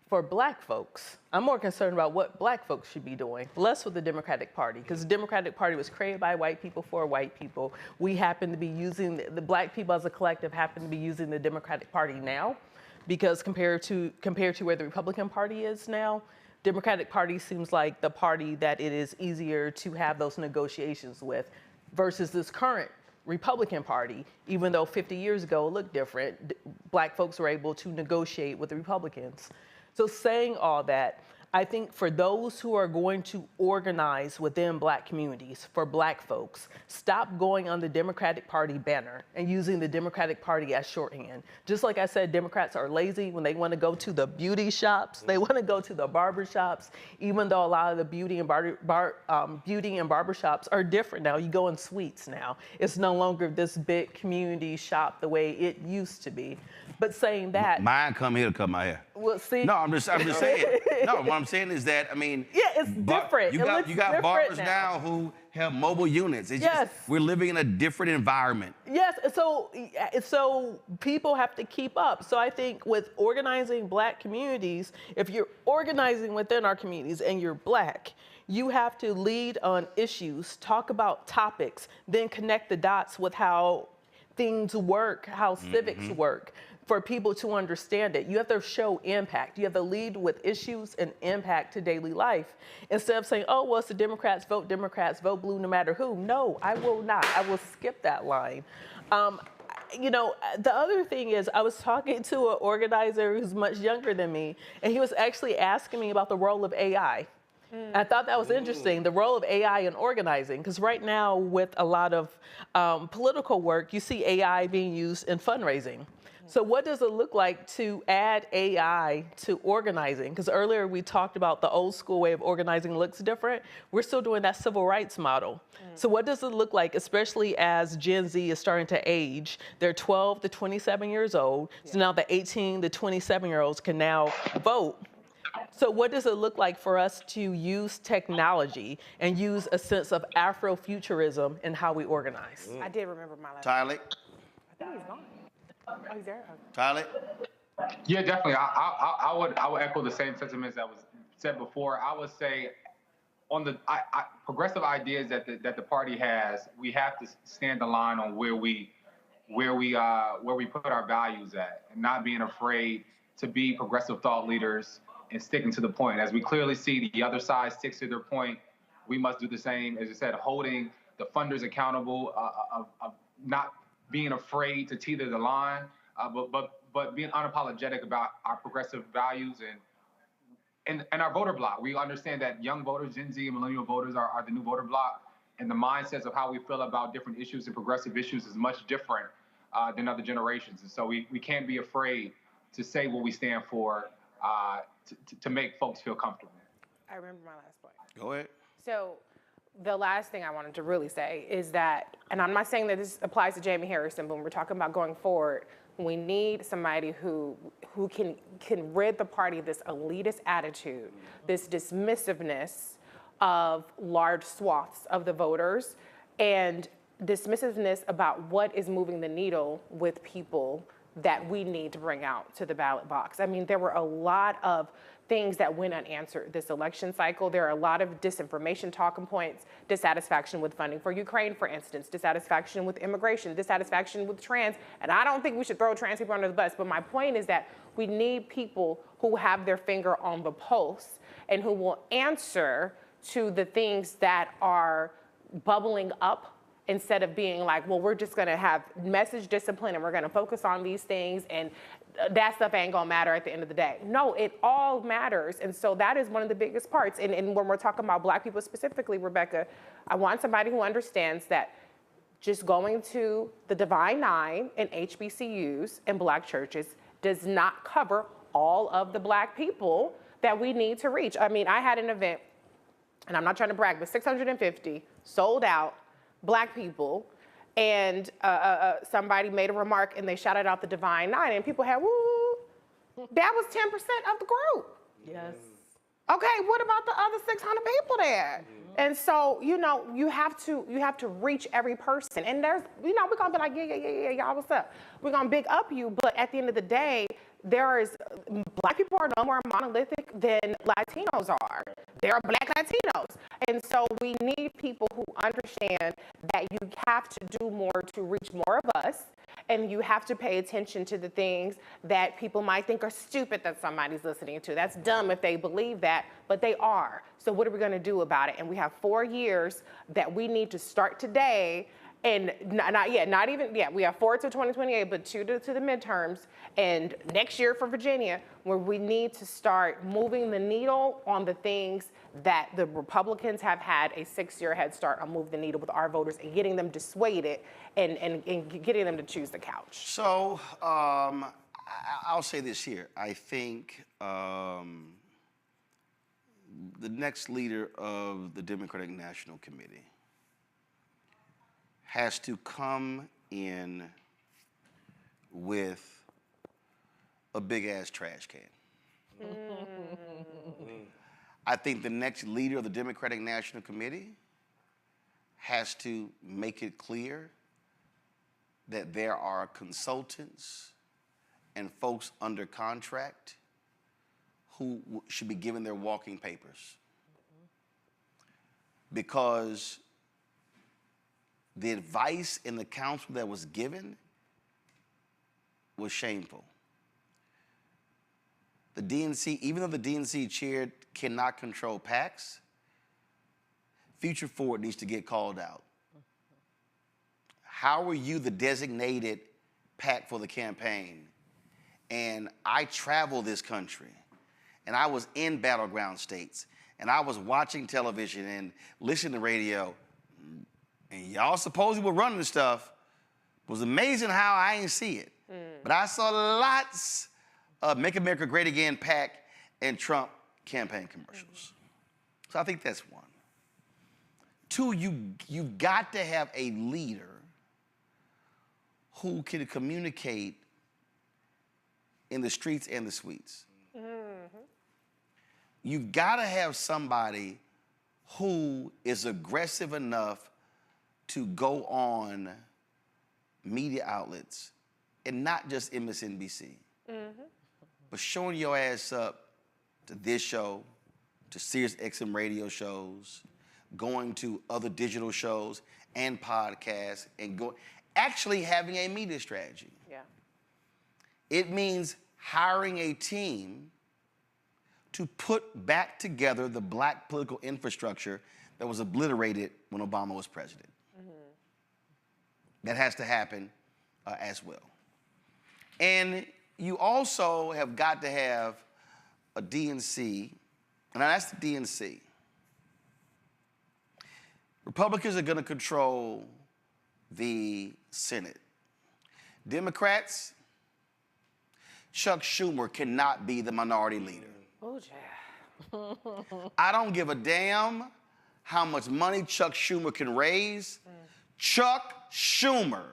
J: For Black folks, I'm more concerned about what Black folks should be doing, less with the Democratic Party, because the Democratic Party was created by white people for white people. We happen to be using, the Black people as a collective happen to be using the Democratic Party now, because compared to where the Republican Party is now, Democratic Party seems like the party that it is easier to have those negotiations with versus this current Republican Party, even though 50 years ago it looked different. Black folks were able to negotiate with the Republicans. So saying all that, I think for those who are going to organize within Black communities, for Black folks, stop going on the Democratic Party banner and using the Democratic Party as shorthand. Just like I said, Democrats are lazy when they want to go to the beauty shops, they want to go to the barber shops, even though a lot of the beauty and barber shops are different now. You go in suites now. It's no longer this big community shop the way it used to be. But saying that,
A: mine come here to cut my hair.
J: Well, see,
A: no, I'm just saying. No, what I'm saying is that, I mean,
J: yeah, it's different.
A: You got barbers now who have mobile units. It's
J: yes.
A: just, we're living in a different environment.
J: Yes, so people have to keep up. So I think with organizing Black communities, if you're organizing within our communities and you're Black, you have to lead on issues, talk about topics, then connect the dots with how things work, how civics work, for people to understand it. You have to show impact. You have to lead with issues and impact to daily life. Instead of saying, oh, well, it's the Democrats, vote blue no matter who. No, I will not. I will skip that line. You know, the other thing is I was talking to an organizer who's much younger than me, and he was actually asking me about the role of AI. I thought that was interesting, the role of AI in organizing, because right now with a lot of political work, you see AI being used in fundraising. So what does it look like to add AI to organizing? Because earlier we talked about the old school way of organizing looks different. We're still doing that civil rights model. So what does it look like, especially as Gen Z is starting to age? They're 12 to 27 years old. So now the 18 to 27-year-olds can now vote. So what does it look like for us to use technology and use a sense of Afrofuturism in how we organize?
M: I did remember my last
A: Tyler?
M: I think he's gone. Oh, he's there?
A: Tyler?
N: Yeah, definitely. I would echo the same sentiments that was said before. I would say on the progressive ideas that the party has, we have to stand the line on where we put our values at, and not being afraid to be progressive thought leaders and sticking to the point. As we clearly see the other side sticks to their point, we must do the same. As you said, holding the funders accountable, of not being afraid to tether the line, but being unapologetic about our progressive values and our voter bloc. We understand that young voters, Gen Z and millennial voters are the new voter bloc, and the mindsets of how we feel about different issues and progressive issues is much different than other generations. And so we can't be afraid to say what we stand for, to make folks feel comfortable.
M: I remember my last point.
A: Go ahead.
M: So the last thing I wanted to really say is that, and I'm not saying that this applies to Jamie Harrison, but when we're talking about going forward, we need somebody who can rid the party of this elitist attitude, this dismissiveness of large swaths of the voters, and dismissiveness about what is moving the needle with people that we need to bring out to the ballot box. I mean, there were a lot of things that went unanswered this election cycle. There are a lot of disinformation talking points, dissatisfaction with funding for Ukraine, for instance, dissatisfaction with immigration, dissatisfaction with trans. And I don't think we should throw trans people under the bus, but my point is that we need people who have their finger on the pulse and who will answer to the things that are bubbling up, instead of being like, well, we're just gonna have message discipline and we're gonna focus on these things and that stuff ain't gonna matter at the end of the day. No, it all matters. And so that is one of the biggest parts. And when we're talking about Black people specifically, Rebecca, I want somebody who understands that just going to the Divine Nine and HBCUs and Black churches does not cover all of the Black people that we need to reach. I mean, I had an event, and I'm not trying to brag, but 650 sold out Black people, and somebody made a remark and they shouted out the Divine Nine, and people had, woo, that was 10% of the group.
J: Yes.
M: Okay, what about the other 600 people there? And so, you know, you have to reach every person. And there's, you know, we're gonna be like, yeah, y'all, what's up? We're gonna big up you, but at the end of the day, Black people are no more monolithic than Latinos are. There are Black Latinos. And so we need people who understand that you have to do more to reach more of us, and you have to pay attention to the things that people might think are stupid that somebody's listening to. That's dumb if they believe that, but they are. So what are we gonna do about it? And we have 4 years that we need to start today, and we have 4 to 2028, but 2 to the midterms, and next year for Virginia, where we need to start moving the needle on the things that the Republicans have had a 6-year head start on moving the needle with our voters and getting them dissuaded and getting them to choose the couch.
A: So I'll say this here. I think the next leader of the Democratic National Committee has to come in with a big-ass trash can. I think the next leader of the Democratic National Committee has to make it clear that there are consultants and folks under contract who should be given their walking papers. Because the advice and the counsel that was given was shameful. The DNC, even though the DNC chair cannot control PACs, Future Forward needs to get called out. How are you the designated PAC for the campaign? And I travel this country, and I was in battleground states, and I was watching television and listening to radio, and y'all supposedly were running the stuff. It was amazing how I ain't see it. But I saw lots of Make America Great Again PAC and Trump campaign commercials. So I think that's one. 2, you've got to have a leader who can communicate in the streets and the suites. You've got to have somebody who is aggressive enough to go on media outlets, and not just MSNBC, but showing your ass up to this show, to Sirius XM radio shows, going to other digital shows and podcasts, and actually having a media strategy.
M: Yeah.
A: It means hiring a team to put back together the Black political infrastructure that was obliterated when Obama was president. That has to happen as well. And you also have got to have a DNC, and that's the DNC. Republicans are going to control the Senate. Democrats, Chuck Schumer cannot be the minority leader.
M: Oh, yeah.
A: I don't give a damn how much money Chuck Schumer can raise. Chuck Schumer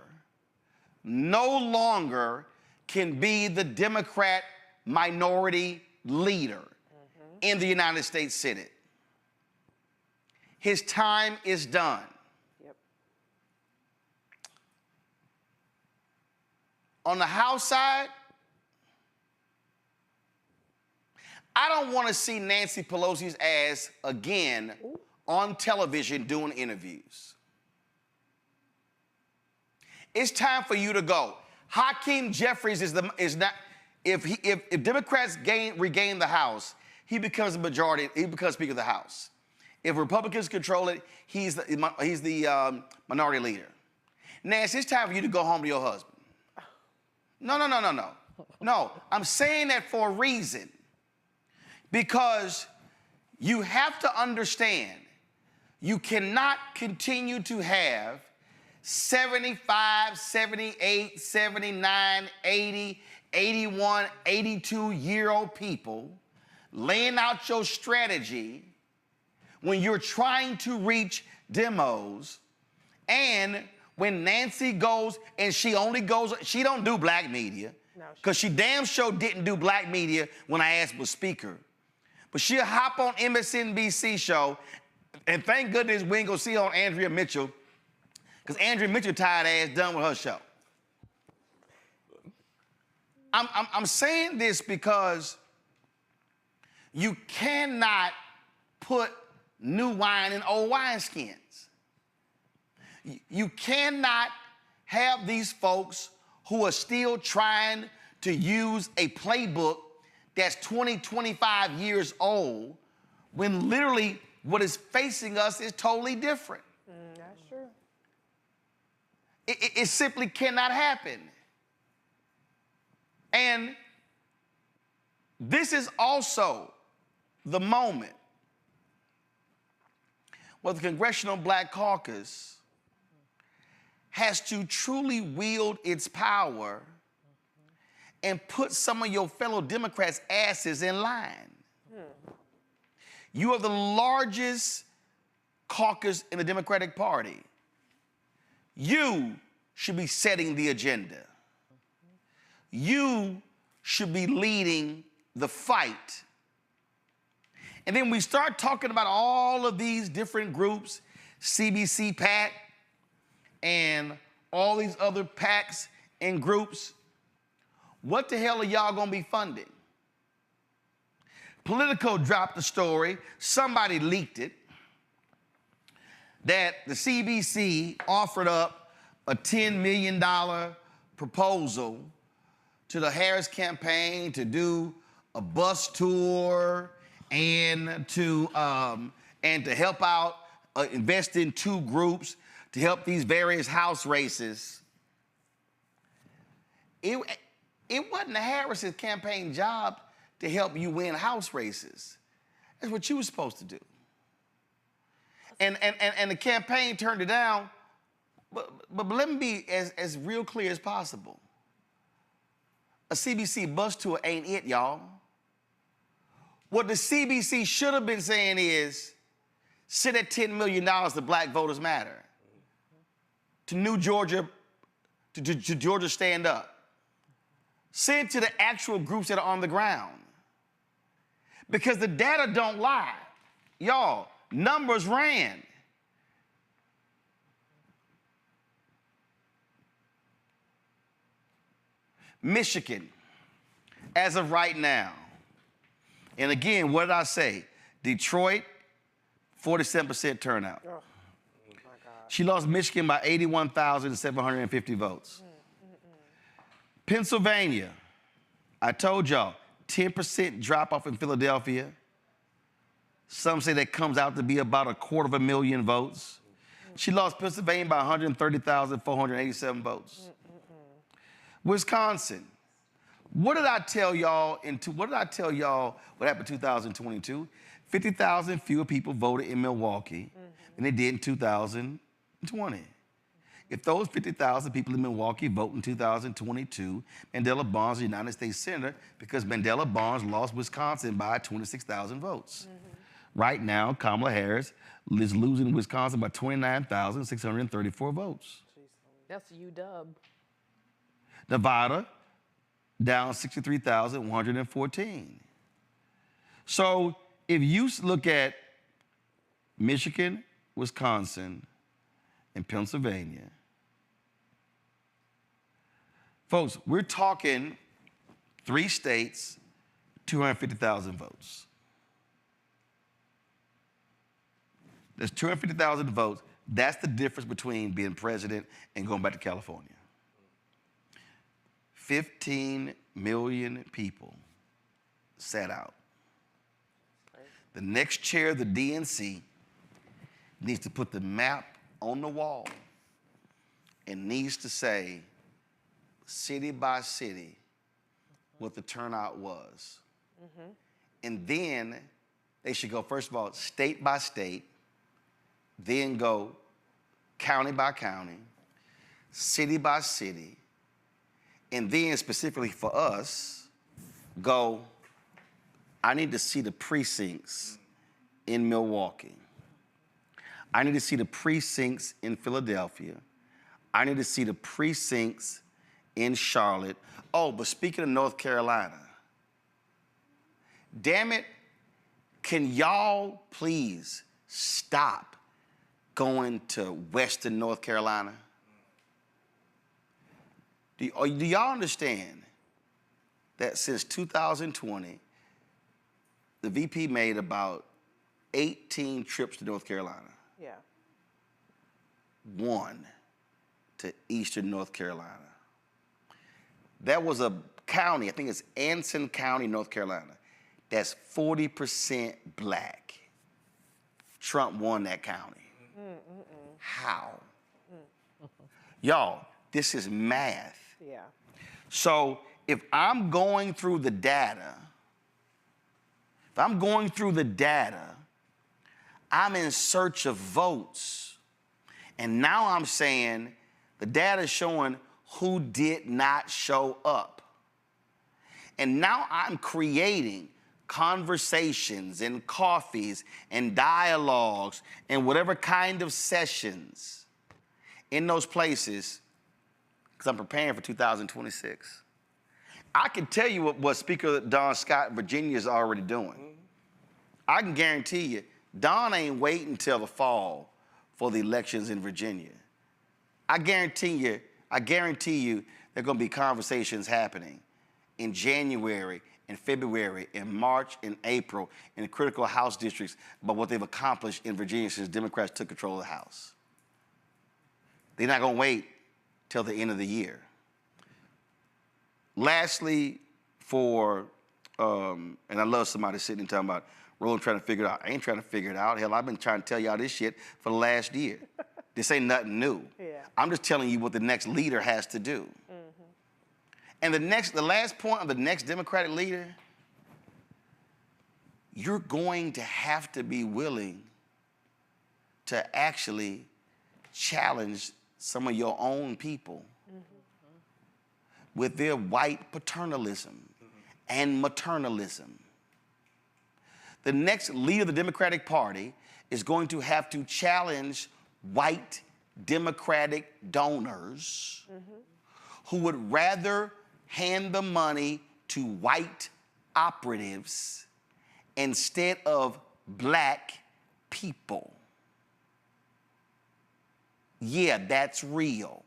A: no longer can be the Democrat minority leader in the United States Senate. His time is done.
M: Yep.
A: On the House side, I don't want to see Nancy Pelosi's ass again on television doing interviews. It's time for you to go. Hakeem Jeffries is not. If Democrats regain the House, he becomes the majority. He becomes Speaker of the House. If Republicans control it, he's the minority leader. Nancy, it's time for you to go home to your husband. No. No, I'm saying that for a reason. Because you have to understand, you cannot continue to have 75, 78, 79, 80, 81, 82-year-old people laying out your strategy when you're trying to reach demos, and when Nancy goes and she don't do black media, because she damn sure didn't do black media when I asked for speaker. But she'll hop on MSNBC show, and thank goodness we ain't gonna see her on Andrea Mitchell, because Andrea Mitchell tired ass done with her show. I'm saying this because you cannot put new wine in old wineskins. You cannot have these folks who are still trying to use a playbook that's 20, 25 years old when literally what is facing us is totally different.
M: That's true.
A: It simply cannot happen. And this is also the moment where the Congressional Black Caucus has to truly wield its power and put some of your fellow Democrats' asses in line. You are the largest caucus in the Democratic Party. You should be setting the agenda. You should be leading the fight. And then we start talking about all of these different groups, CBC PAC, and all these other PACs and groups. What the hell are y'all gonna be funding? Politico dropped the story, somebody leaked it, that the CBC offered up a $10 million proposal to the Harris campaign to do a bus tour and to help out, invest in 2 groups to help these various House races. It wasn't the Harris' campaign job to help you win House races. That's what you were supposed to do. And the campaign turned it down, but let me be as real clear as possible. A CBC bus tour ain't it, y'all. What the CBC should have been saying is, send that $10 million to Black Voters Matter, to New Georgia, to Georgia Stand Up. Send to the actual groups that are on the ground. Because the data don't lie. Y'all, numbers ran. Michigan, as of right now, and again, what did I say? Detroit, 47% turnout. Oh, my God. She lost Michigan by 81,750 votes. Pennsylvania, I told y'all, 10% drop off in Philadelphia. Some say that comes out to be about 250,000 votes. She lost Pennsylvania by 130,487 votes. Wisconsin. What did I tell y'all what happened in 2022? 50,000 fewer people voted in Milwaukee than they did in 2020. If those 50,000 people in Milwaukee vote in 2022, Mandela Barnes is United States Senator because Mandela Barnes lost Wisconsin by 26,000 votes. Right now, Kamala Harris is losing Wisconsin by 29,634 votes.
J: That's UW.
A: Nevada, down 63,114. So if you look at Michigan, Wisconsin, and Pennsylvania, folks, we're talking 3 states, 250,000 votes. There's 250,000 votes. That's the difference between being president and going back to California. 15 million people sat out. The next chair of the DNC needs to put the map on the wall and needs to say, city by city, what the turnout was. And then they should go, first of all, state by state, then go county by county, city by city, and then specifically for us, go I need to see the precincts in Milwaukee. I need to see the precincts in Philadelphia. I need to see the precincts in Charlotte. Oh, but speaking of North Carolina, damn it, can y'all please stop going to Western North Carolina? Do y'all understand that since 2020, the VP made about 18 trips to North Carolina?
M: Yeah.
A: 1 to Eastern North Carolina. That was a county, I think it's Anson County, North Carolina, that's 40% black. Trump won that county. How? Y'all, this is math.
M: Yeah.
A: So if I'm going through the data, I'm in search of votes. And now I'm saying the data is showing who did not show up. And now I'm creating conversations and coffees and dialogues and whatever kind of sessions in those places because I'm preparing for 2026. I can tell you what Speaker Don Scott in Virginia is already doing. I can guarantee you, Don ain't waiting until the fall for the elections in Virginia. I guarantee you, there are going to be conversations happening in January, in February, in March, in April, in critical House districts about what they've accomplished in Virginia since Democrats took control of the House. They're not going to wait till the end of the year. Lastly, and I love somebody sitting and talking about Roland trying to figure it out. I ain't trying to figure it out. Hell, I've been trying to tell y'all this shit for the last year. This ain't nothing new.
M: Yeah.
A: I'm just telling you what the next leader has to do. And the last point of the next Democratic leader, you're going to have to be willing to actually challenge some of your own people with their white paternalism and maternalism. The next leader of the Democratic Party is going to have to challenge white Democratic donors who would rather hand the money to white operatives instead of black people. Yeah, that's real.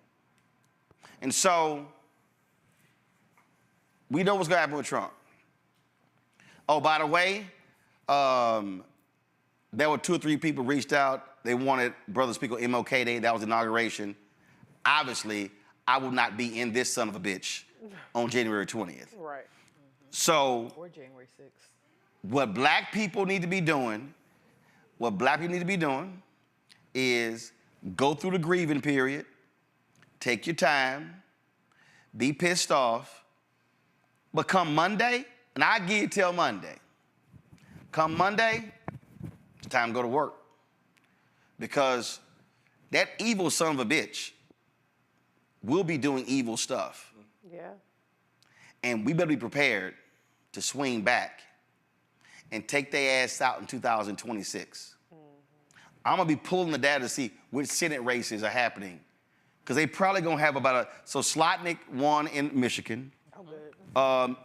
A: And so, we know what's going to happen with Trump. Oh, by the way, there were 2 or 3 people reached out. They wanted Brother Speaker MLK Day. That was inauguration. Obviously, I will not be in this son of a bitch on January 20th.
M: Right.
A: So,
J: Or January 6th.
A: what black people need to be doing is go through the grieving period, take your time, be pissed off, but come Monday, and I give you till Monday. Come Monday, it's time to go to work. Because that evil son of a bitch will be doing evil stuff.
M: Yeah.
A: And we better be prepared to swing back and take their ass out in 2026. I'm gonna be pulling the data to see which Senate races are happening. Because they probably gonna have so Slotnick won in Michigan.
M: Oh,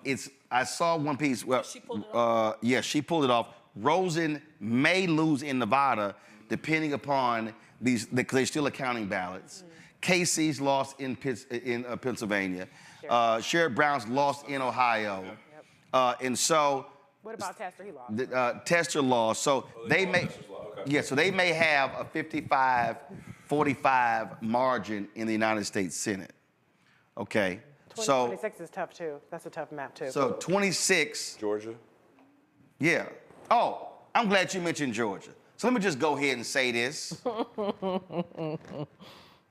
M: good.
A: I saw one piece. Well,
J: she pulled it off?
A: Yeah, she pulled it off. Rosen may lose in Nevada, depending upon because they're still accounting ballots. Casey's lost in Pennsylvania. Sherrod Brown's lost in Ohio. And so.
M: What about Tester? He lost.
A: Tester lost. So they may. Yeah, so they may have a 55-45 margin in the United States Senate. Okay.
M: 26 is tough too. That's a tough map too.
A: So 26.
Q: Georgia?
A: Yeah. Oh, I'm glad you mentioned Georgia. So let me just go ahead and say this.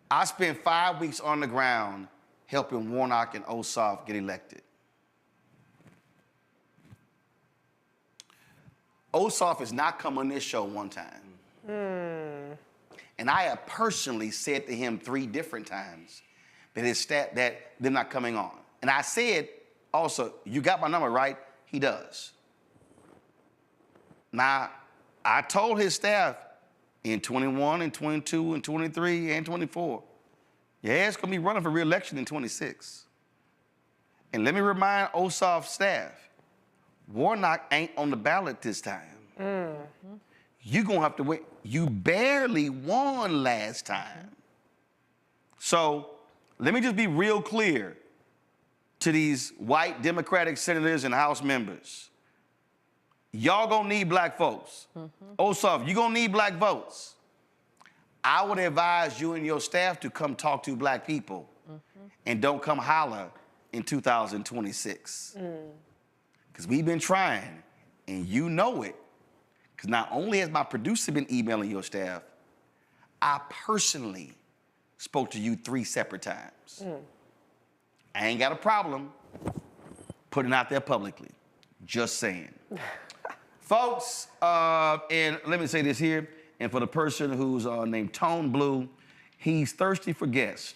A: I spent 5 weeks on the ground helping Warnock and Ossoff get elected. Ossoff has not come on this show one time. And I have personally said to him 3 different times that they're not coming on. And I said also, you got my number, right? He does. Now, I told his staff in 21 and 22 and 23 and 24, yeah, it's gonna be running for re-election in 26. And let me remind Ossoff's staff, Warnock ain't on the ballot this time. Mm-hmm. You're gonna have to wait. You barely won last time. So let me just be real clear to these white Democratic senators and House members. Y'all gonna need black folks. Mm-hmm. Ossoff, you gonna need black votes. I would advise you and your staff to come talk to black people and don't come holler in 2026. Because we've been trying, and you know it. Because not only has my producer been emailing your staff, I personally spoke to you 3 separate times. I ain't got a problem putting it out there publicly. Just saying. Folks, and let me say this here, and for the person who's named Tone Blue, he's thirsty for guests.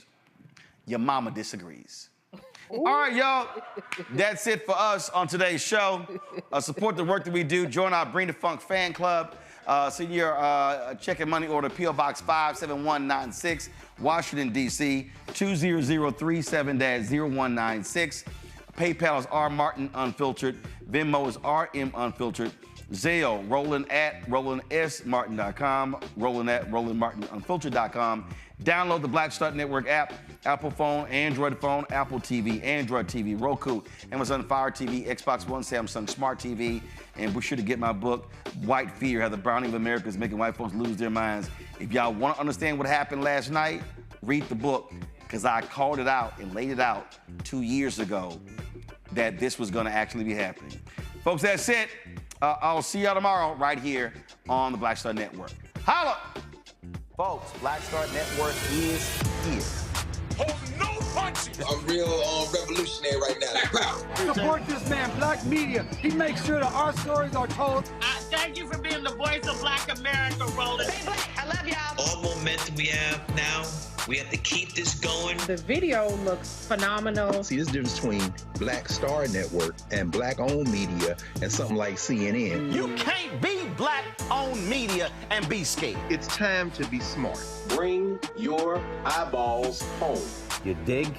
A: Your mama disagrees. All right, y'all. That's it for us on today's show. Support the work that we do. Join our Bring the Funk fan club. Send your check and money order, P.O. Box 57196, Washington, D.C., 20037-0196. PayPal is R Martin Unfiltered. Venmo is RM Unfiltered. Zelle, Roland@RolandSMartin.com, Roland@RolandMartinUnfiltered.com. Download the Black Star Network app, Apple phone, Android phone, Apple TV, Android TV, Roku, Amazon Fire TV, Xbox One, Samsung Smart TV, and be sure to get my book, White Fear, How the Browning of America is Making White Folks Lose Their Minds. If y'all want to understand what happened last night, read the book, because I called it out and laid it out 2 years ago that this was going to actually be happening. Folks, that's it. I'll see y'all tomorrow right here on the Black Star Network. Holla! Folks, Black Star Network is here.
B: Hold no punches.
C: I'm real revolutionary right now. Black power.
D: Support this man, Black Media. He makes sure that our stories are told.
E: Thank you for being the voice of Black America, Roland.
F: Stay black. I love y'all.
G: All momentum we have now, we have to keep this going.
R: The video looks phenomenal.
I: See, this difference between Black Star Network and black-owned media and something like CNN.
A: You can't be black-owned media and be scared.
K: It's time to be smart. Bring your eyeballs home.
A: You dig?